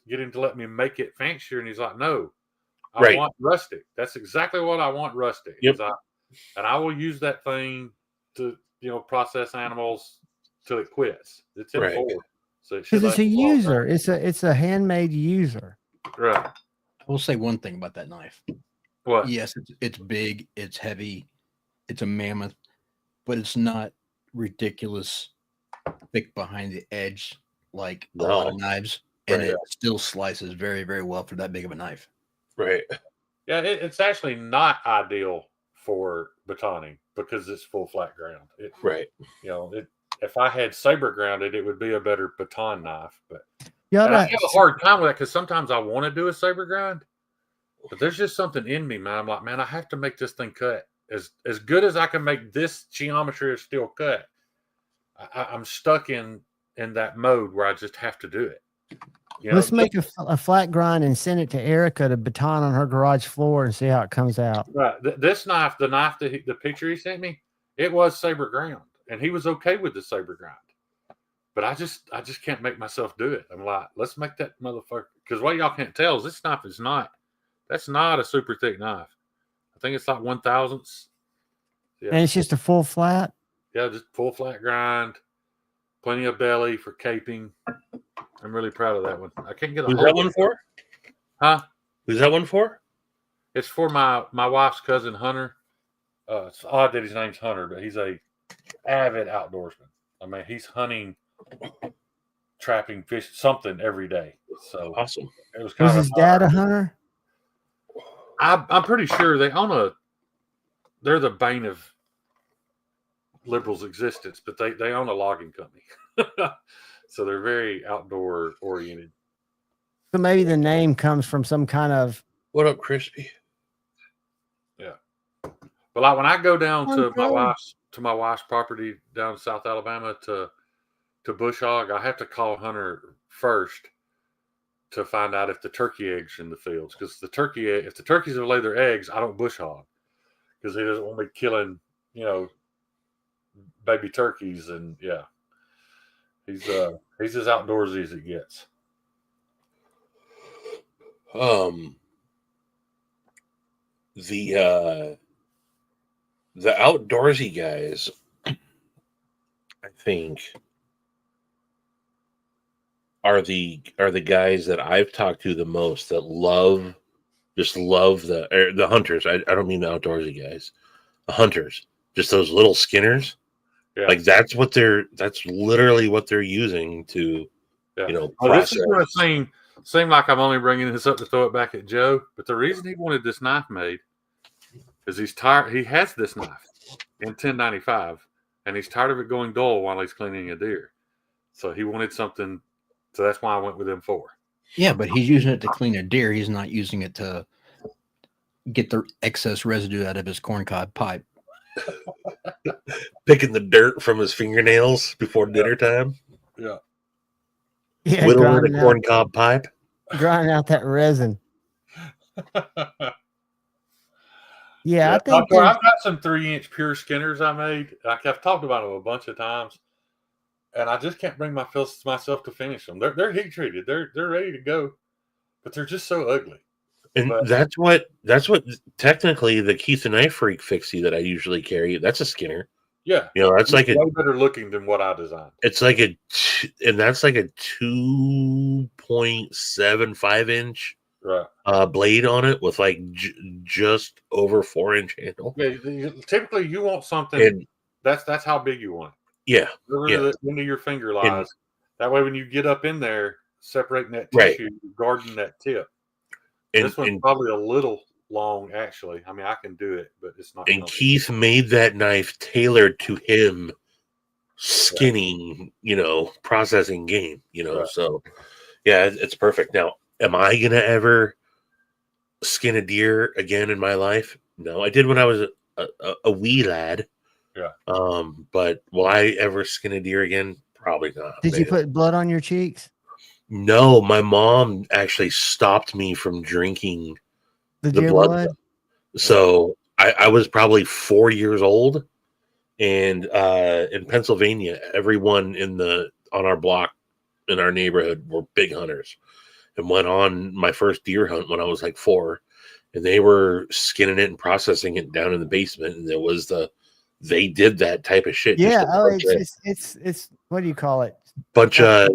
get him to let me make it fancier, and he's like, "No, I want rustic. That's exactly what I want, rustic." Yep. And I will use that thing to process animals till it quits. It's in forward. So because it's a user. It's a handmade user. Right. I will say one thing about that knife. What? Yes, it's big, it's heavy, it's a mammoth, but it's not ridiculous thick behind the edge like a lot of knives, and it still slices very, very well for that big of a knife. Right. Yeah, it's actually not ideal for batoning because it's full flat ground. Right. If I had saber grounded, it would be a better baton knife. But I have a hard time with that because sometimes I want to do a saber grind, but there's just something in me, man. I'm like, man, I have to make this thing cut as good as I can make this geometry of steel cut. I'm stuck in that mode where I just have to do it. Let's make a flat grind and send it to Erica to baton on her garage floor and see how it comes out. Right. This knife, the knife the picture he sent me, it was saber ground. And he was okay with the saber grind, but I just can't make myself do it. I'm like, let's make that motherfucker. Because what y'all can't tell is this knife that's not a super thick knife. I think it's like 1/1000. Yeah. And it's just a full flat. Yeah, just full flat grind, plenty of belly for caping. I'm really proud of that one. I can't get a. Who's that one for? Huh? Who's that one for? It's for my wife's cousin Hunter. It's odd that his name's Hunter, but he's a avid outdoorsman. I mean, he's hunting, trapping, fish, something every day. So awesome. It was kind of his dad a hunter? I'm pretty sure they're the bane of liberals' existence, but they own a logging company. So they're very outdoor oriented. So maybe the name comes from some kind of. What up, Crispy? Yeah. But like when I go down to my wife's property down in South Alabama to bush hog, I have to call Hunter first to find out if the turkey eggs in the fields. Because if the turkeys have laid their eggs, I don't bush hog because he doesn't want me killing, baby turkeys. And yeah, he's as outdoorsy as it gets. The outdoorsy guys, I think, are the guys that I've talked to the most that love the hunters. I don't mean the outdoorsy guys, the hunters, just those little skinners. Yeah. Like that's literally what they're using to, process. This is going to seem like I'm only bringing this up to throw it back at Joe, but the reason he wanted this knife made is he's tired. He has this knife in 1095, and he's tired of it going dull while he's cleaning a deer. So he wanted something. So that's why I went with M4. Yeah, but he's using it to clean a deer. He's not using it to get the excess residue out of his corncob pipe. Picking the dirt from his fingernails before dinner time. Yeah. Whittling the corncob pipe. Grinding out that resin. Yeah, I think I've got some 3-inch pure skinners I made. Like I've talked about them a bunch of times, and I just can't bring myself to finish them. They're heat treated. They're ready to go, but they're just so ugly. And that's what technically the Keith and I Freak fixie that I usually carry. That's a Skinner. Yeah, that's like way better looking than what I designed. It's like that's like a 2.75 inch. blade on it with like just over 4-inch handle. Yeah, typically you want something And that's how big you want it. yeah, Wherever the end of your finger lies. That way, when you get up in there, separating that tissue, guarding that tip. This one's probably a little long, actually. I mean, I can do it, but it's not. And Keith made that knife tailored to him skinning, processing game, so yeah, it's perfect. Now, am I going to ever skin a deer again in my life? No, I did when I was a wee lad. Yeah. But will I ever skin a deer again? Probably not. Did you put blood on your cheeks? No, my mom actually stopped me from drinking the blood. So I was probably 4 years old, and in Pennsylvania, everyone on our block in our neighborhood were big hunters, and went on my first deer hunt when I was like 4, and they were skinning it and processing it down in the basement, and they did that type of shit. Yeah, it's what do you call it? Bunch of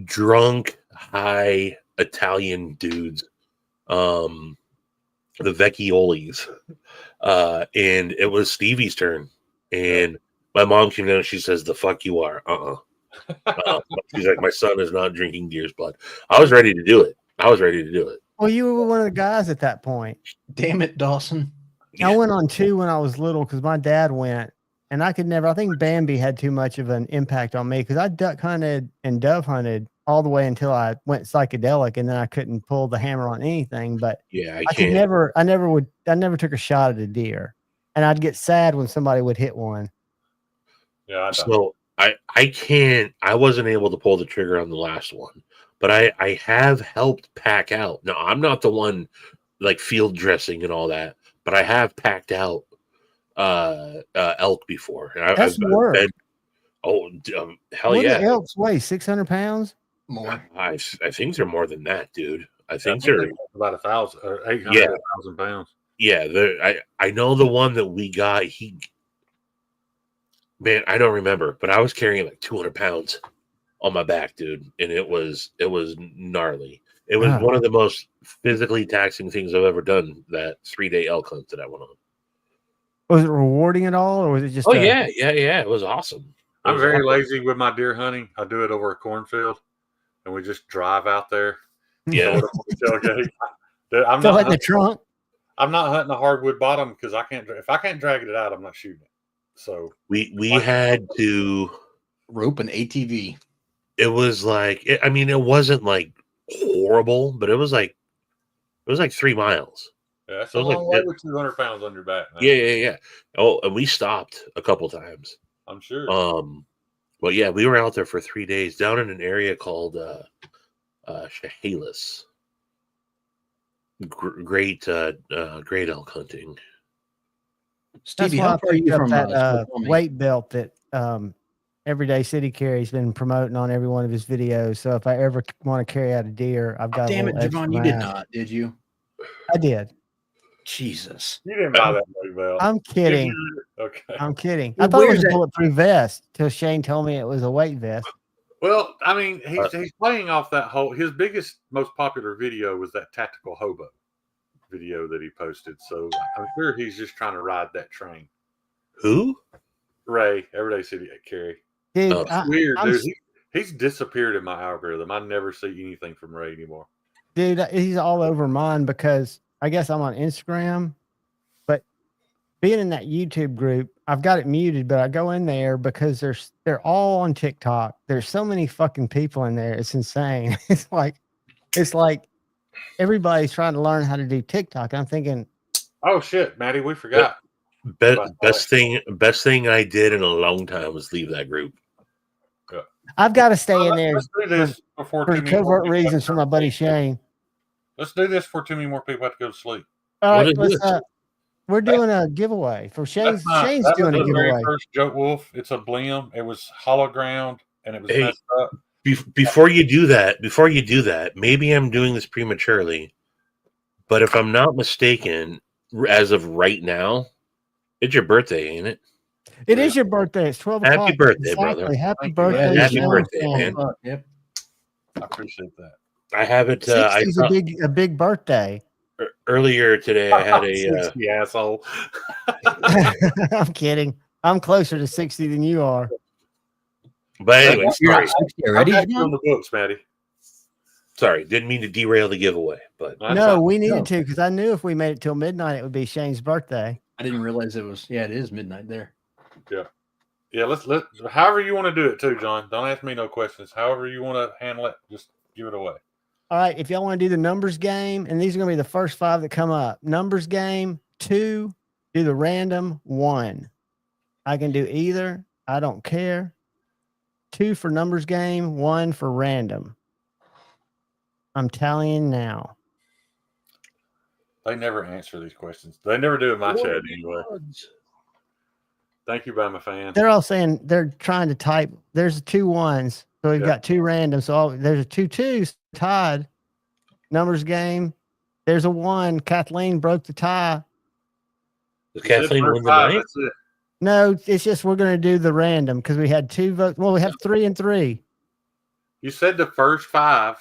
drunk, high Italian dudes, the Vecchiolis, and it was Stevie's turn, and my mom came down and she says, "The fuck you are." She's like, "My son is not drinking deer's blood." I was ready to do it. Well, you were one of the guys at that point. Damn it, Dawson. I went on 2 when I was little because my dad went, and I think Bambi had too much of an impact on me because I duck hunted and dove hunted all the way until I went psychedelic, and then I couldn't pull the hammer on anything. But yeah, I never took a shot at a deer, and I'd get sad when somebody would hit one. Yeah. So I wasn't able to pull the trigger on the last one, but I have helped pack out. Now, I'm not the one like field dressing and all that, but I have packed out elk before. That's work. Hell what yeah! Do elks weigh 600 pounds? More. I think they're more than that, dude. I think they're about 1,000 or 800 1,000 pounds. Yeah, I know the one that we got. Man, I don't remember, but I was carrying like 200 pounds on my back, dude, and it was gnarly. It was one of the most physically taxing things I've ever done. That 3-day elk hunt that I went on. Was it rewarding at all, or was it just? Yeah. It was awesome. I'm very lazy with my deer hunting. I do it over a cornfield, and we just drive out there. Yeah. I'm not in the trunk. I'm not hunting a hardwood bottom because I can't. If I can't drag it out, I'm not shooting it. So we had to rope an ATV. It was like it wasn't like horrible, but it was like 3 miles. Yeah, that's a long way with 200 pounds on your back, man. Yeah. Oh, and we stopped a couple times. I'm sure. But yeah, we were out there for 3 days down in an area called Chehalis. Great elk hunting. Stevie, how far are you from that weight belt that Everyday City Carry's been promoting on every one of his videos? So if I ever want to carry out a deer, I've got. Damn it, Javon, you did not, did you? I did. Jesus, you didn't buy that weight belt. I'm kidding. Okay, I'm kidding. I thought it was a bulletproof vest till Shane told me it was a weight vest. Well, I mean, he's playing off that whole. His biggest, most popular video was that tactical hobo video that he posted. So I'm sure he's just trying to ride that train. Who? Ray, Everyday City Carry. Dude, weird, dude. He's disappeared in my algorithm. I never see anything from Ray anymore. Dude, he's all over mine because I guess I'm on Instagram, but being in that YouTube group, I've got it muted, but I go in there because they're all on TikTok. There's so many fucking people in there. It's insane. It's like everybody's trying to learn how to do TikTok. I'm thinking, oh shit, Maddie, we forgot. Best thing I did in a long time was leave that group. Yeah. I've got to stay in there let's do this for covert reasons for my buddy Shane. Let's do this before too many more people have to go to sleep. All right, we're doing a giveaway for Shane's doing a giveaway. Very first Joke Wolf. It's a blim. It was hollow ground and it was messed up. Before you do that, maybe I'm doing this prematurely, but if I'm not mistaken, as of right now, it's your birthday, ain't it? It is your birthday. It's 12 o'clock. Happy birthday, brother. Happy birthday. Happy birthday, man. Yep. I appreciate that. I have it. 60's a big birthday. Earlier today, I had a. 60, asshole. I'm kidding. I'm closer to 60 than you are. But anyway, You're sorry. not 60 already, I'm back John? on the books, Matty. Sorry, didn't mean to derail the giveaway, but That's No, fine. we needed to because I knew if we made it till midnight, it would be Shane's birthday. I didn't realize it was. Yeah, it is midnight there. Yeah, let's however you want to do it too, John. Don't ask me no questions. However you want to handle it, just give it away. All right, if y'all want to do the numbers game, and these are going to be the first 5 that come up. Numbers game, 2, do the random, 1. I can do either. I don't care. 2 for numbers game, 1 for random. I'm tallying now. They never answer these questions. They never do in my chat anyway. Thank you, Bama fan. They're all saying they're trying to type. There's 2 1s. So we've got 2 random. So there's a 2 2s tied. Numbers game. There's a 1. Kathleen broke the tie. Does Kathleen win the night? That's it. No, it's just we're going to do the random because we had 2 votes. Well, we have 3 and 3. You said the first 5.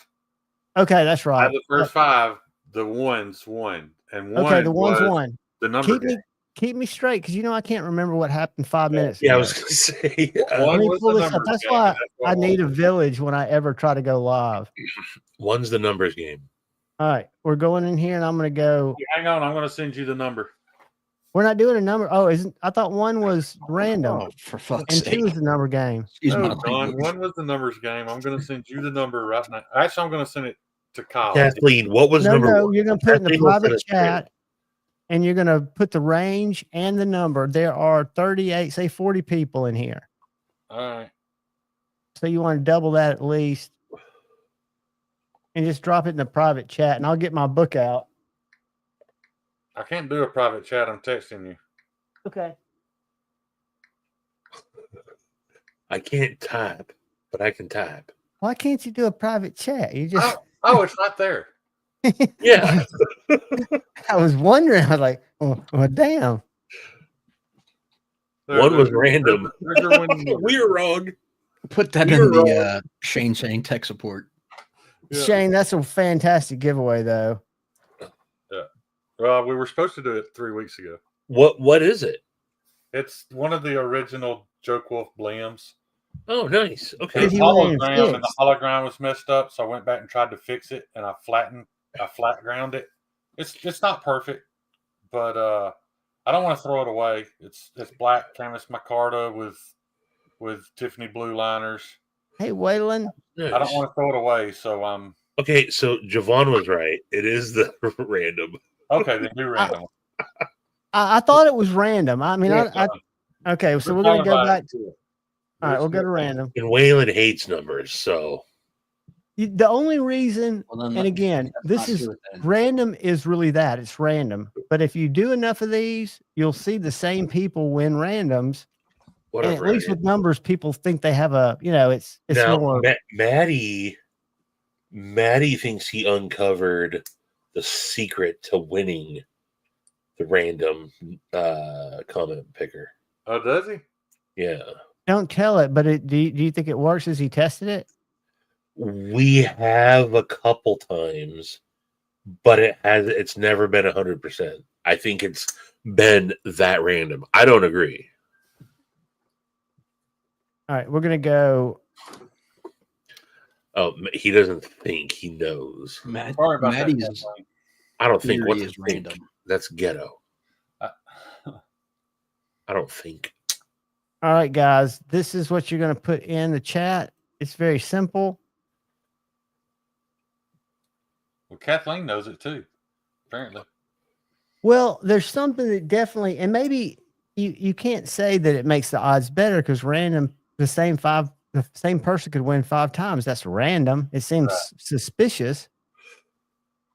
Okay, that's Out right. of the first 5, the ones won, and one Okay, the one's was one. the number game. Keep me straight because I can't remember what happened 5 minutes Yeah, I ago. was going to say. One Let me was pull the this up. numbers That's game, why and that's what I need a won. village when I ever try to go live. One's the numbers game. All right, we're going in here, and I'm going to go. Hang on, I'm going to send you the number. We're not doing a number. Oh, I thought 1 was random, Oh, for fuck's and 2 sake. is the number game. Excuse No, my John, language. 1 was the numbers game. I'm going to send you the number right now. Actually, I'm going to send it to Kyle. Kathleen, what was number one? You're going to put it in the Kathleen will send private us straight. chat, and you're going to put the range and the number. There are 38, say 40 people in here. All right. So you want to double that at least. And just drop it in the private chat, and I'll get my book out. I can't do a private chat. I'm texting you. Okay. I can't type, but I can type. Why can't you do a private chat? You just Oh, it's right there. Yeah. I was wondering. I was like, oh damn. One was random. There's your winning number. We were wrong. Put that You're in the Shane saying tech support. Yeah. Shane, that's a fantastic giveaway though. Yeah. Well, we were supposed to do it 3 weeks ago. What is it? It's one of the original Joke Wolf Blims. Oh, nice. It Okay. was He went in hologram, and the fixed. hologram was messed up, so I went back and tried to fix it, and I flat ground it. It's not perfect, but I don't want to throw it away. It's black canvas micarta with Tiffany blue liners. Hey, Waylon. Nice. I don't want to throw it away, so Okay, so Javon was right. It is the random. okay. Then do random. I thought it was random. I mean, Yeah, okay, so we're gonna go back. All right, we'll go to random. random. And Waylon hates numbers, so The only reason, Well, then and again, let's this not is do it then. random is really that it's random. But if you do enough of these, you'll see the same people win randoms. And whatever. at least with numbers, people think they have a, it's now, more. Maddie thinks he uncovered the secret to winning the random comment picker. Oh, does he? Yeah. Don't tell it, but do you think it works? Has he tested it? We have a couple times, but it's never been 100%. I think it's been that random. I don't agree. All right, we're gonna go. Oh, he doesn't think, he knows. Sorry about that, Maddie's Kathleen. I don't think theory what's is random. That's ghetto. Uh, I don't think. All right, guys, this is what you're gonna put in the chat. It's very simple. Well, Kathleen knows it too, apparently. Well, there's something that definitely, and maybe you can't say that it makes the odds better because random, the same person could win 5 times. That's random. It seems suspicious.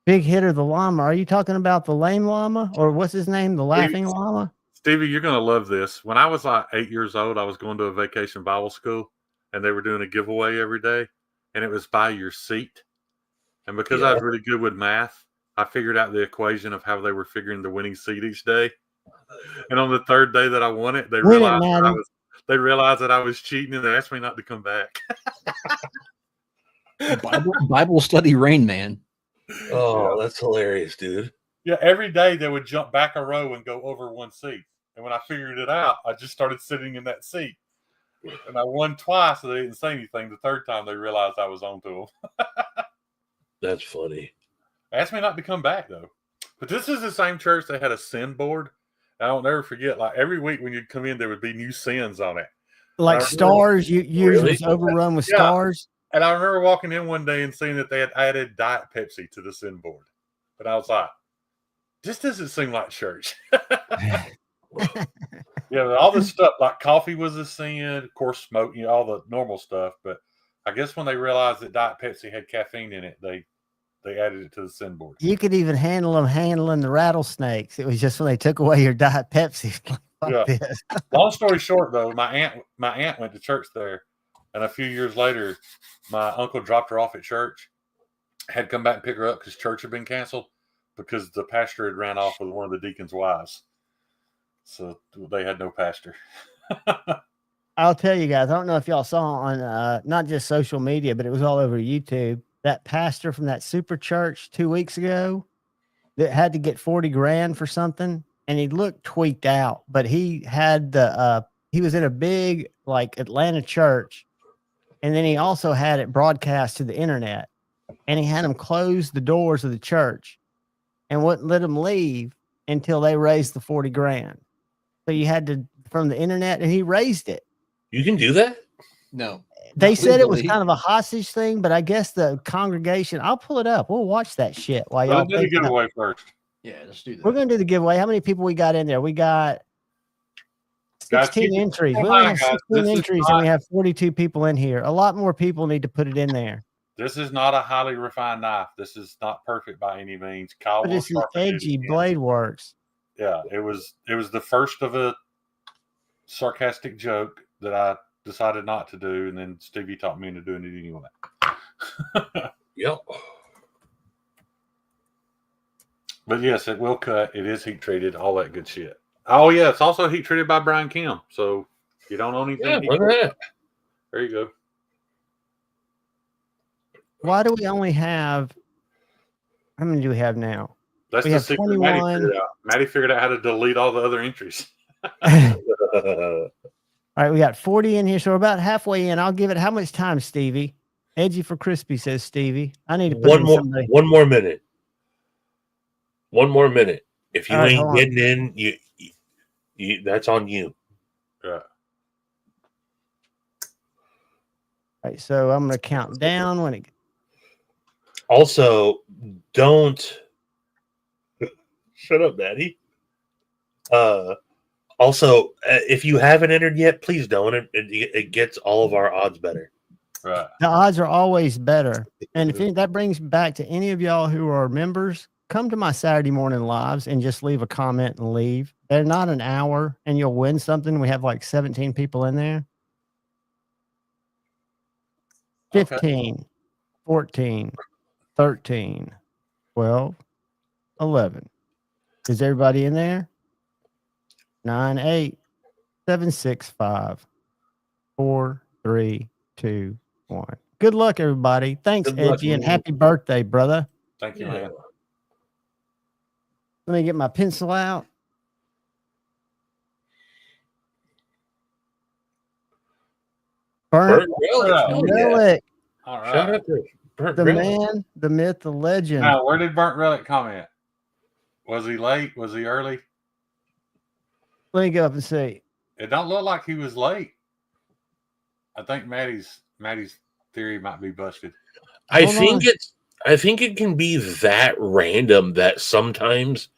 Big hitter, the llama. Are you talking about the lame llama or what's his name? The laughing llama? Stevie, you're going to love this. When I was like 8 years old, I was going to a vacation Bible school, and they were doing a giveaway every day, and it was by your seat. And because I was really good with math, I figured out the equation of how they were figuring the winning seat each day. And on the 3rd day that I won it, they realized that I was cheating, and they asked me not to come back. Bible study Rain Man. Oh, that's hilarious, dude. Yeah, every day they would jump back a row and go over one seat. And when I figured it out, I just started sitting in that seat. And I won twice, and they didn't say anything. The third time, they realized I was on to them. That's funny. Asked me not to come back, though. But this is the same church that had a sin board. I don't never forget, like, every week when you'd come in, there would be new sins on it. Like stars, yours was overrun with stars. And I remember walking in one day and seeing that they had added Diet Pepsi to the sin board. And I was like, this doesn't seem like church. Yeah, all this stuff, like coffee was a sin, of course, smoke, all the normal stuff. But I guess when they realized that Diet Pepsi had caffeine in it, they added it to the sin board. You could even handle them handling the rattlesnakes. It was just when they took away your Diet Pepsi. Yeah. Long story short, though, my aunt went to church there, and a few years later, my uncle dropped her off at church. Had come back and pick her up because church had been canceled because the pastor had ran off with one of the deacon's wives. So they had no pastor. I'll tell you guys, I don't know if y'all saw on not just social media, but it was all over YouTube. That pastor from that super church 2 weeks ago that had to get 40 grand for something, and he looked tweaked out, but he had he was in a big like Atlanta church, and then he also had it broadcast to the internet, and he had them close the doors of the church and wouldn't let them leave until they raised the 40 grand. So you had to from the internet, and he raised it. You can do that? No. They said it was kind of a hostage thing, but I guess the congregation, I'll pull it up. We'll watch that shit while y'all do the giveaway first. Yeah, let's do that. We're going to do the giveaway. How many people we got in there? We got 16 entries. We only have 16 entries, and we have 42 people in here. A lot more people need to put it in there. This is not a highly refined knife. This is not perfect by any means. Kyle, but it's an edgy blade works. Yeah, it was the first of a sarcastic joke that I decided not to do, and then Stevie taught me into doing it anyway. Yep. But yes, it will cut. It is heat treated, all that good shit. Oh yeah, it's also heat treated by Brian Kim. So if you don't own anything, look at that. There you go. Why do we only have? How many do we have now? That's we the have secret 21. Maddie figured out. Maddie figured out how to delete all the other entries. All right, we got 40 in here, so we're about halfway in. I'll give it how much time, Stevie? Edgy for crispy, says Stevie. I need to put somebody. One more minute. One more minute. If you right, ain't getting in, you that's on you. Yeah. All right, so I'm going to count down when it. Also, don't shut up, Maddie. Also, if you haven't entered yet, please don't. It gets all of our odds better. Right. The odds are always better. And if that brings back to any of y'all who are members, come to my Saturday morning lives and just leave a comment and leave. They're not an hour, and you'll win something. We have like 17 people in there. 15, okay. 14, 13, 12, 11. Is everybody in there? 9, 8, 7, 6, 5, 4, 3, 2, 1. Good luck, everybody. Thanks, Edgy, and happy birthday, brother. Thank you, man. Let me get my pencil out. Burnt Relic. All right. Shout out to Burnt The Relic. man, the myth, the legend. Now, where did Burnt Relic comment? Was he late? Was he early? Let me go up and see. It don't look like he was late. I think Maddie's theory might be busted. I think it can be that random that sometimes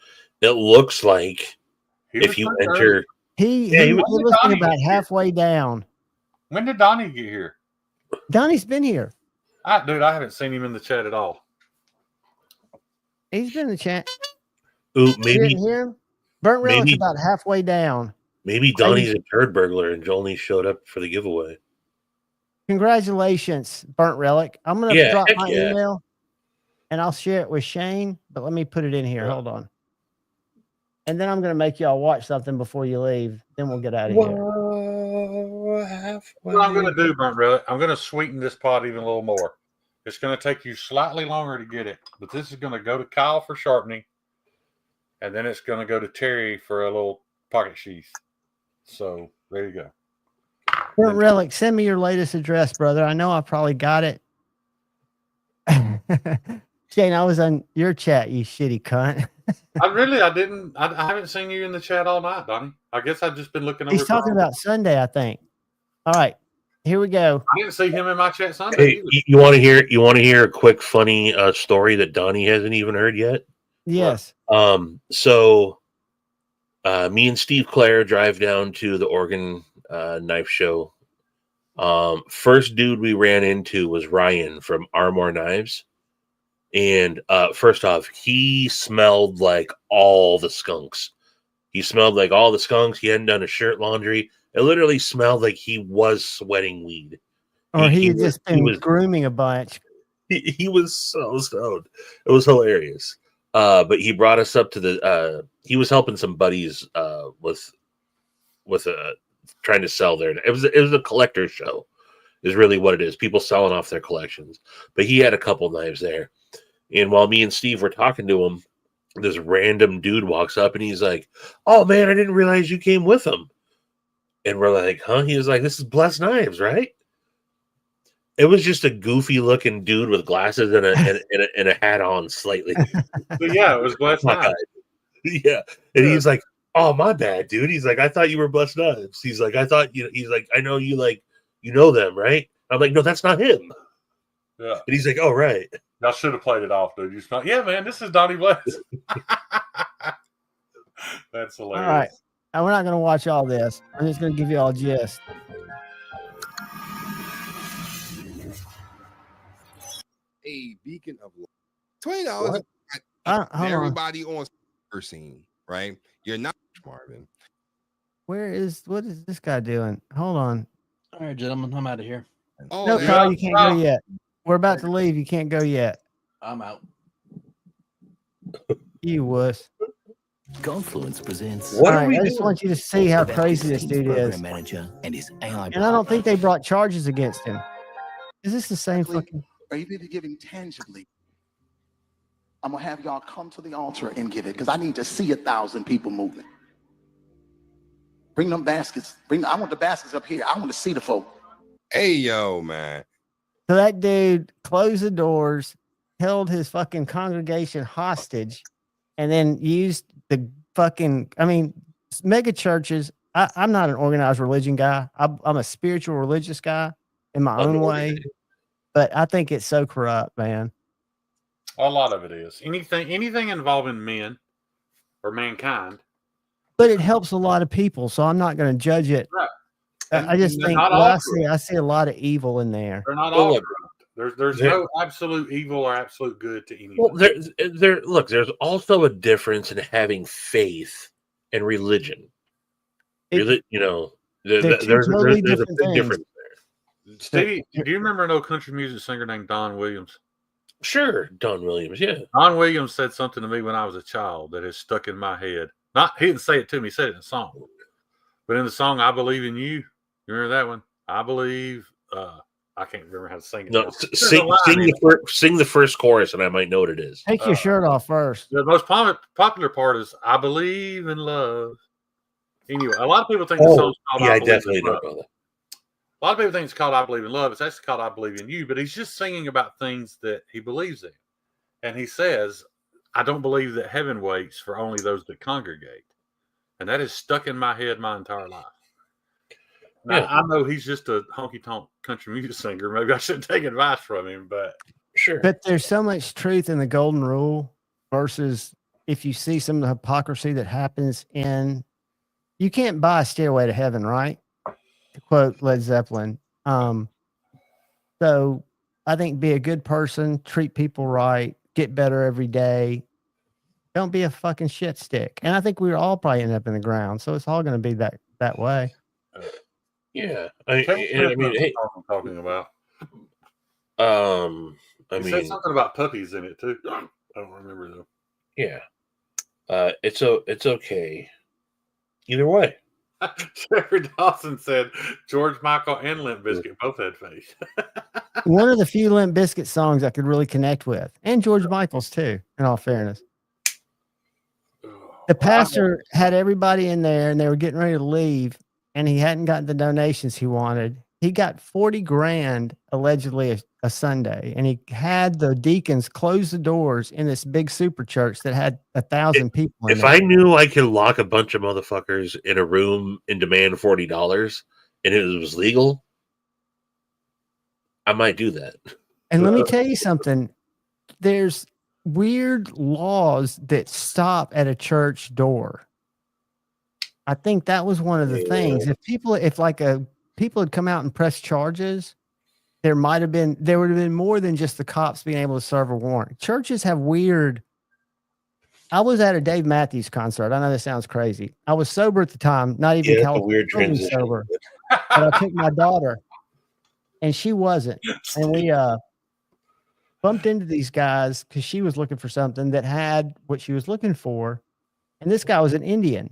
it looks like if you enter. He was listening about halfway down. When did Donnie get here? Donnie's been here. Dude, I haven't seen him in the chat at all. He's been in the chat. Ooh, maybe. You didn't hear him? Burnt Relic's about halfway down. Maybe Donnie's a turd burglar and only showed up for the giveaway. Congratulations, Burnt Relic. I'm going to drop my email and I'll share it with Shane, but let me put it in here. Hold on. And then I'm going to make y'all watch something before you leave. Then we'll get out of here. What I'm going to do, Burnt Relic, I'm going to sweeten this pot even a little more. It's going to take you slightly longer to get it, but this is going to go to Kyle for sharpening, and then it's going to go to Terry for a little pocket sheath. So there you go. Burnt Relic, send me your latest address, brother. I know I probably got it. Shane, I was on your chat, you shitty cunt. I haven't seen you in the chat all night, Donnie. I guess I've just been looking over. He's talking about Sunday, I think. All right, here we go. I didn't see him in my chat Sunday. Hey, you want to hear a quick funny story that Donnie hasn't even heard yet? Yes. So me and Steve Clare drive down to the Oregon knife show. First dude we ran into was Ryan from Armor Knives. And first off, he smelled like all the skunks. He smelled like all the skunks. He hadn't done his shirt laundry. It literally smelled like he was sweating weed. Or he had just been grooming a bunch. He was so stoned. It was hilarious. But he brought us up to the he was helping some buddies with trying to sell their, it was a collector's show is really what it is. People selling off their collections. But he had a couple knives there. And while me and Steve were talking to him, this random dude walks up and he's like, "Oh man, I didn't realize you came with him." And we're like, "Huh?" He was like, "This is Blessed Knives, right?" It was just a goofy looking dude with glasses and a hat on slightly. But yeah, it was Blessed Knives. Yeah. And he's like, "Oh, my bad, dude." He's like, "I thought you were Blessed Knives." He's like, "I thought he's like, "I know you know them, right?" I'm like, "No, that's not him." Yeah. And he's like, "Oh, right." Y'all should have played it off, dude. You smell, yeah, man, this is Donnie Bless. That's hilarious. All right. We're not going to watch all this. I'm just going to give you all a gist. A beacon of light. $20. Everybody on scene, right? You're not Marvin. What is this guy doing? Hold on. All right, gentlemen, I'm out of here. Oh, No, Carl, you can't go yet. We're about to leave. You can't go yet. I'm out. You wuss. Confluence presents. All right, I just want you to see how crazy this dude is. Manager and his AI. And I don't think they brought charges against him. Is this the same fucking? Or even if you're giving tangibly, I'm gonna have y'all come to the altar and give it because I need to see 1,000 people moving. Bring them baskets. I want the baskets up here. I want to see the folk. Hey, yo, man. So that dude closed the doors, held his fucking congregation hostage, and then used the fucking, mega churches. I'm not an organized religion guy. I'm a spiritual religious guy in my own way, but I think it's so corrupt, man. A lot of it is. Anything involving men or mankind. But it helps a lot of people, so I'm not going to judge it. Right. I just think I see a lot of evil in there. They're not all corrupt. There's no absolute evil or absolute good to anything. Well, there's also a difference in having faith and religion. There's a big difference there. Stevie, do you remember an old country music singer named Don Williams? Sure, Don Williams, yeah. Don Williams said something to me when I was a child that has stuck in my head. He didn't say it to me, he said it in a song. But in the song, "I Believe in You," you remember that one? I believe, I can't remember how to sing it. No, sing the first chorus and I might know what it is. Take your shirt off first. The most popular part is "I Believe in Love." Anyway, a lot of people think the song's called I definitely don't know that. A lot of people think it's called "I Believe in Love." It's actually called "I Believe in You," but he's just singing about things that he believes in. And he says, "I don't believe that heaven waits for only those that congregate." And that is stuck in my head my entire life. Now, I know he's just a honky-tonk country music singer. Maybe I shouldn't take advice from him, but sure. But there's so much truth in the golden rule versus if you see some of the hypocrisy that happens you can't buy a stairway to heaven, right? To quote Led Zeppelin. So I think be a good person, treat people right, get better every day. Don't be a fucking shit stick. And I think we're all probably end up in the ground. So it's all going to be that way. Yeah. I'm talking about. He said something about puppies in it too. I don't remember though. Yeah. It's okay. Either way. Jeffrey Dawson said George Michael and Limp Bizkit both had face. One of the few Limp Bizkit songs I could really connect with, and George Michael's too, in all fairness. The pastor had everybody in there and they were getting ready to leave, and he hadn't gotten the donations he wanted. He got 40 grand allegedly a Sunday, and he had the deacons close the doors in this big super church that had 1,000 people in If there. I knew I could lock a bunch of motherfuckers in a room and demand $40 and it was legal, I might do that. And let me tell you something. There's weird laws that stop at a church door. I think that was one of the things. If people had come out and pressed charges, there would have been more than just the cops being able to serve a warrant. Churches have weird. I was at a Dave Matthews concert. I know this sounds crazy. I was sober at the time, not even California sober. But I took my daughter, and she wasn't. And we bumped into these guys because she was looking for something that had what she was looking for. And this guy was an Indian.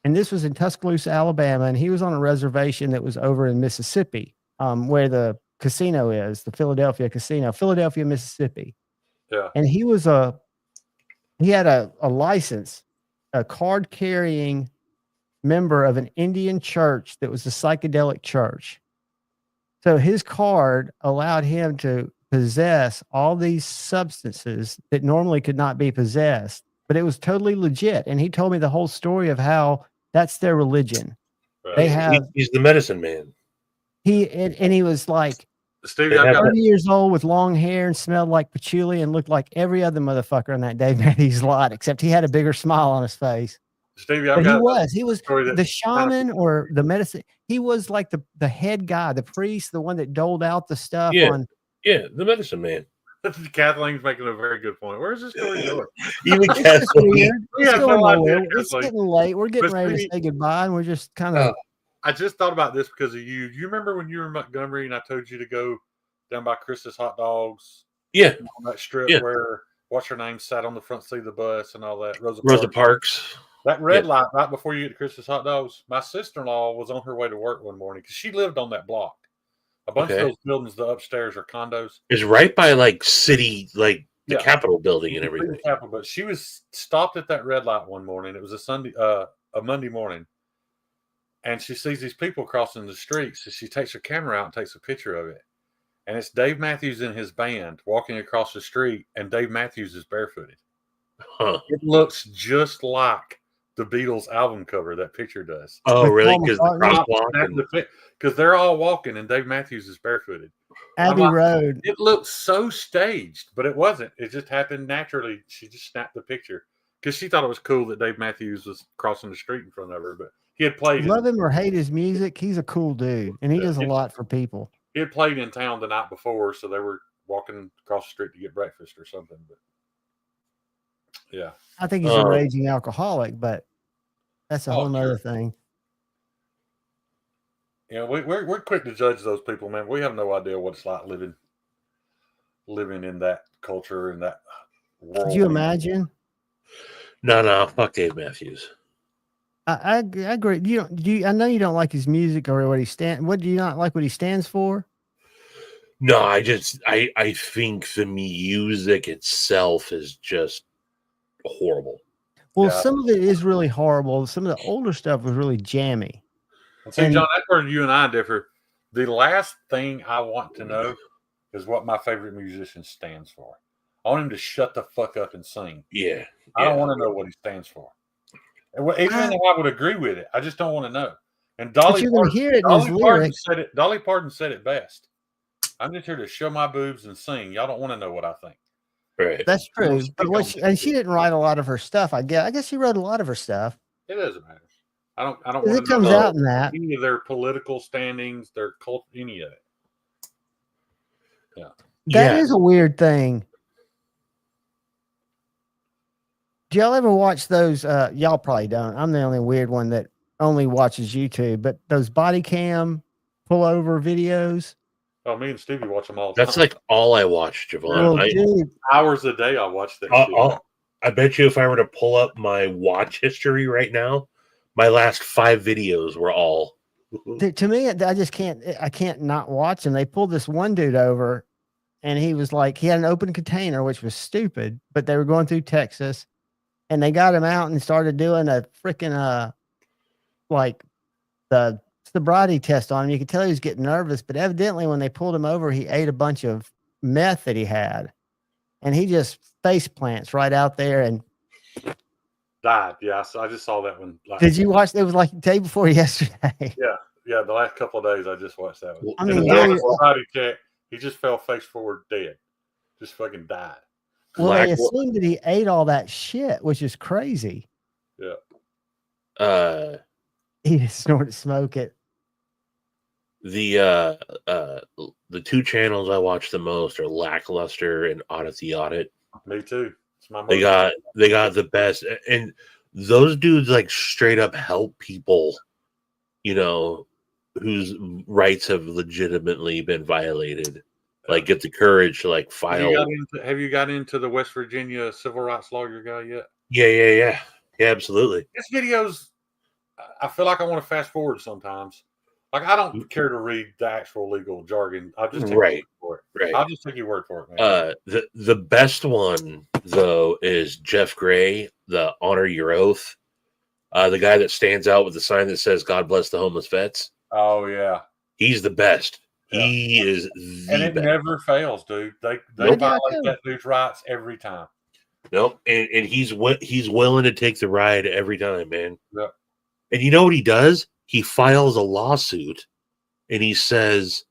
And this was in Tuscaloosa, Alabama. And he was on a reservation that was over in Mississippi, where the casino is, the Philadelphia Casino, Philadelphia, Mississippi. Yeah. And he had a license, a card carrying member of an Indian church that was a psychedelic church. So his card allowed him to possess all these substances that normally could not be possessed, but it was totally legit. And he told me the whole story of how that's their religion. Right. They have. He's the medicine man. He was like Steve, 30 years old with long hair and smelled like patchouli and looked like every other motherfucker on that Dave Matthews lot, except he had a bigger smile on his face. Stevie, He was the shaman or the medicine. He was like the head guy, the priest, the one that doled out the stuff on. Yeah, the medicine man. Kathleen's making a very good point. Where's this story going? Even Kathleen. It's going nowhere. It's getting late. We're getting ready to say goodbye, and we're just kind of. I just thought about this because of you. You remember when you were in Montgomery and I told you to go down by Chris's Hot Dogs? Yeah. On that strip where what's her name sat on the front seat of the bus and all that. Rosa Parks. That red light right before you get to Chris's Hot Dogs. My sister-in-law was on her way to work one morning because she lived on that block. A bunch of those buildings, the upstairs are condos. It's right by like city, like the Capitol building and everything. But she was stopped at that red light one morning. It was a Monday morning. And she sees these people crossing the street. So she takes her camera out and takes a picture of it. And it's Dave Matthews and his band walking across the street. And Dave Matthews is barefooted. Huh. It looks just like the Beatles album cover, that picture does. Oh, really? Because they're all walking and Dave Matthews is barefooted. Abbey Road. It looked so staged, but it wasn't. It just happened naturally. She just snapped the picture because she thought it was cool that Dave Matthews was crossing the street in front of her. But he had played. Love him or hate his music, he's a cool dude, and he does a lot for people. He had played in town the night before, so they were walking across the street to get breakfast or something. But yeah, I think he's a raging alcoholic, but that's a whole nother thing. Yeah, we're quick to judge those people, man. We have no idea what it's like living in that culture and that world. Could you imagine? No, fuck Dave Matthews. I agree. I know you don't like his music or what he stands. What do you not like? What he stands for? No, I think the music itself is just horrible. Well, some of it is really horrible. Some of the older stuff was really jammy. See, John, that's where you and I differ. The last thing I want to know is what my favorite musician stands for. I want him to shut the fuck up and sing. Yeah. I don't want to know what he stands for. Even though I would agree with it, I just don't want to know. And Dolly Parton said it best. I'm just here to show my boobs and sing. Y'all don't want to know what I think. Right. That's true. But she didn't write a lot of her stuff. I guess she wrote a lot of her stuff. It doesn't matter. I don't want to comes know out in that. Any of their political standings, their cult, any of it. Yeah. That is a weird thing. Do y'all ever watch those? Y'all probably don't. I'm the only weird one that only watches YouTube, but those body cam pullover videos. Oh, me and Stevie watch them all the time. That's like all I watch, Javon. Hours a day I watch that. I bet you if I were to pull up my watch history right now, My last 5 videos were all. To me, I can't not watch them. They pulled this one dude over, and he was like, he had an open container, which was stupid, but they were going through Texas, and they got him out and started doing a freaking like the sobriety test on him. You could tell he was getting nervous, but evidently when they pulled him over, he ate a bunch of meth that he had, and he just face plants right out there and died. Yeah, so I just saw that one. Did you watch? It was like the day before yesterday. Yeah. The last couple of days, I just watched that one. I mean, he just fell face forward, dead. Just fucking died. Well, they assumed that he ate all that shit, which is crazy. Yeah. He just snorted smoke it. The 2 channels I watch the most are Lackluster and Odyssey Audit. Me too. It's my they got the best, and those dudes like straight up help people, whose rights have legitimately been violated. Like, get the courage to like file. Have you got into the West Virginia civil rights lawyer guy yet? Yeah, absolutely. His videos, I feel like I want to fast forward sometimes. Like, I don't care to read the actual legal jargon. I'll just take your word for it. Right. I'll just take your word for it, man. The best one though is Jeff Gray, the Honor Your Oath. The guy that stands out with the sign that says "God bless the homeless vets." Oh yeah, he's the best. Yeah. He is and it best. never fails, dude. They violate that dude's rights every time. Nope, and he's willing to take the ride every time, man. Yep. And you know what he does? He files a lawsuit, and he says,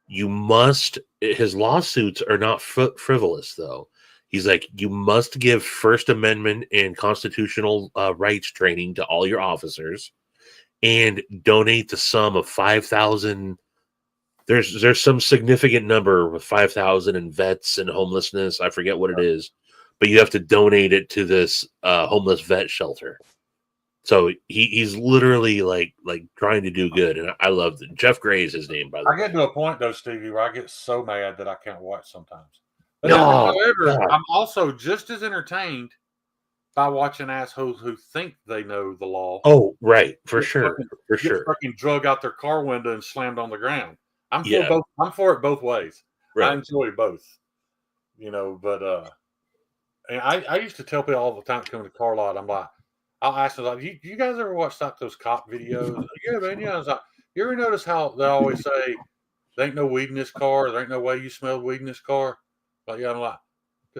"You must." His lawsuits are not frivolous, though. He's like, "You must give First Amendment and constitutional rights training to all your officers, and donate the sum of 5,000." There's some significant number with 5,000 in vets and homelessness. I forget what it is, but you have to donate it to this homeless vet shelter. So he's literally like trying to do good, and I love it. Jeff Gray is his name, by the way. I get to a point though, Stevie, where I get so mad that I can't watch sometimes. But however, God. I'm also just as entertained by watching assholes who think they know the law. Oh, right, for sure. Fucking drug out their car window and slammed on the ground. I'm Yeah. for both. I'm for it both ways. Right. I enjoy both. But and I used to tell people all the time coming to the car lot, I'm like, I'll ask them, like, you guys ever watch like those cop videos? Like, yeah, man, yeah. I was like, you ever notice how they always say there ain't no weed in this car, there ain't no way you smelled weed in this car? Like, yeah, I'm like,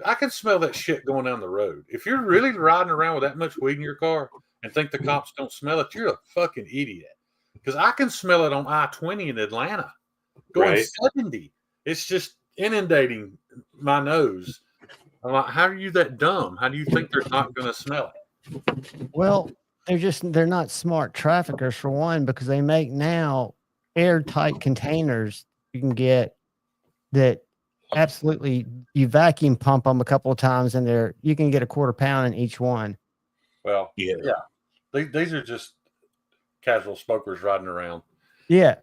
I can smell that shit going down the road. If you're really riding around with that much weed in your car and think the cops don't smell it, you're a fucking idiot. Because I can smell it on I-20 in Atlanta going 70. It's just inundating my nose. I'm like, how are you that dumb? How do you think they're not going to smell it? Well, they're not smart traffickers, for one, because they make now airtight containers you can get that absolutely, you vacuum pump them a couple of times and you can get a quarter pound in each one. Well, yeah. These are just casual smokers riding around. Yeah.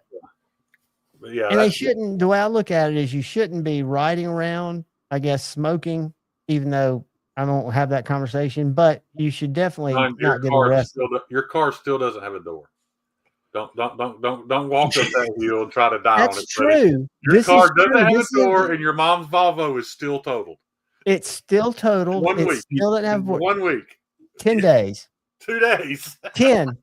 Yeah. And they shouldn't, the way I look at it is you shouldn't be riding around, I guess, smoking, even though I won't have that conversation, but you should definitely not get arrested. Your car still doesn't have a door. Don't walk up that hill and try to die on it. That's true. Your car doesn't have a door, and your mom's Volvo is still totaled. It's still totaled. 1 week. Still doesn't have 1 week. 10 days. 2 days. 10.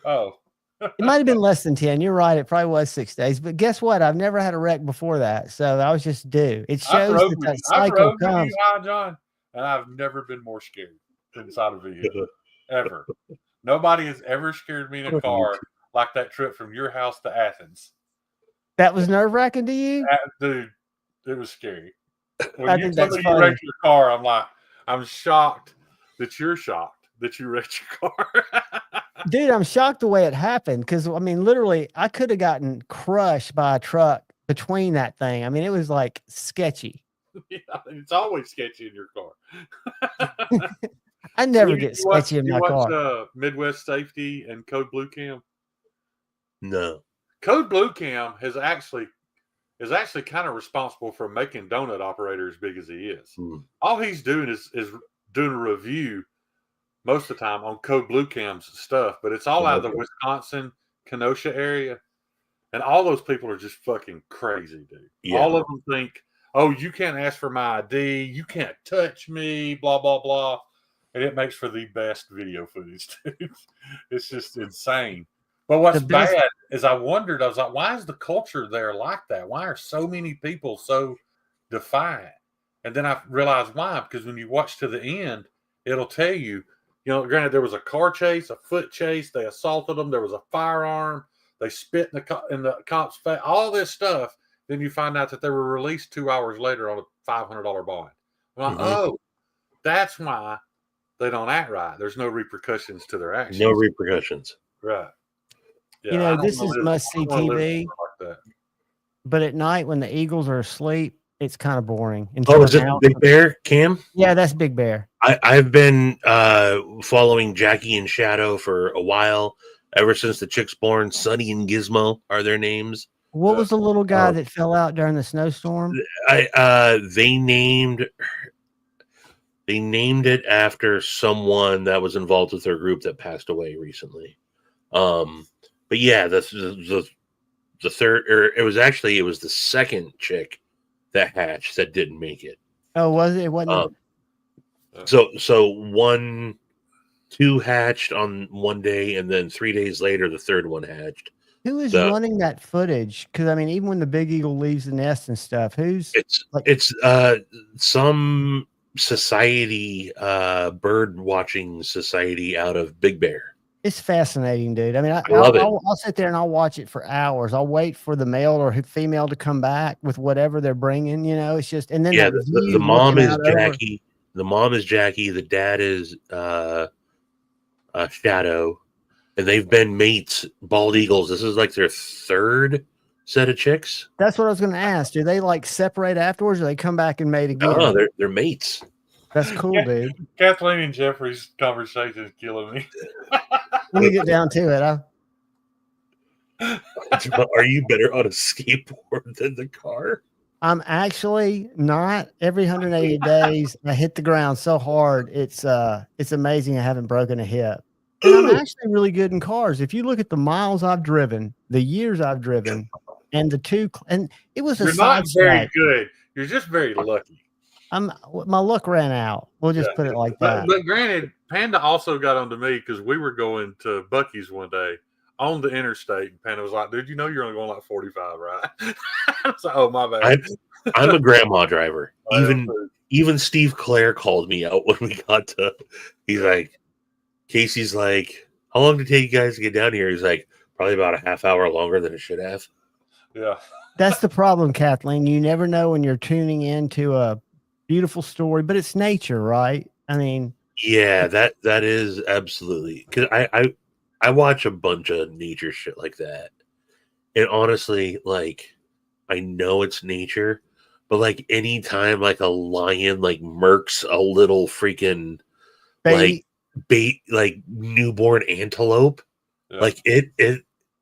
Oh. It might have been less than 10. You're right. It probably was 6 days. But guess what? I've never had a wreck before that. So I was just due. It shows that cycle comes. John, and I've never been more scared inside a vehicle. Ever. Nobody has ever scared me in a car like that trip from your house to Athens. That was nerve-wracking to you? Dude, it was scary. When I you think tell that's me funny. you wrecked your car, I'm like, I'm shocked that you're shocked that you wrecked your car. Dude, I'm shocked the way it happened because, I mean, literally, I could have gotten crushed by a truck between that thing. I mean, it was like sketchy. Yeah, it's always sketchy in your car. I never get sketchy in my car. You watch Midwest Safety and Code Blue Cam? No. Code Blue Cam is actually kind of responsible for making Donut Operator as big as he is. All he's doing is doing a review most of the time on Code Blue Cam's stuff, but it's all out of the Wisconsin, Kenosha area. And all those people are just fucking crazy, dude. Yeah. All of them think, oh, you can't ask for my ID. You can't touch me, blah, blah, blah. And it makes for the best video footage, dude. It's just insane. But what's bad is I was like, why is the culture there like that? Why are so many people so defiant? And then I realized why. Because when you watch to the end, it'll tell you, granted, there was a car chase, a foot chase. They assaulted them. There was a firearm. They spit in the cop's face. All this stuff. Then you find out that they were released 2 hours later on a $500 bond. I'm like, oh, that's why they don't act right. There's no repercussions to their actions. No repercussions. Right. Yeah, this is must-see TV. Like but at night when the Eagles are asleep, it's kind of boring. Is it Big Bear, Cam? Yeah, that's Big Bear. I've been following Jackie and Shadow for a while. Ever since the chicks born, Sunny and Gizmo are their names. What was the little guy that fell out during the snowstorm? They named it after someone that was involved with their group that passed away recently. But yeah, the third, or it was the second chick that hatched that didn't make it. Oh, was it? It wasn't. So two hatched on one day, and then 3 days later, the third one hatched. Who is running that footage? Because I mean, even when the big eagle leaves the nest and stuff, it's some society, bird watching society out of Big Bear. It's fascinating, dude. I mean, I'll sit there and I'll watch it for hours. I'll wait for the male or female to come back with whatever they're bringing. It's just, and then the mom is Jackie. The mom is Jackie. The dad is Shadow. And they've been mates, bald eagles. This is like their third set of chicks. That's what I was going to ask. Do they like separate afterwards, or they come back and mate again? No, they're mates. That's cool, dude. Kathleen and Jeffrey's conversation is killing me. Let me get down to it. Are you better on a skateboard than the car? I'm actually not. Every 180 days, I hit the ground so hard. It's amazing. I haven't broken a hip. And I'm actually really good in cars. If you look at the miles I've driven, the years I've driven, and it was a You're not very good. You're just very lucky. My luck ran out. We'll just put it like that. But granted, Panda also got onto me because we were going to Buc-ee's one day on the interstate, and Panda was like, "Dude, you're only going like 45, right?" I was like, "Oh, my bad." I'm a grandma driver. Even Steve Clare called me out when we got to. He's like, Casey's like, how long did it take you guys to get down here? He's like, probably about a half hour longer than it should have. Yeah. That's the problem, Kathleen. You never know when you're tuning into a beautiful story, but it's nature, right? I mean, yeah, that is absolutely, because I watch a bunch of nature shit like that. And honestly, like, I know it's nature, but like anytime like a lion like murks a little freaking like newborn antelope, like it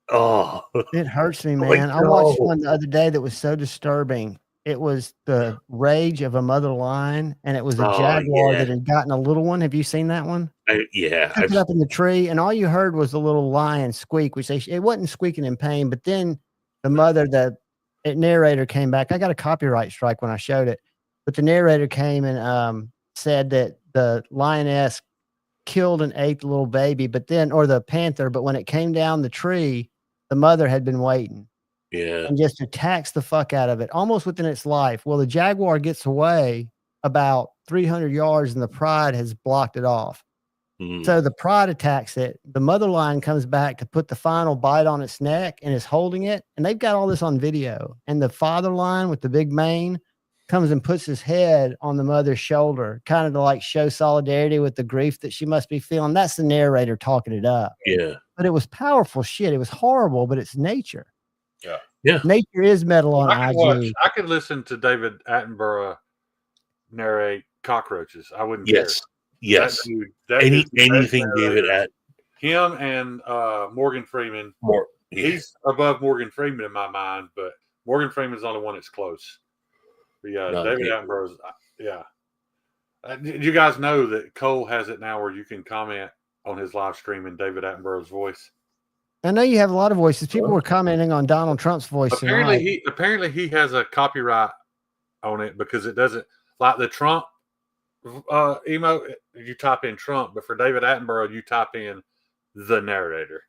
hurts me, man. I watched one the other day that was so disturbing. It was the rage of a mother lion, and it was a jaguar that had gotten a little one. Have you seen that one? Took it up in the tree, and all you heard was the little lion squeak, which it wasn't squeaking in pain. But then the mother, the narrator came back. I got a copyright strike when I showed it, but the narrator came and said that the lioness killed and ate the little baby, or the panther, but when it came down the tree, the mother had been waiting. Yeah. And just attacks the fuck out of it almost within its life. Well, the jaguar gets away about 300 yards and the pride has blocked it off. So the pride attacks it. The mother lion comes back to put the final bite on its neck and is holding it. And they've got all this on video. And the father lion with the big mane comes and puts his head on the mother's shoulder, kind of to like show solidarity with the grief that she must be feeling. That's the narrator talking it up. Yeah. But it was powerful shit. It was horrible, but it's nature. Yeah. Yeah. Nature is metal on IG. I could listen to David Attenborough narrate cockroaches. I wouldn't care. Yes. Anything David at him and Morgan Freeman. He's above Morgan Freeman in my mind, but Morgan Freeman's the only one that's close. But yeah, David Attenborough's Did you guys know that Cole has it now where you can comment on his live stream in David Attenborough's voice? I know you have a lot of voices. People were commenting on Donald Trump's voice tonight. Apparently he has a copyright on it because it doesn't like the Trump emote. You type in Trump, but for David Attenborough, you type in the narrator.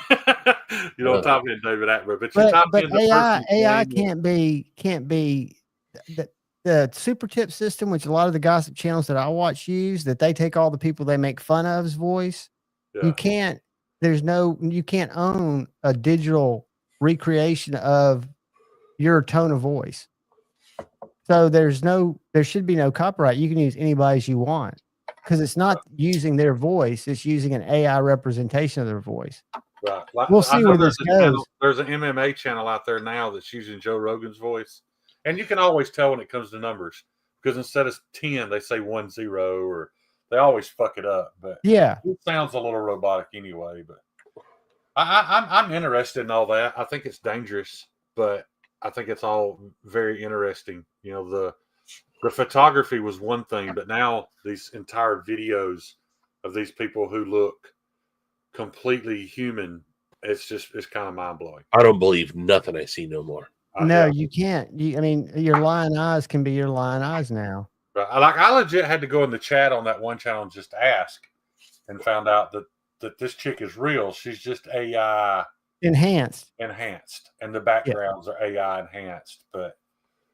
You don't type in David Attenborough, but you type in the person. AI can't be the super tip system, which a lot of the gossip channels that I watch use, that they take all the people they make fun of's voice. Yeah. You can't own a digital recreation of your tone of voice. So there should be no copyright. You can use anybody's you want because it's not using their voice. It's using an AI representation of their voice. Right. Like, we'll see where this goes. There's an MMA channel out there now that's using Joe Rogan's voice. And you can always tell when it comes to numbers because instead of 10, they say 10, or they always fuck it up. But yeah, it sounds a little robotic anyway. But I'm interested in all that. I think it's dangerous, but I think it's all very interesting. You know, the photography was one thing, but now these entire videos of these people who look completely human, it's kind of mind blowing. I don't believe nothing I see no more. No, you can't. I mean, your lying eyes can be your lying eyes now. Right. I legit had to go in the chat on that one channel and just ask, and found out that this chick is real. She's just AI enhanced, and the backgrounds are AI enhanced. But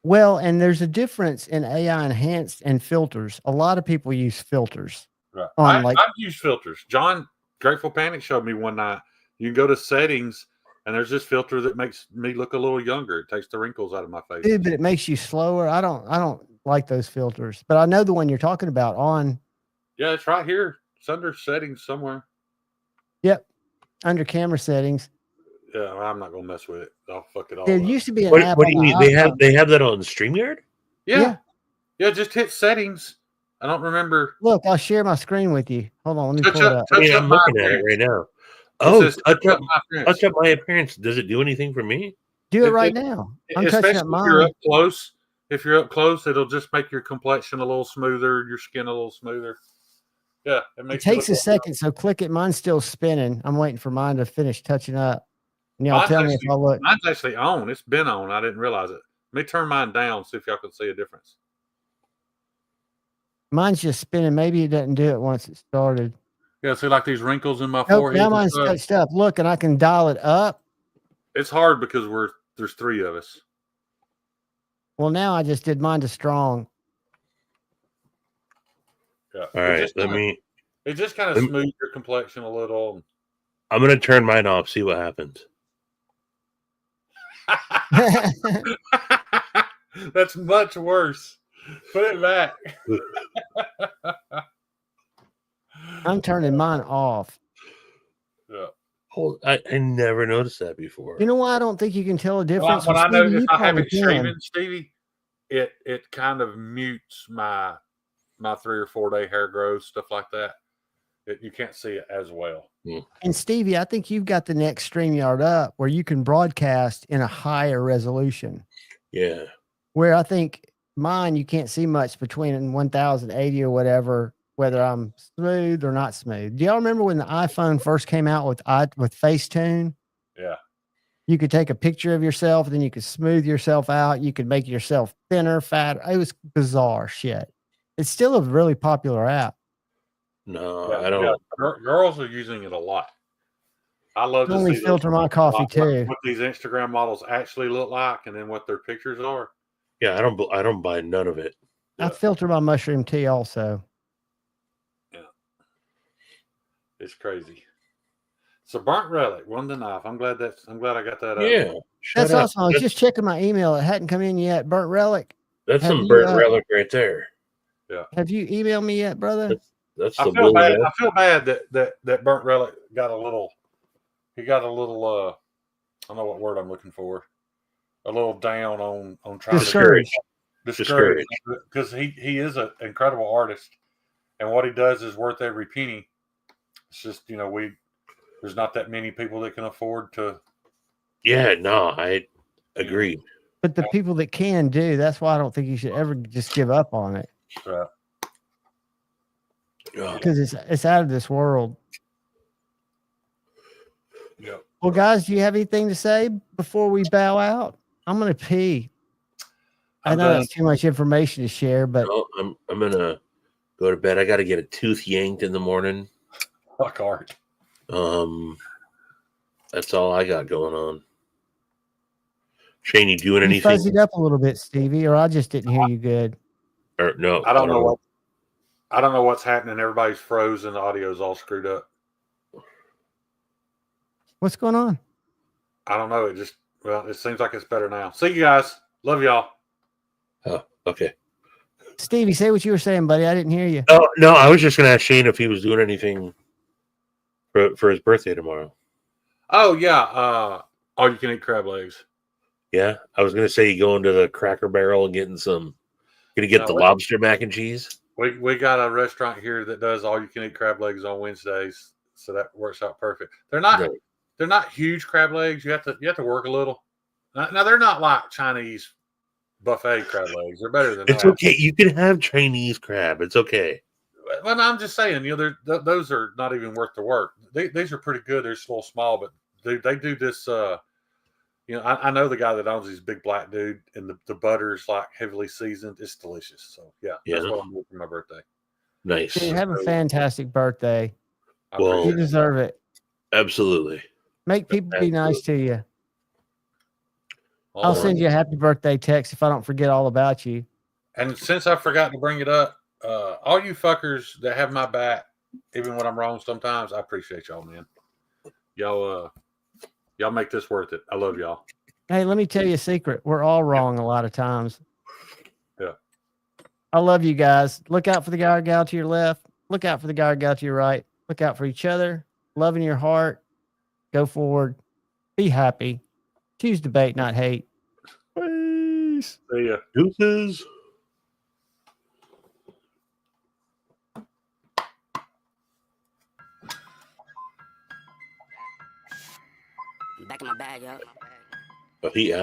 and there's a difference in AI enhanced and filters. A lot of people use filters. Right. I've used filters. John Grateful Panic showed me one night. You can go to settings. And there's this filter that makes me look a little younger. It takes the wrinkles out of my face. Dude, but it makes you slower. I don't like those filters. But I know the one you're talking about on. Yeah, it's right here. It's under settings somewhere. Yep. Under camera settings. Yeah, I'm not gonna mess with it. I'll fuck it all. There used to be an app. What do you mean? They have that on StreamYard? Yeah. Just hit settings. I don't remember. Look, I'll share my screen with you. Hold on, let me pull it up. I'm looking at it right now. Oh, touch up my appearance. Does it do anything for me? Do it right now. I'm touching up mine. If you're up close, it'll just make your complexion a little smoother, your skin a little smoother. Yeah, it takes a second, so click it. Mine's still spinning. I'm waiting for mine to finish touching up. And y'all tell me if I look. Mine's actually on. It's been on. I didn't realize it. Let me turn mine down, see if y'all can see a difference. Mine's just spinning. Maybe it doesn't do it once it started. Yeah, see like these wrinkles in my forehead. Now mine's touched up. Look, and I can dial it up. It's hard because there's three of us. Well, now I just did mine to strong. Yeah. All right, it just kind of smooths your complexion a little. I'm gonna turn mine off, see what happens. That's much worse. Put it back. I'm turning mine off. Yeah. I never noticed that before. You know why I don't think you can tell a difference? When I know if I have it streaming, Stevie, it kind of mutes my 3 or 4 day hair growth, stuff like that. You can't see it as well. And Stevie, I think you've got the next StreamYard up where you can broadcast in a higher resolution. Yeah. Where I think mine, you can't see much between 1080 or whatever, whether I'm smooth or not smooth. Do y'all remember when the iPhone first came out with Facetune? Yeah. You could take a picture of yourself, then you could smooth yourself out. You could make yourself thinner, fatter. It was bizarre shit. It's still a really popular app. No, I don't. Yeah, girls are using it a lot. I love to only filter my coffee too. What these Instagram models actually look like, and then what their pictures are. Yeah, I don't buy none of it. I filter my mushroom tea also. Yeah, it's crazy. So burnt relic, one the knife. I'm glad I got that. Yeah, that's awesome. I was just checking my email. It hadn't come in yet. Burnt relic. That's some burnt relic right there. Yeah. Have you emailed me yet, brother? That's I feel bad. I feel bad that burnt relic got a little. He got a little. I don't know what word I'm looking for. A little down on trying discouraged. Discouraged because he is an incredible artist, and what he does is worth every penny. It's just there's not that many people that can afford to. Yeah, no, I agree. But the people that can do, that's why I don't think you should ever just give up on it. Right. because it's out of this world. Yep. Well, guys, do you have anything to say before we bow out? I'm gonna pee. I know that's too much information to share, but no, I'm gonna go to bed. I got to get a tooth yanked in the morning. Fuck Art. That's all I got going on. Shane, you doing you anything? fuzzied up a little bit, Stevie, or I just didn't hear you good. Or no, I don't know what's happening. Everybody's frozen. The audio's all screwed up. What's going on? I don't know. It seems like it's better now. See you guys. Love y'all. Oh, okay. Stevie, say what you were saying, buddy. I didn't hear you. Oh, no, I was just going to ask Shane if he was doing anything for his birthday tomorrow. Oh, yeah. All you can eat crab legs. Yeah, I was going to say going to the Cracker Barrel and getting some. Going to get the lobster mac and cheese. We got a restaurant here that does all you can eat crab legs on Wednesdays, so that works out perfect. They're not huge crab legs. You have to work a little. Now they're not like Chinese buffet crab legs. They're better than that. It's okay. You can have Chinese crab. It's okay. Well, I'm just saying, those are not even worth the work. These are pretty good. They're just a little small, but they do this. I know the guy that owns these big black dude, and the butter's like heavily seasoned. It's delicious. So yeah, that's what I'm doing for my birthday. Nice. You have a fantastic birthday. Well, you deserve it. Absolutely. Make people be nice to you. I'll send you a happy birthday text if I don't forget all about you. And since I forgot to bring it up, all you fuckers that have my back, even when I'm wrong sometimes, I appreciate y'all, man. Y'all make this worth it. I love y'all. Hey, let me tell you a secret. We're all wrong a lot of times. Yeah. I love you guys. Look out for the guy or gal to your left. Look out for the guy or gal to your right. Look out for each other. Love in your heart. Go forward. Be happy. Choose debate, not hate. Peace. See ya. Deuces. Back in my bag, yo. Oh, he out.